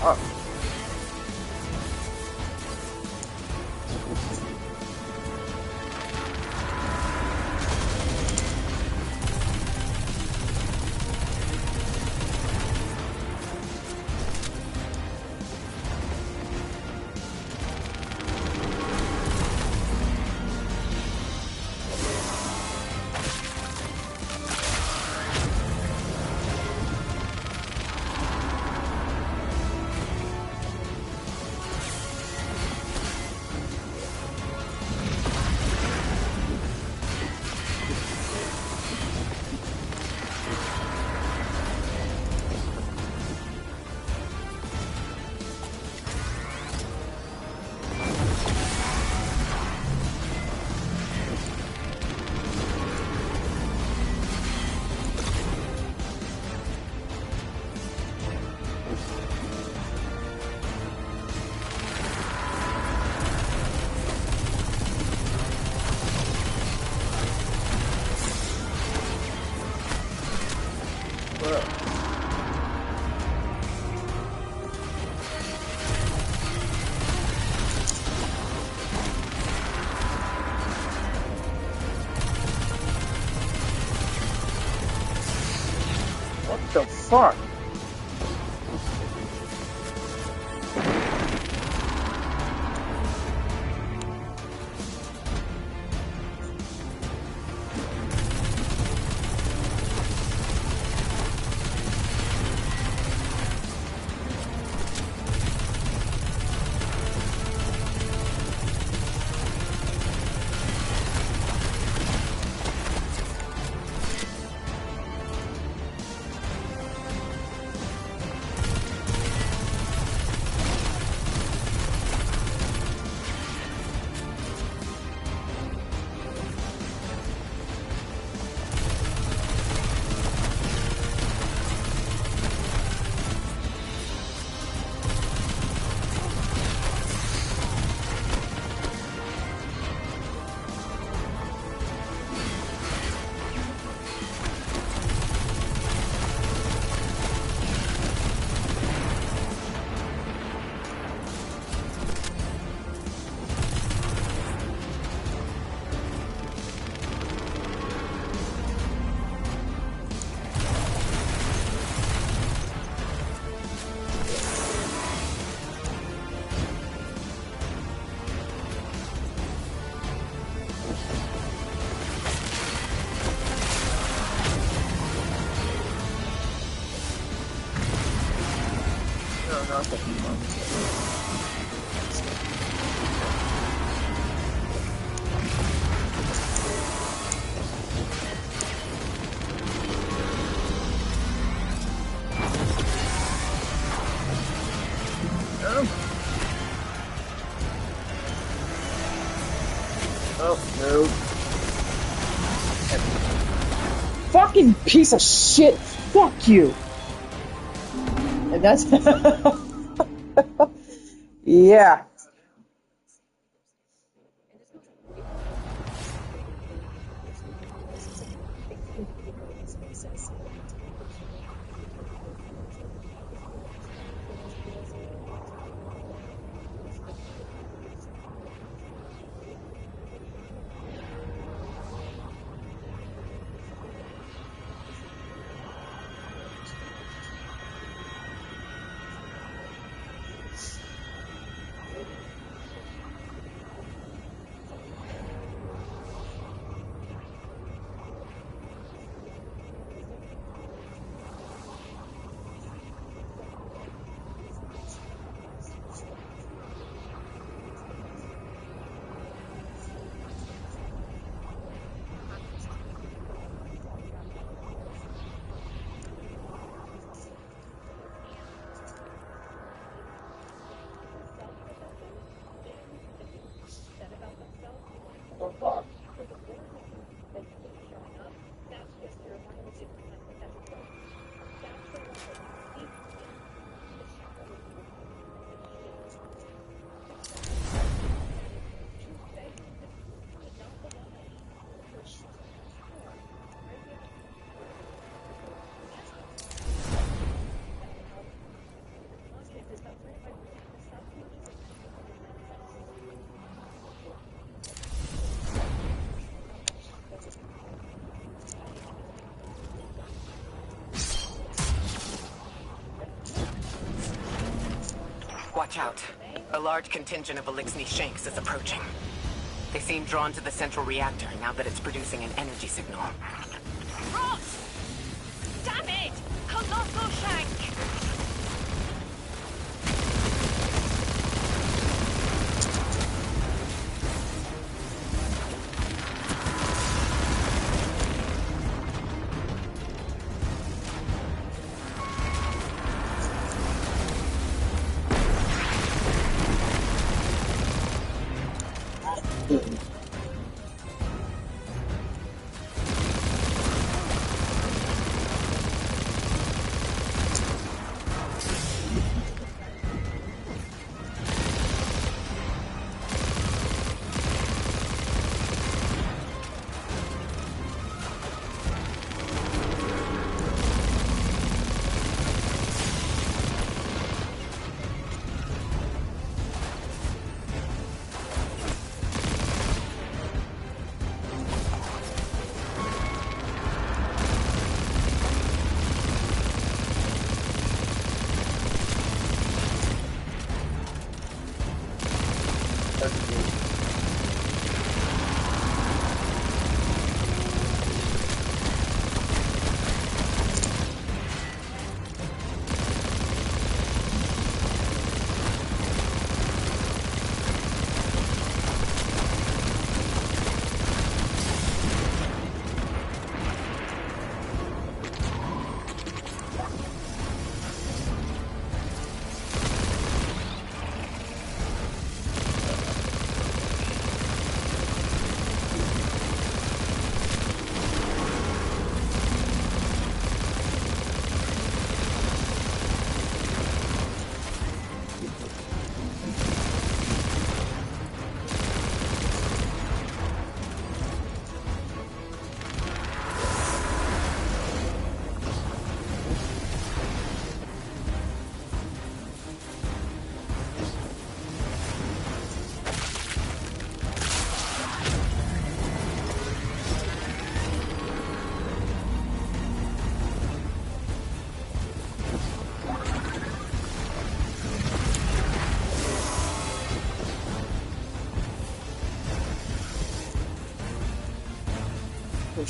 Oh. What the fuck? Oh, no. Fucking piece of shit! Fuck you! And that's... yeah. Watch out. A large contingent of Elixni Shanks is approaching. They seem drawn to the central reactor now that it's producing an energy signal. Rot! Damn it! Colossal Shank!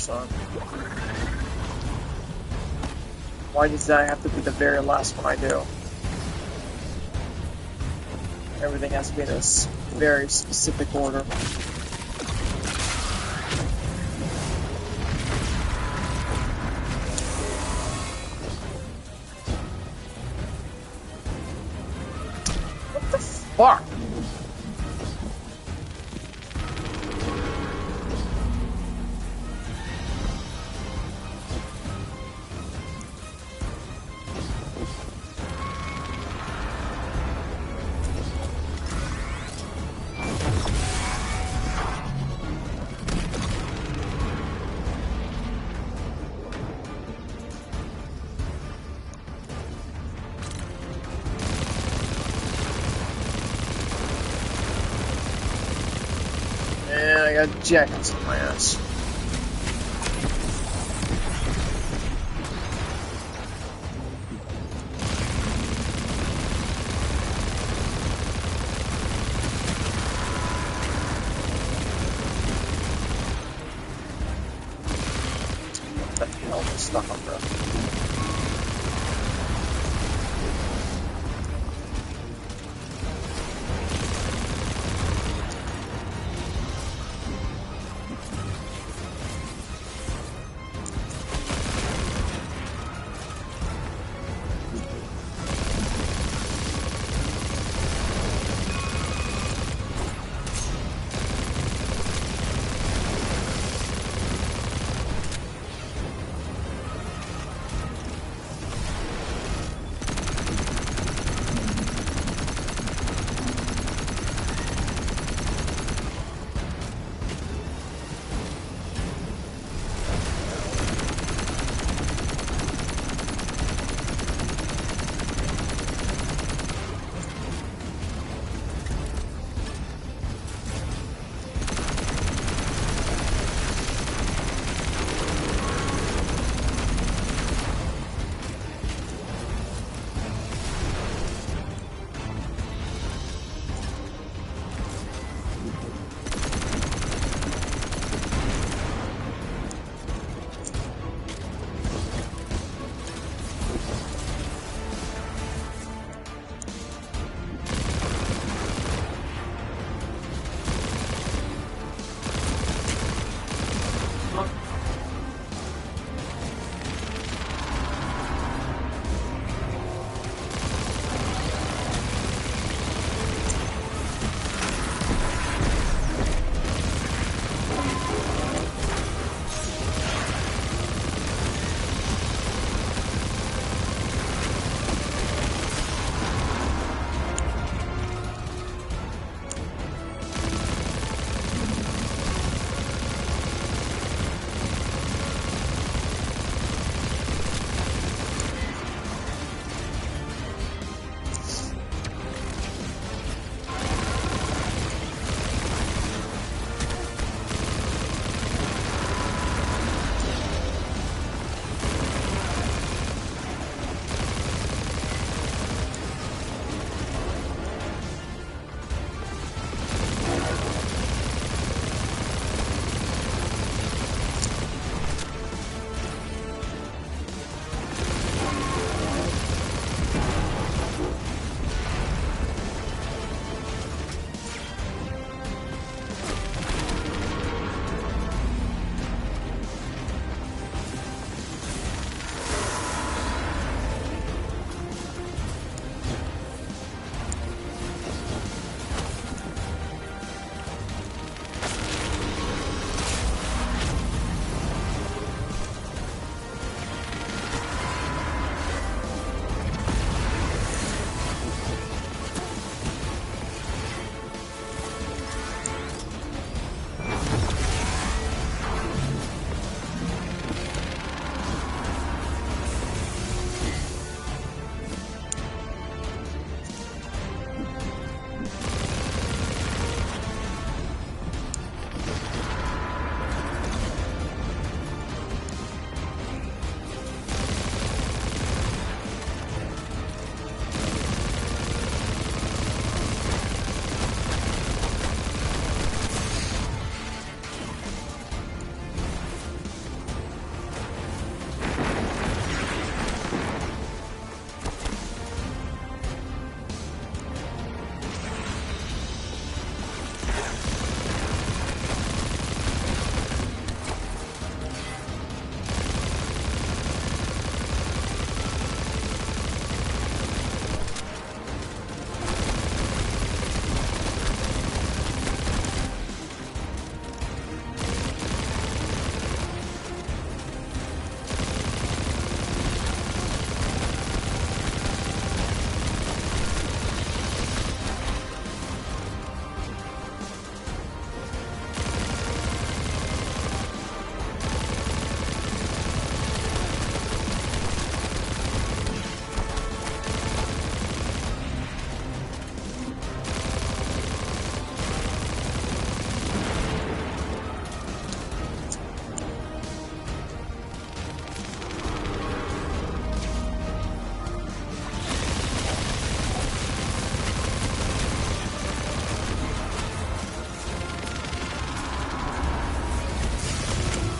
On. Why does that have to be the very last one I do? Everything has to be in a very specific order. What the fuck? I got jackets on my ass. What the hell is stuck on, bro?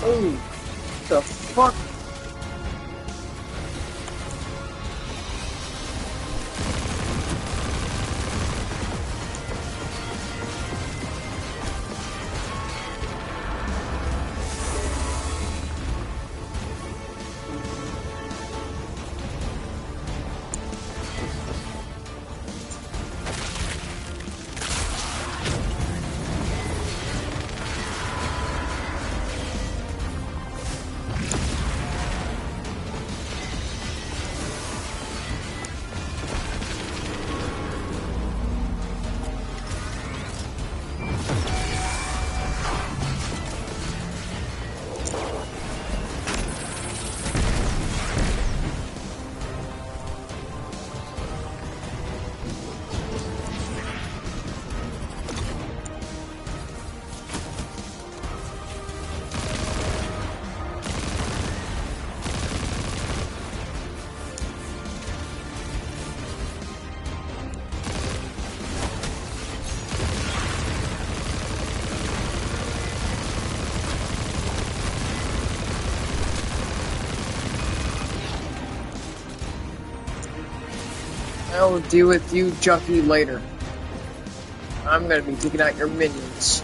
Oh, the fuck? I will deal with you, junkie, later. I'm gonna be taking out your minions.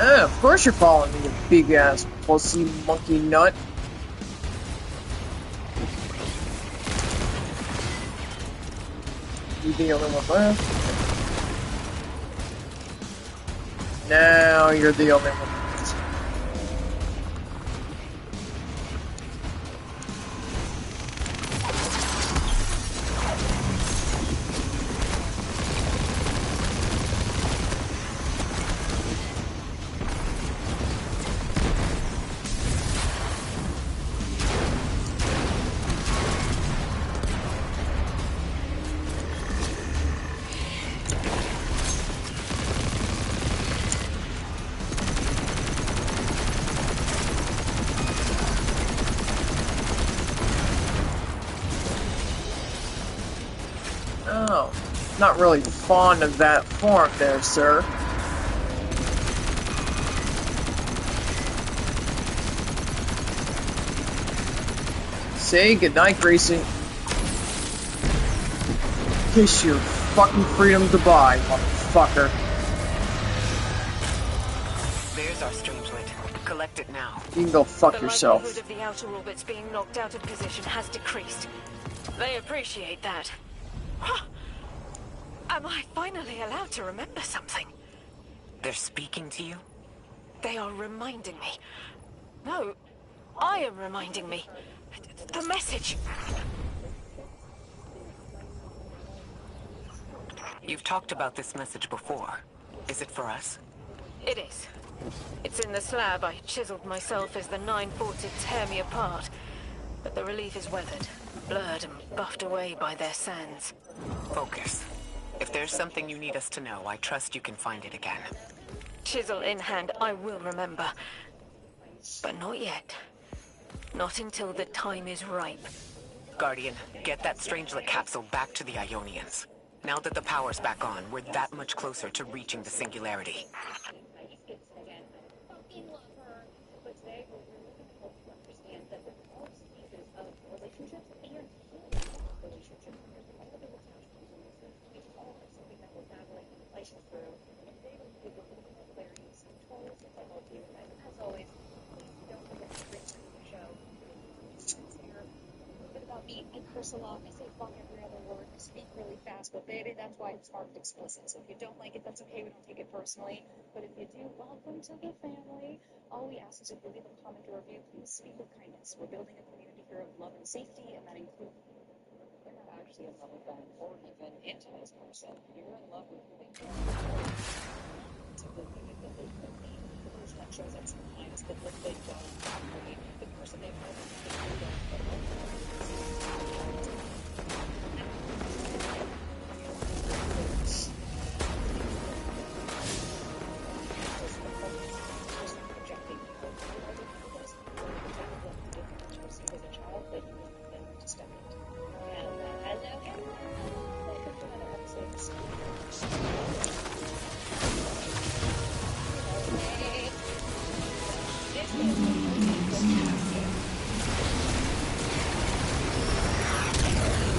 Of course you're following me, you big ass pussy monkey nut. You the only one left. Now you're the only one left. Oh, not really fond of that form there, sir. Say goodnight, Gracie. Kiss your fucking freedom goodbye, motherfucker. There's our strangelet. Collect it now. You can go fuck the yourself. The likelihood of the outer orbits being knocked out of position has decreased. They appreciate that. Huh. Am I finally allowed to remember something? They're speaking to you? They are reminding me. No, I am reminding me. The message. You've talked about this message before. Is it for us? It is. It's in the slab I chiseled myself as the Nine fought to tear me apart. But the relief is weathered, blurred and buffed away by their sands. Focus. If there's something you need us to know, I trust you can find it again. Chisel in hand, I will remember. But not yet. Not until the time is ripe. Guardian, get that Strangelet capsule back to the Ionians. Now that the power's back on, we're that much closer to reaching the Singularity. I curse a lot. I say fuck every other word. I speak really fast. past, but baby, that's why it's marked explicit. So if you don't like it, that's okay. We don't take it personally. But if you do, welcome to the family. All we ask is if you leave a comment or review, please speak with kindness. We're building a community here of love and safety, and that includes. You're not actually in love with them or even into this person. You're in love with who they are. It's a good thing that they could be. The person that shows up sometimes that they don't really. The person they've met that they don't.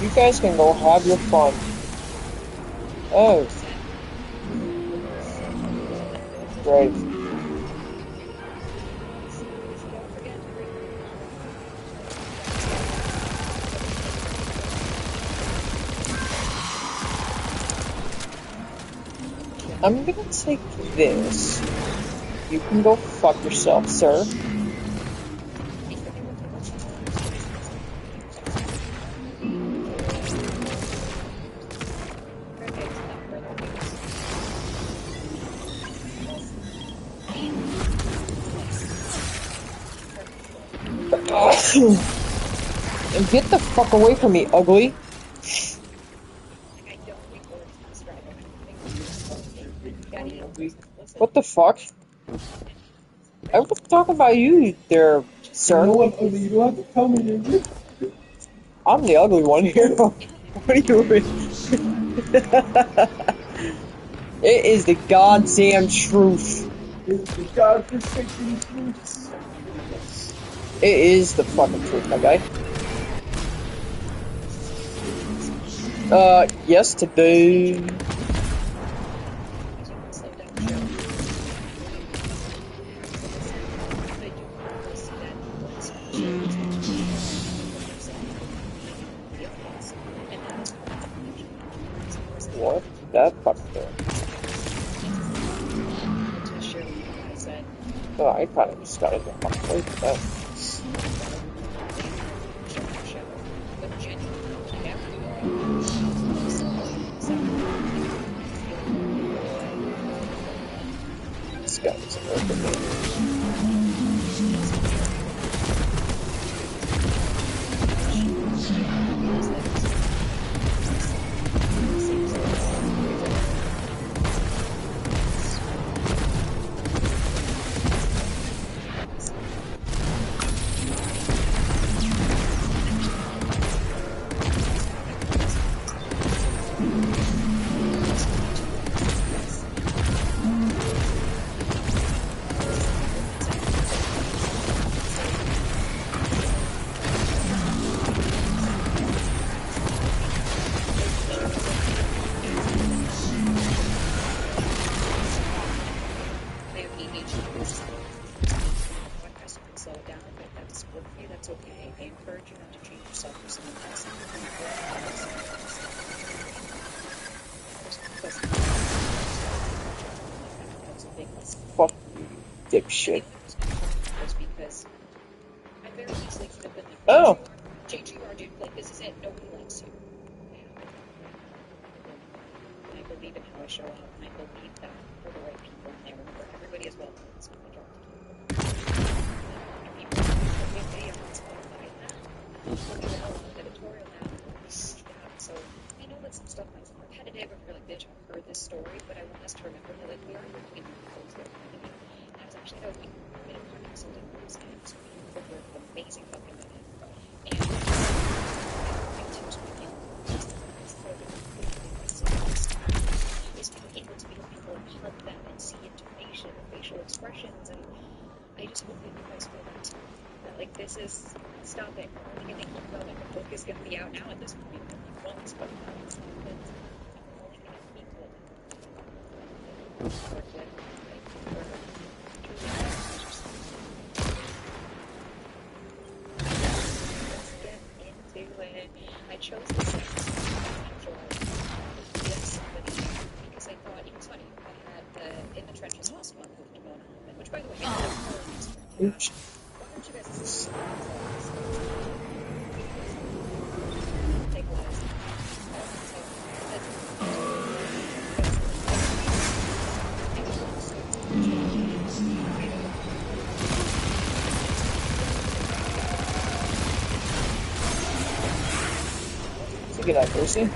You guys can go have your fun. Oh. Great. I'm gonna take this. You can go fuck yourself, sir. Get the fuck away from me, ugly. What the fuck? I was talking about you there, sir. You don't have to tell me. I'm the ugly one here. What are you doing? It is the goddamn truth. It's the godforsaken truth. It is the fucking truth, my guy. Yes, today. What? That fucking thing. Oh, I kinda just gotta get my way with that. This guy doesn't work with fuck you, dipshit. Oh! JGR, dude, like, this is it. Nobody likes you. And I believe in how I show up, and I believe that for the right people in there, for everybody as well. It's my job to keep them. People are video on Spotify now. Editorial now. So I know that some stuff might sound repetitive or you're like, bitch, I've heard this story, but I want us to remember that, like, we are working in folks that are community. And I was actually out in a consultant groups and so people were amazing fucking women. And is being able to be with people and hug them and see intonation and facial expressions, and I just hope that you guys feel that like this is stopping. I don't think anything about like the book is going to be out now at this point. Once, but it's not that I'm only going to equal Let's get into it. I chose this Oops. Why don't you guys take a list? It's a good accuracy.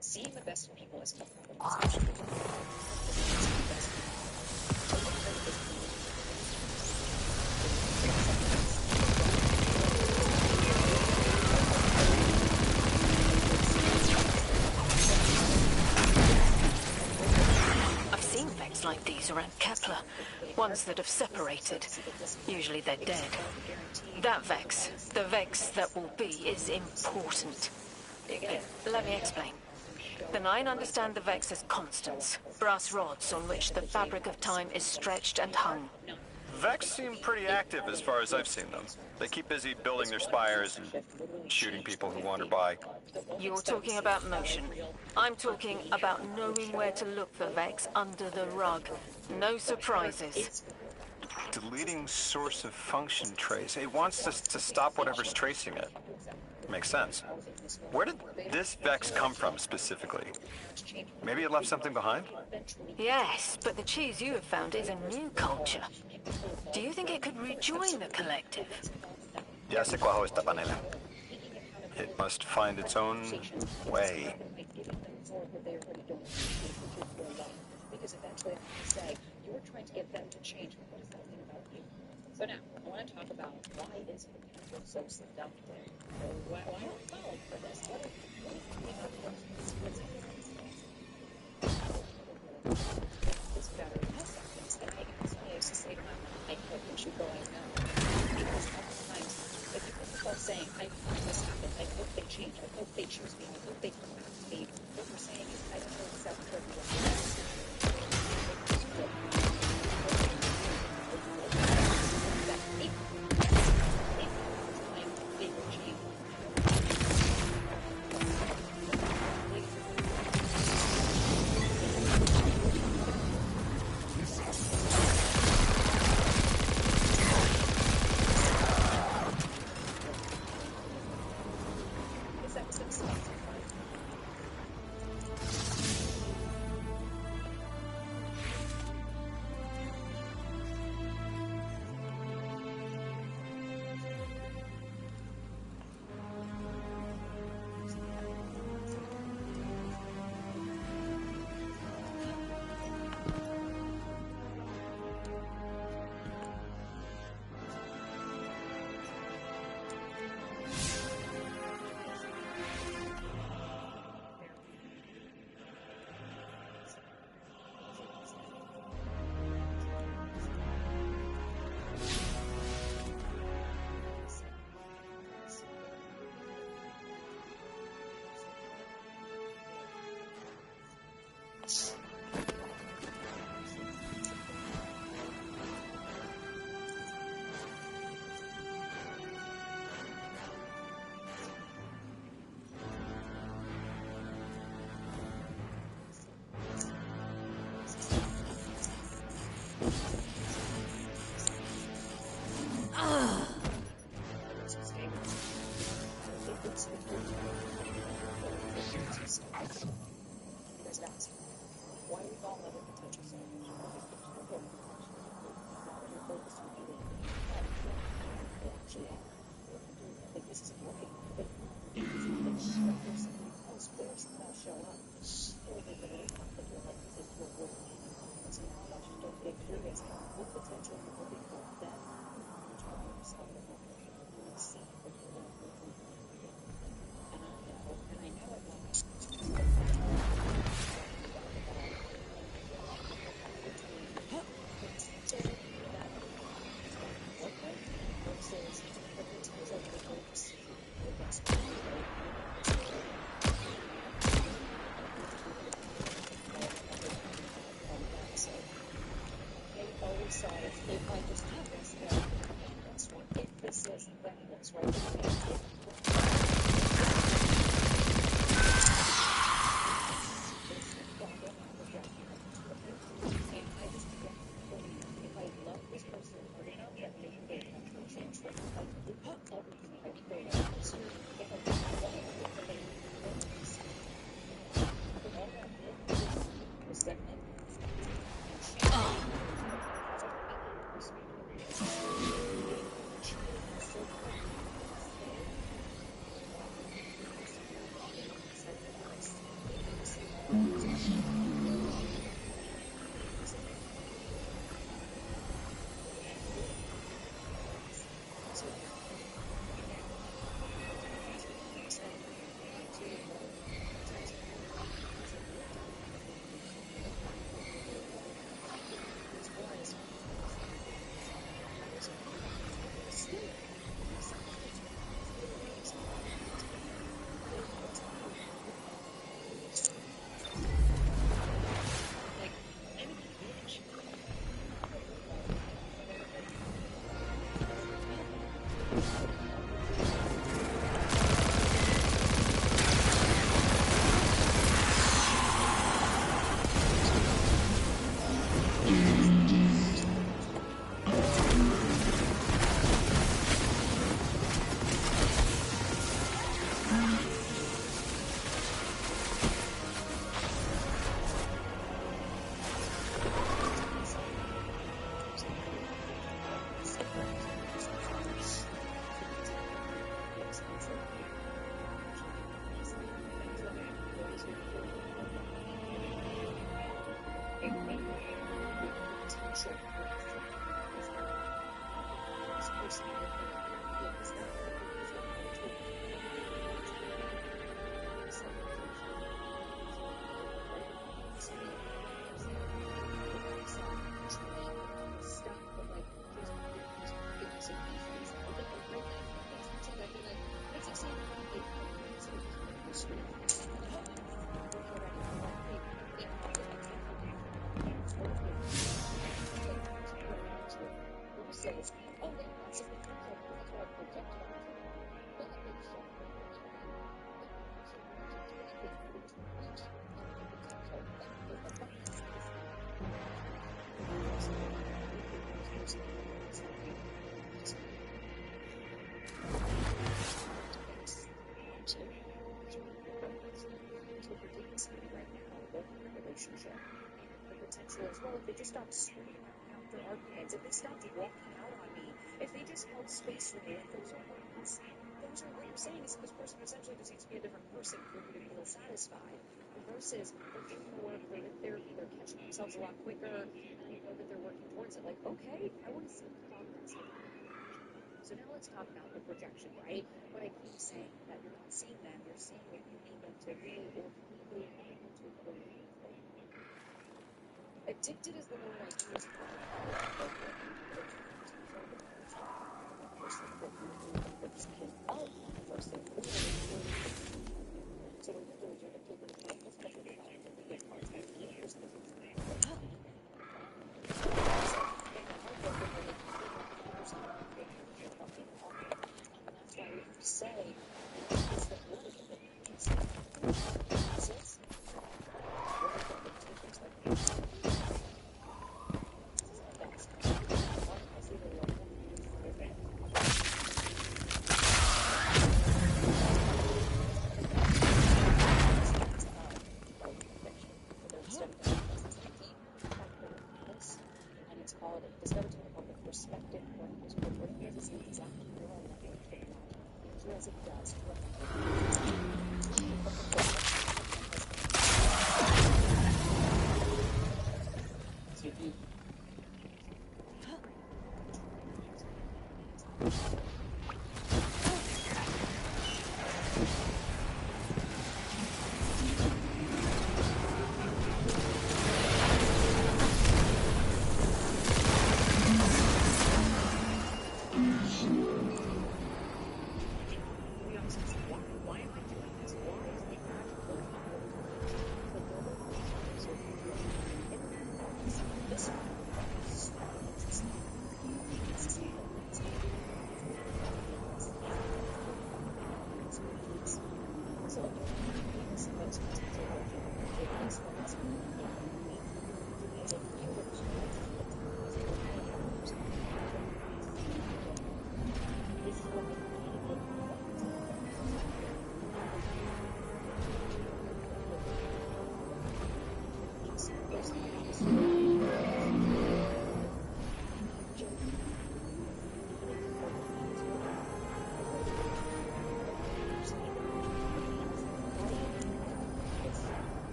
Seeing the best in people is tough. I've seen Vex like these around Kepler. Ones that have separated. Usually they're dead. That Vex, the Vex that will be, is important. Let me explain. The Nine understand the Vex as constants, brass rods on which the fabric of time is stretched and hung. Vex seem pretty active as far as I've seen them. They keep busy building their spires and shooting people who wander by. You're talking about motion. I'm talking about knowing where to look for Vex under the rug. No surprises. Deleting source of function trace. It wants us to stop whatever's tracing it. Makes sense. Where did this Vex come from specifically? Maybe it left something behind? Yes, but the cheese you have found is a new culture. Do you think it could rejoin the collective? Ya sé cuál es esta panela. It must find its own way. Because eventually I'm going to say, you were trying to get them to change, but what does that mean about you? So now, I want to talk about why is the chemical so seductive? Why are we falling for this? What is this battery has something that I used to say to my mom, I hope you should go, I know. Because oftentimes, if you keep on saying, I hope this happens, I hope they change, I hope they choose me, I hope they come back to me, what we're saying is, I don't know exactly what you want. As well, if they just stopped screaming after our kids, if they stopped walking out on me, if they just held space for me, those are words. Those are what you're saying is this person essentially just needs to be a different person for you to feel satisfied. Versus they're doing the work, they're in therapy, they're catching themselves a lot quicker, and you know that they're working towards it. Like, okay, I want to see progress. So now let's talk about the projection, right? What I keep saying, that you're not seeing them, you're seeing what you need them to be, or who you need them to believe. Addicted is the word I use. So what you do is you're addicted. Let's put it out and get contact years. That's why we say is that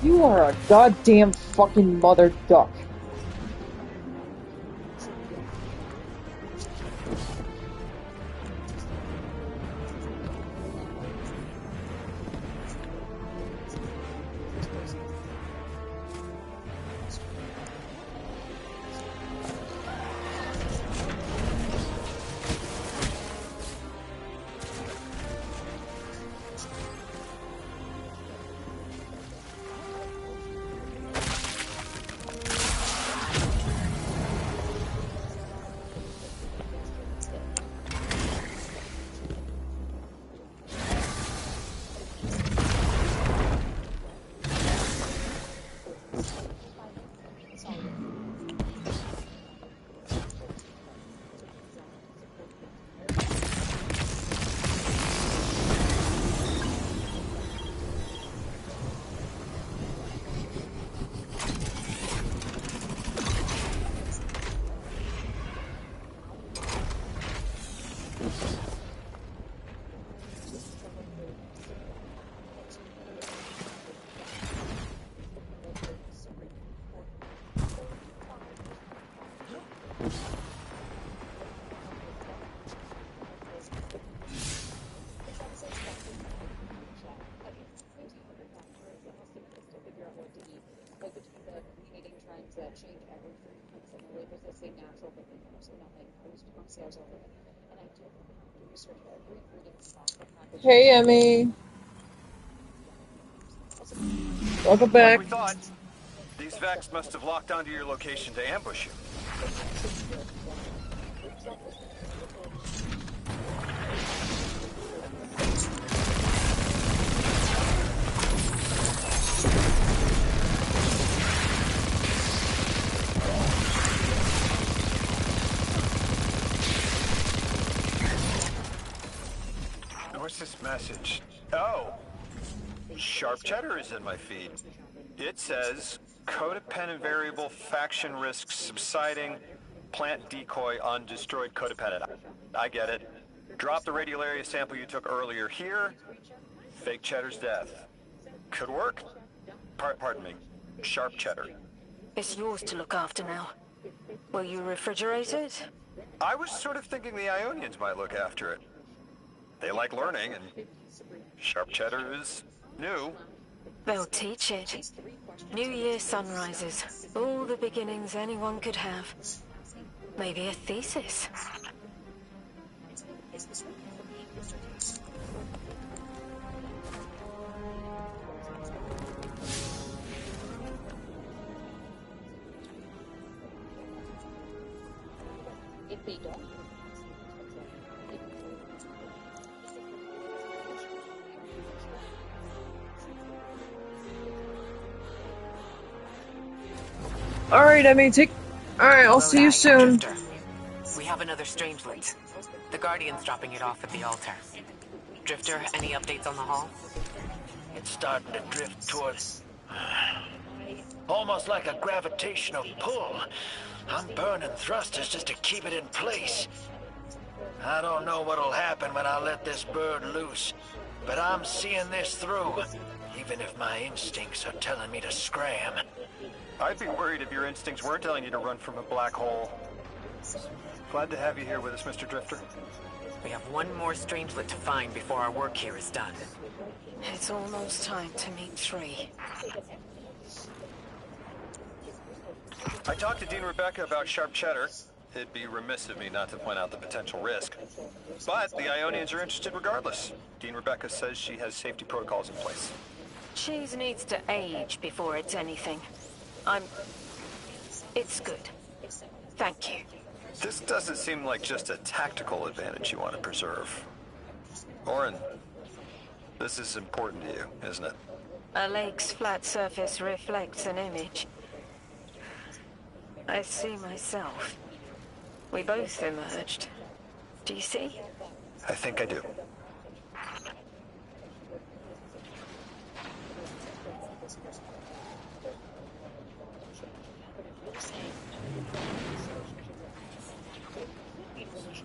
You are a goddamn fucking mother duck. Hey, Emmy. Welcome back. Like we thought, these Vex must have locked onto your location to ambush you. What's this message? Oh, Sharp Cheddar is in my feed. It says, codependent variable, faction risks subsiding, plant decoy on destroyed codependent. I get it. Drop the radial area sample you took earlier here. Fake Cheddar's death. Could work. Pardon me. Sharp Cheddar. It's yours to look after now. Will you refrigerate it? I was sort of thinking the Ionians might look after it. They like learning, and Sharp Cheddar is new. They'll teach it. New Year sunrises. All the beginnings anyone could have. Maybe a thesis. If they don't, Alright, Emmy, Alright, I'll see you soon. Drifter. We have another Strangelet. The Guardian's dropping it off at the altar. Drifter, any updates on the hall? It's starting to drift towards... almost like a gravitational pull. I'm burning thrusters just to keep it in place. I don't know what'll happen when I let this bird loose, but I'm seeing this through, even if my instincts are telling me to scram. I'd be worried if your instincts weren't telling you to run from a black hole. Glad to have you here with us, Mr. Drifter. We have one more Strangelet to find before our work here is done. It's almost time to meet 3. I talked to Dean Rebecca about Sharp Cheddar. It'd be remiss of me not to point out the potential risk. But the Ionians are interested regardless. Dean Rebecca says she has safety protocols in place. Cheese needs to age before it's anything. It's good. Thank you. This doesn't seem like just a tactical advantage you want to preserve. Orin, this is important to you, isn't it? A lake's flat surface reflects an image. I see myself. We both emerged. Do you see? I think I do.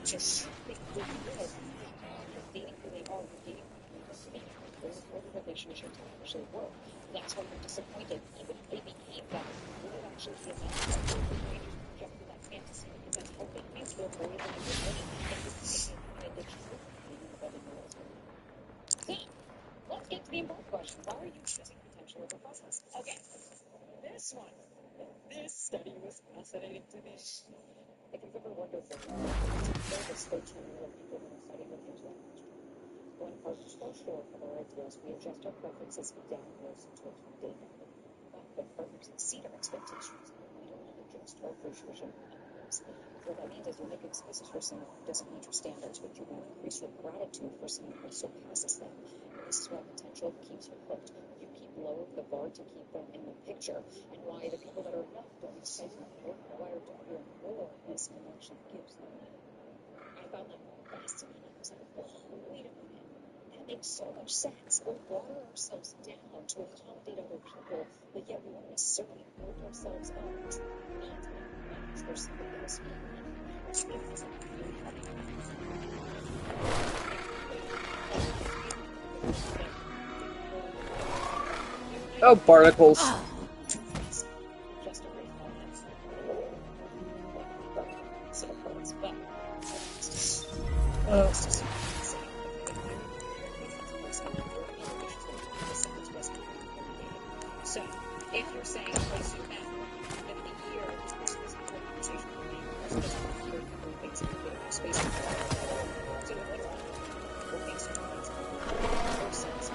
just dating who they are, dating relationships actually work. That's why you're disappointed, even if they behave that way. Would it actually be a fantasy? Reject that fantasy because that's how they feel more than let's get to the important question. Why are you choosing potential over process? Okay, this study was fascinating to me. If you've ever wondered what there's 13 million people in a study with things like this. When partners fall short of our ideals, we adjust our preferences downwards until they happen. But when partners exceed our expectations, we don't adjust our vision upwards. What that means is you're making excuses for someone who doesn't meet your standards, but you won't increase your gratitude for someone who surpasses them. And this is why potential keeps you hooked. You keep lowering the bar to keep them in the picture, and why the people that are enough don't excite you more, wired to feel more is actually gives them that. I found that fascinating. I was like, oh, wait a minute. That makes so much sense. We'll water ourselves down to accommodate other people, but yet we won't necessarily build ourselves up to not match where somebody else may be. Oh, barnacles. So, if you're saying place you met within a year, this was a conversation with me, this was a year for basically space. So, we're based on persons.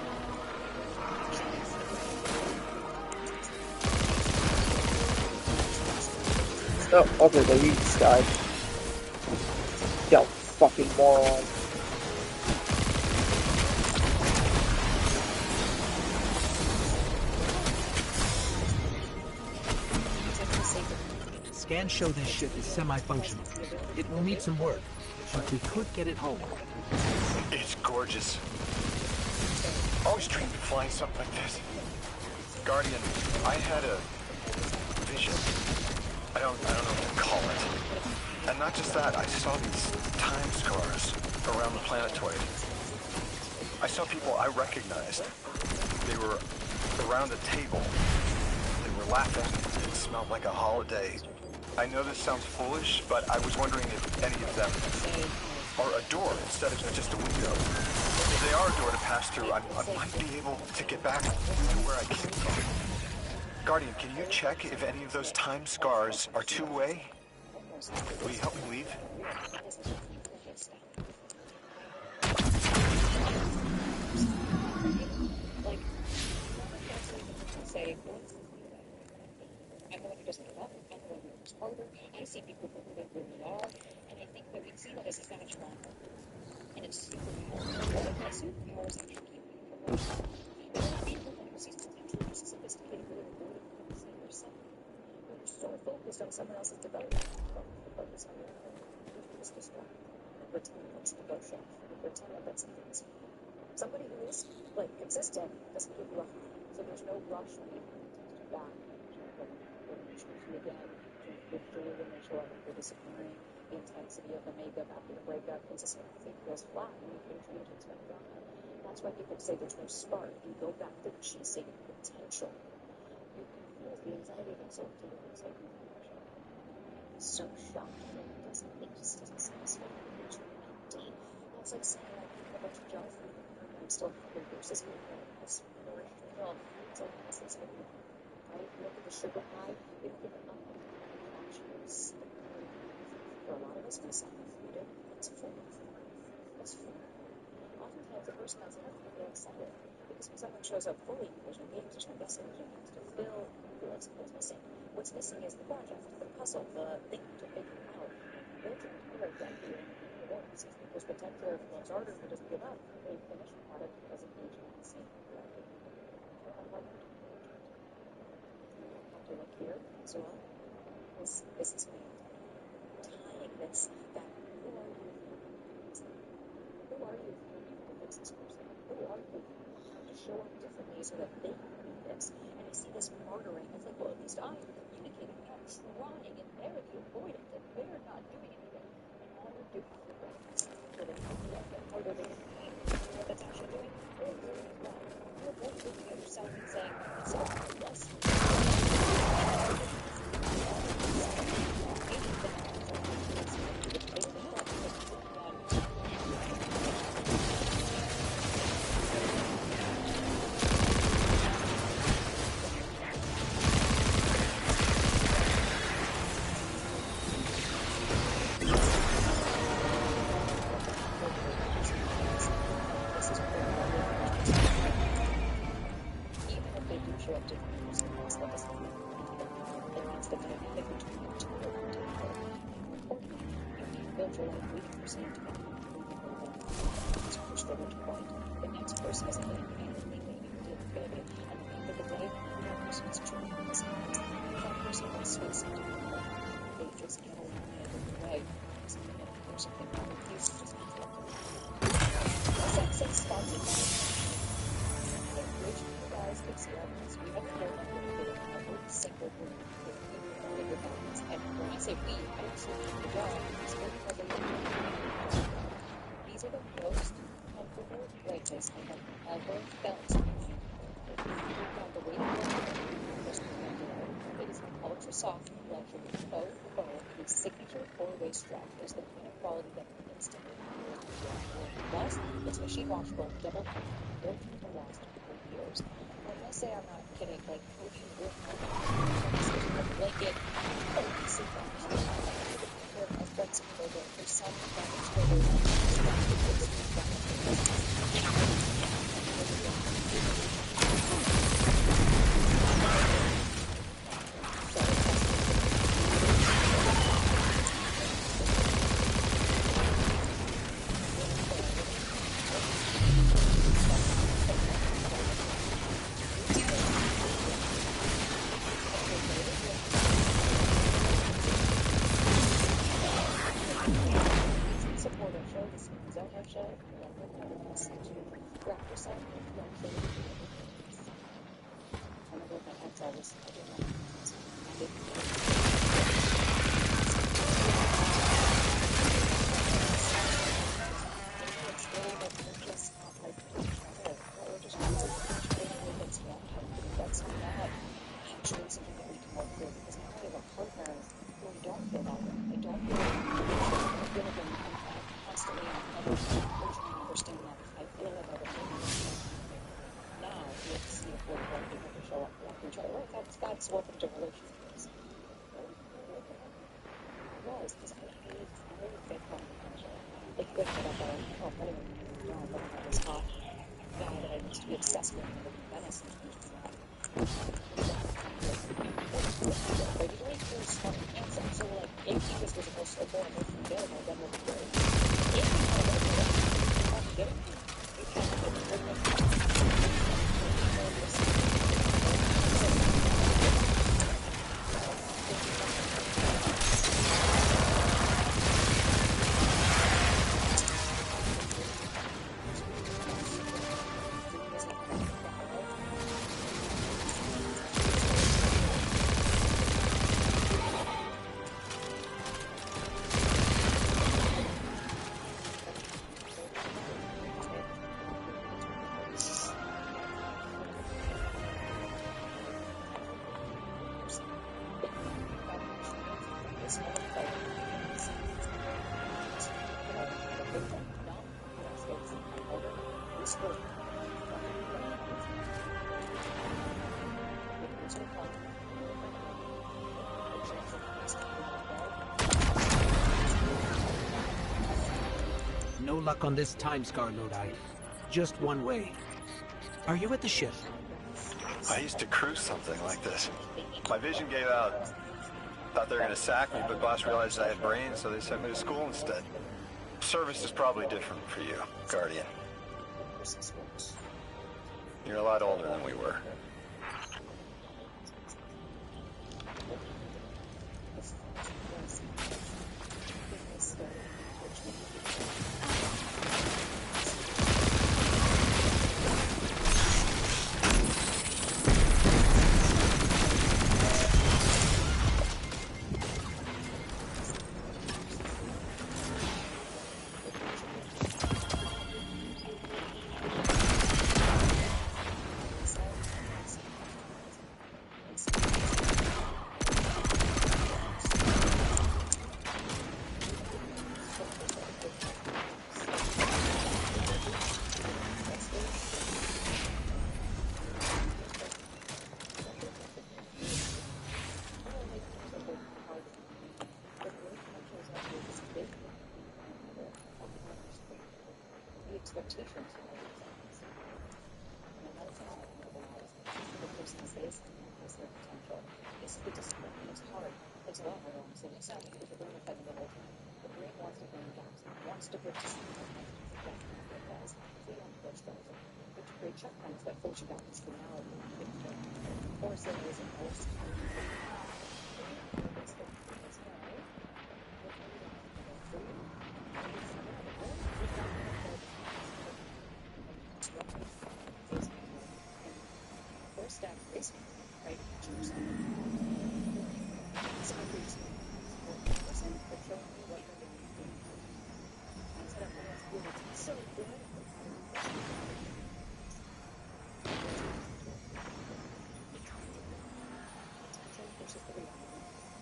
Oh, okay, the leads died. You fucking moron. Scans show this ship is semi-functional. It will need some work, but we could get it home. It's gorgeous. Always dreamed of flying something like this. Guardian, I had a vision. I don't know what to call it. And not just that, I saw these time scars around the planetoid. I saw people I recognized. They were around a table. They were laughing. It smelled like a holiday. I know this sounds foolish, but I was wondering if any of them are a door instead of just a window. If they are a door to pass through, I might be able to get back to where I came from. Guardian, can you check if any of those time scars are two-way? Will you help me leave? I'm the one who doesn't give up. I'm the one who works harder. I see people for who they really are, and I someone else's devotion. Focus on your own. Reduce distract. And pretend that's devotion. And pretend that that's easy. Somebody who is, like, consistent doesn't give you a high. So there's no rush when you text you back. When they choose you again, to withdraw when they show up after disappearing, the intensity of the makeup after the breakup, consistency feels flat when you finish your text back down. That's why people say there's no spark. You go back to the chasing potential. You can feel the anxiety of uncertainty that looks like confusion. So shocked when it just doesn't satisfy you. It's empty. It's like saying I eat a bunch of junk food and I'm still hungry versus eating this nourished meal. It's like essence of it. Right? You look at the sugar high, you don't give it up. Actually, for a lot of us, we self-food it. It's full. It's full. Oftentimes, the person that's healthy will get excited because when someone shows up fully, there's no games, there's no guessing, there's no things to fill. What's missing? What's missing is the project, the puzzle, the thing to figure out. They're trying to figure out exactly what it is. Sees people's potential, loves harder, but doesn't give up. They finish the product because of the agency. To look here as well. This is me tying this back. Who are you? Who are you to fix this person? Who are you to show up differently so that they can do this? And I see this martyring. It's like, well, at least I'm communicating. I'm trying, and they're the avoidant, and they're not doing anything. And all you're doing is living harder than me. You know what that's actually doing? You're avoiding as well. You're looking at yourself and saying, it's not less. These are the most comfortable places I have ever felt. It is an ultra-soft luxury faux whose signature four-way strap is the kind of quality that instantly plus it's machine washable, double built to last for years. When I say I'm not kidding, like ocean with a blanket, cohesive of flexible for some welcome to relationships. It was, because I really think they could put up but I was hot guy that I used to be obsessed with in Venice. But you really feel smart and handsome, so like, if he was visible, so more emotionally available, then we'll be great. If you want to go to get it, you can get it. No luck on this time scar, Lodi. Just one way. Are you at the ship? I used to cruise something like this. My vision gave out. Thought they were going to sack me, but boss realized I had brains, so they sent me to school instead. Service is probably different for you, Guardian. You're a lot older than we were.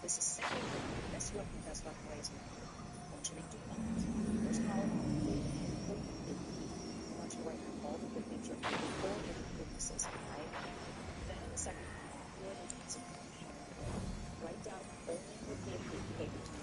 This is simply the best weapon that's not poison. Fortunately, do not. First power, I want you to write down all the good things you're doing before any weaknesses, right? Then in the second, write down only good behavior to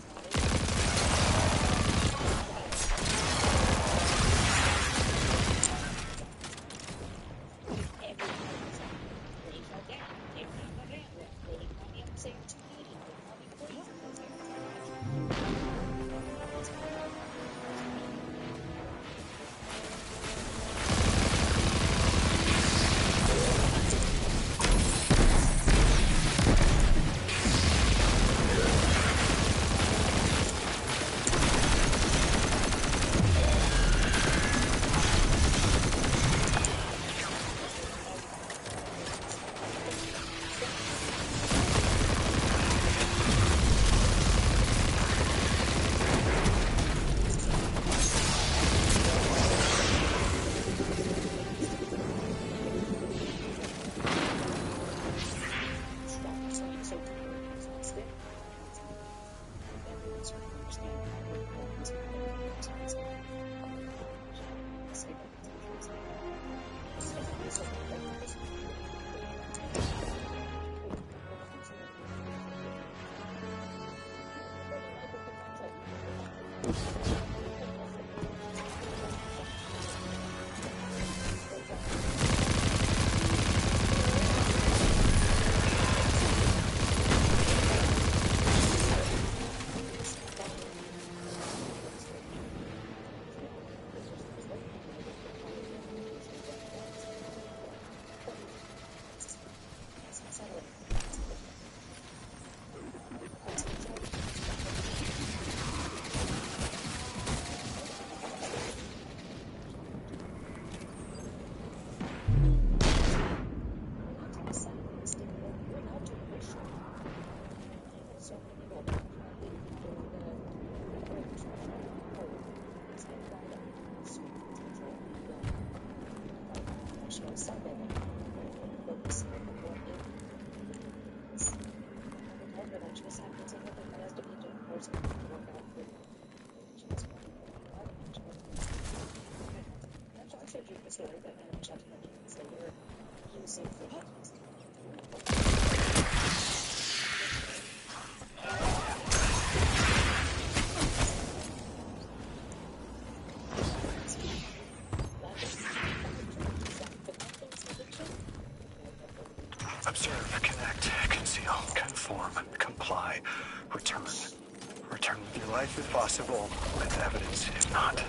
life if possible, and evidence if not.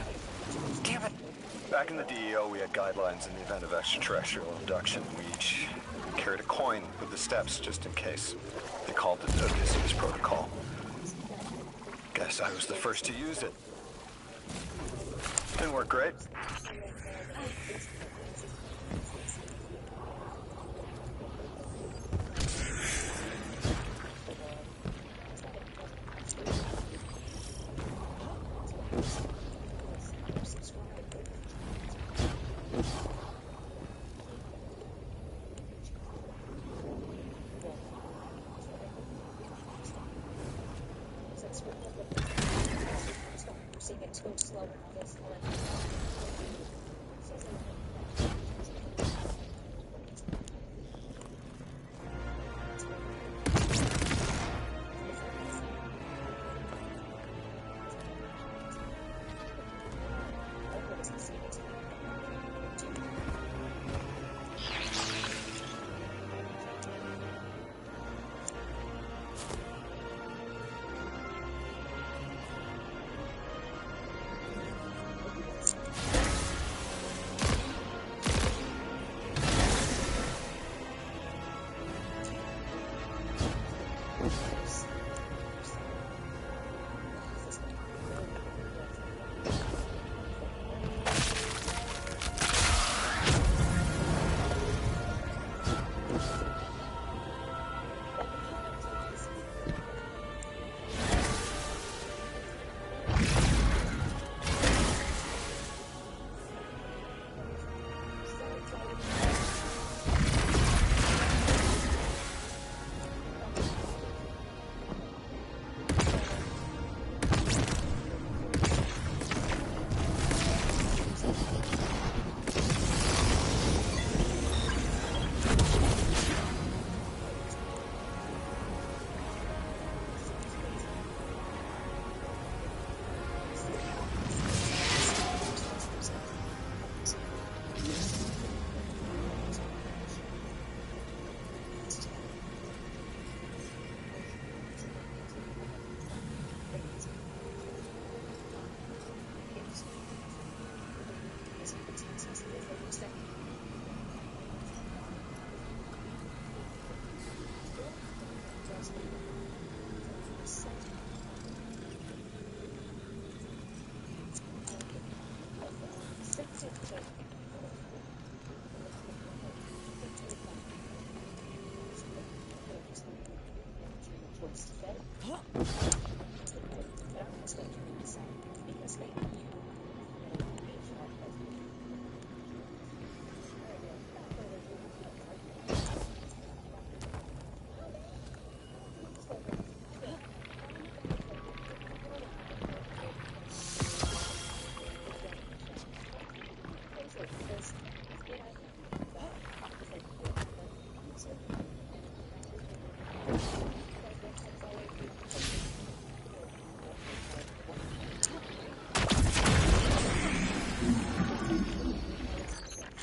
Damn it. Back in the DEO, we had guidelines in the event of extraterrestrial abduction. We each carried a coin with the steps just in case. They called it the Odysseus Protocol. Guess I was the first to use it. Didn't work great.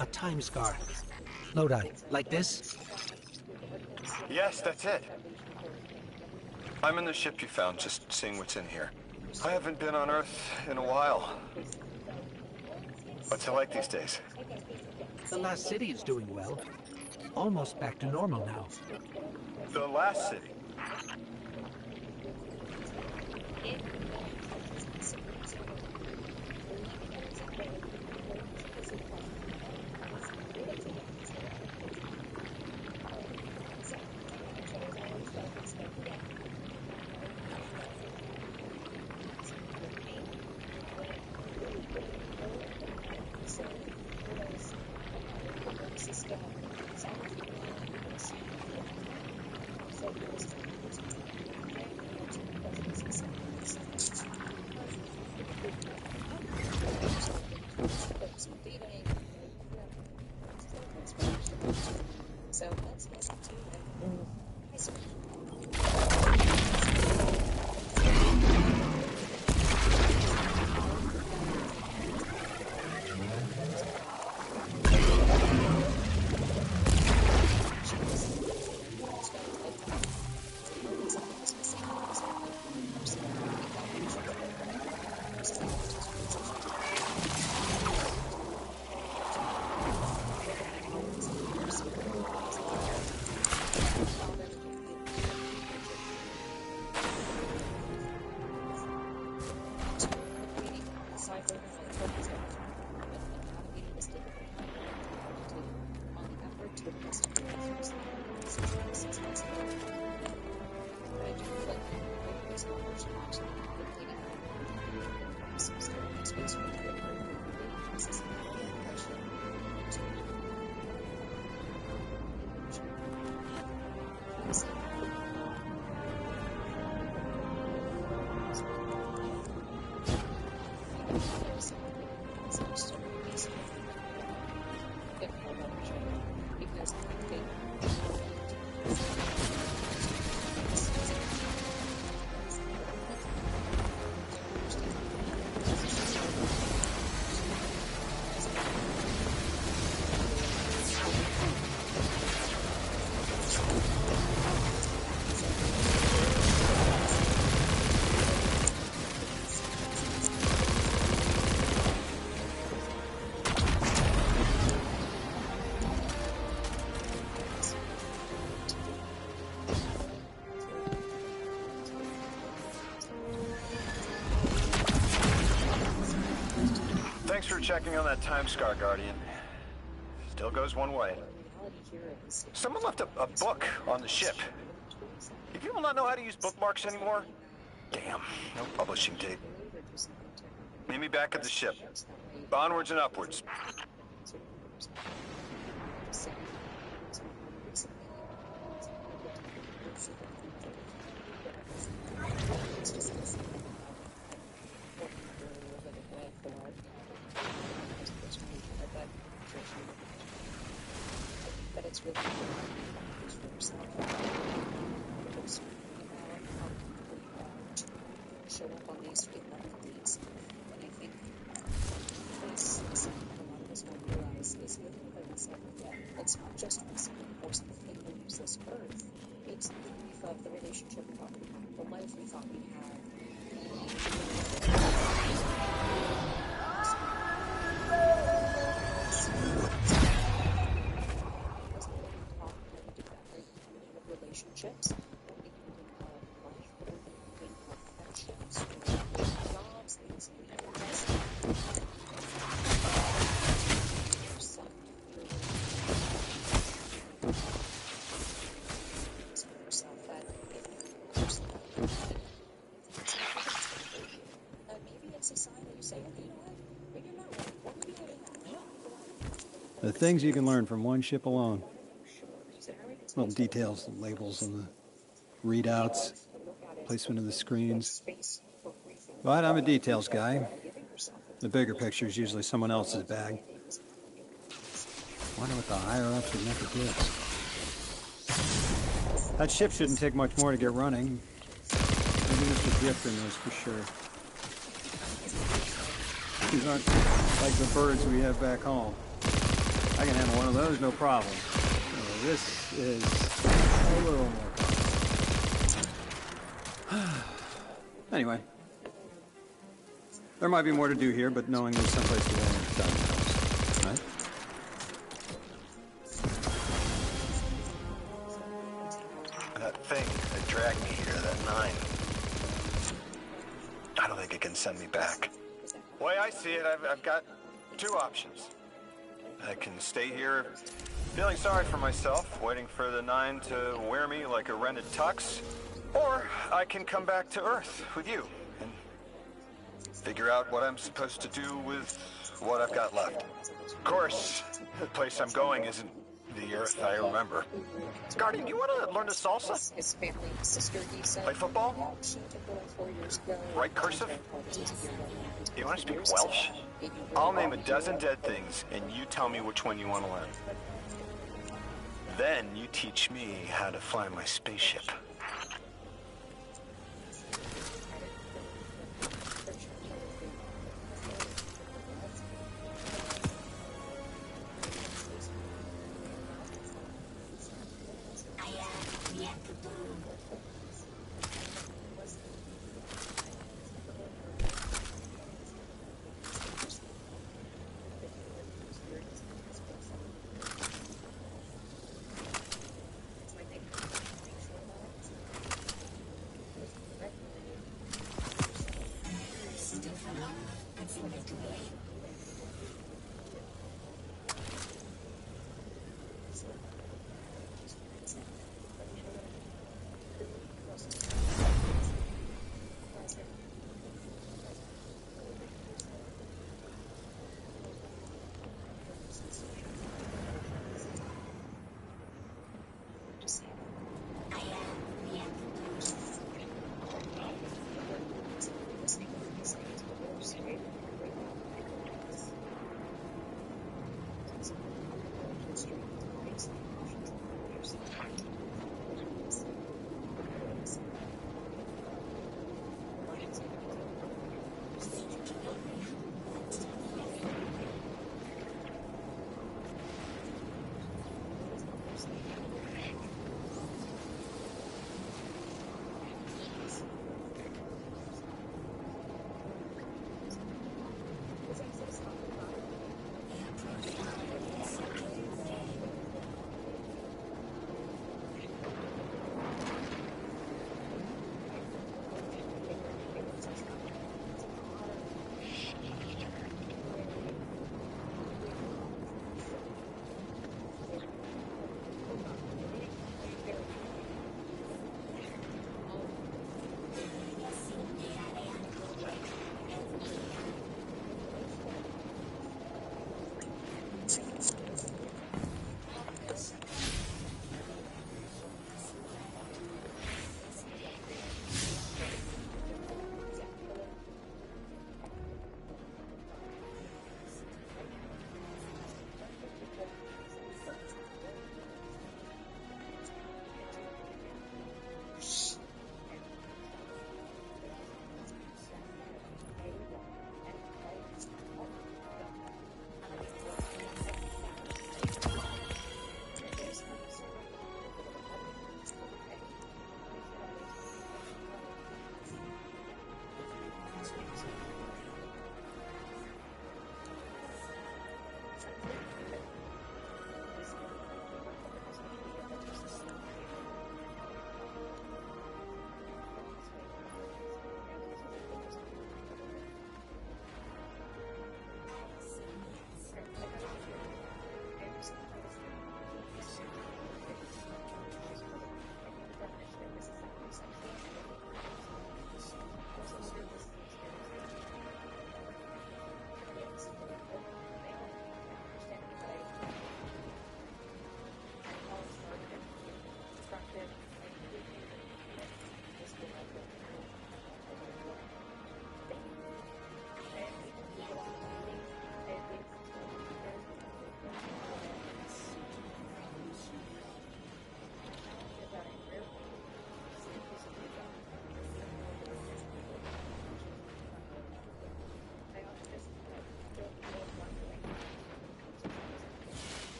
A time scar. Lodi, like this? Yes, that's it. I'm in the ship you found, just seeing what's in here. I haven't been on Earth in a while. What's it like these days? The last city is doing well. Almost back to normal now. The last city? Thanks for checking on that time scar, Guardian. Still goes one way. Someone left a book on the ship. Do people not know how to use bookmarks anymore? Damn, no publishing tape. Meet me back at the ship. Onwards and upwards. But it's really for yourself. Show up on these street level leads. And I think this is something a lot of us don't realize is living by yourself again. It's not just receiving or something that leaves this earth. It's the grief of the relationship we thought we had, the life we thought we had. Relationships, or we can think of life, or we can think of friendships, or jobs, things in the business. Yourself, yourself that maybe it's a sign that you say, okay, you know what? Maybe you're not right. What would be doing? The things you can learn from one ship alone. Little details, the labels and the readouts, placement of the screens. But I'm a details guy. The bigger picture is usually someone else's bag. Wonder what the higher-ups would never do. That ship shouldn't take much more to get running. Maybe Mr. Drifter knows for sure. These aren't like the birds we have back home. I can handle one of those, no problem. This is a little more complicated. Anyway. There might be more to do here, but knowing there's someplace to go and done helps, right? That thing that dragged me here, that 9. I don't think it can send me back. The way I see it, I've got 2 options. I can stay here feeling sorry for myself, waiting for the 9 to wear me like a rented tux, or I can come back to Earth with you and figure out what I'm supposed to do with what I've got left. Of course, the place I'm going isn't the Earth I remember. Guardian, do you want to learn the salsa? His family, sister, he said. Play football? Write cursive? Do you want to speak Welsh? I'll name a dozen dead things, and you tell me which one you want to learn. Then you teach me how to fly my spaceship.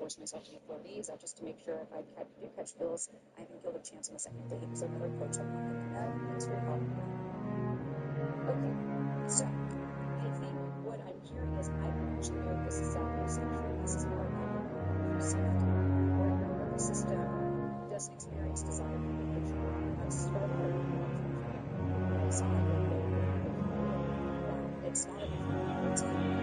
force myself to before these, just to make sure if I do catch bills, I haven't killed a chance on the second date. So another coach helped me get to know. Thanks for your help. Okay, so I think what I'm hearing is I don't actually know if this is sapiosexual. This is more about the safety, where your nervous system doesn't experience desire for individual. That's what a lot of people are. It's not like it's not a routine.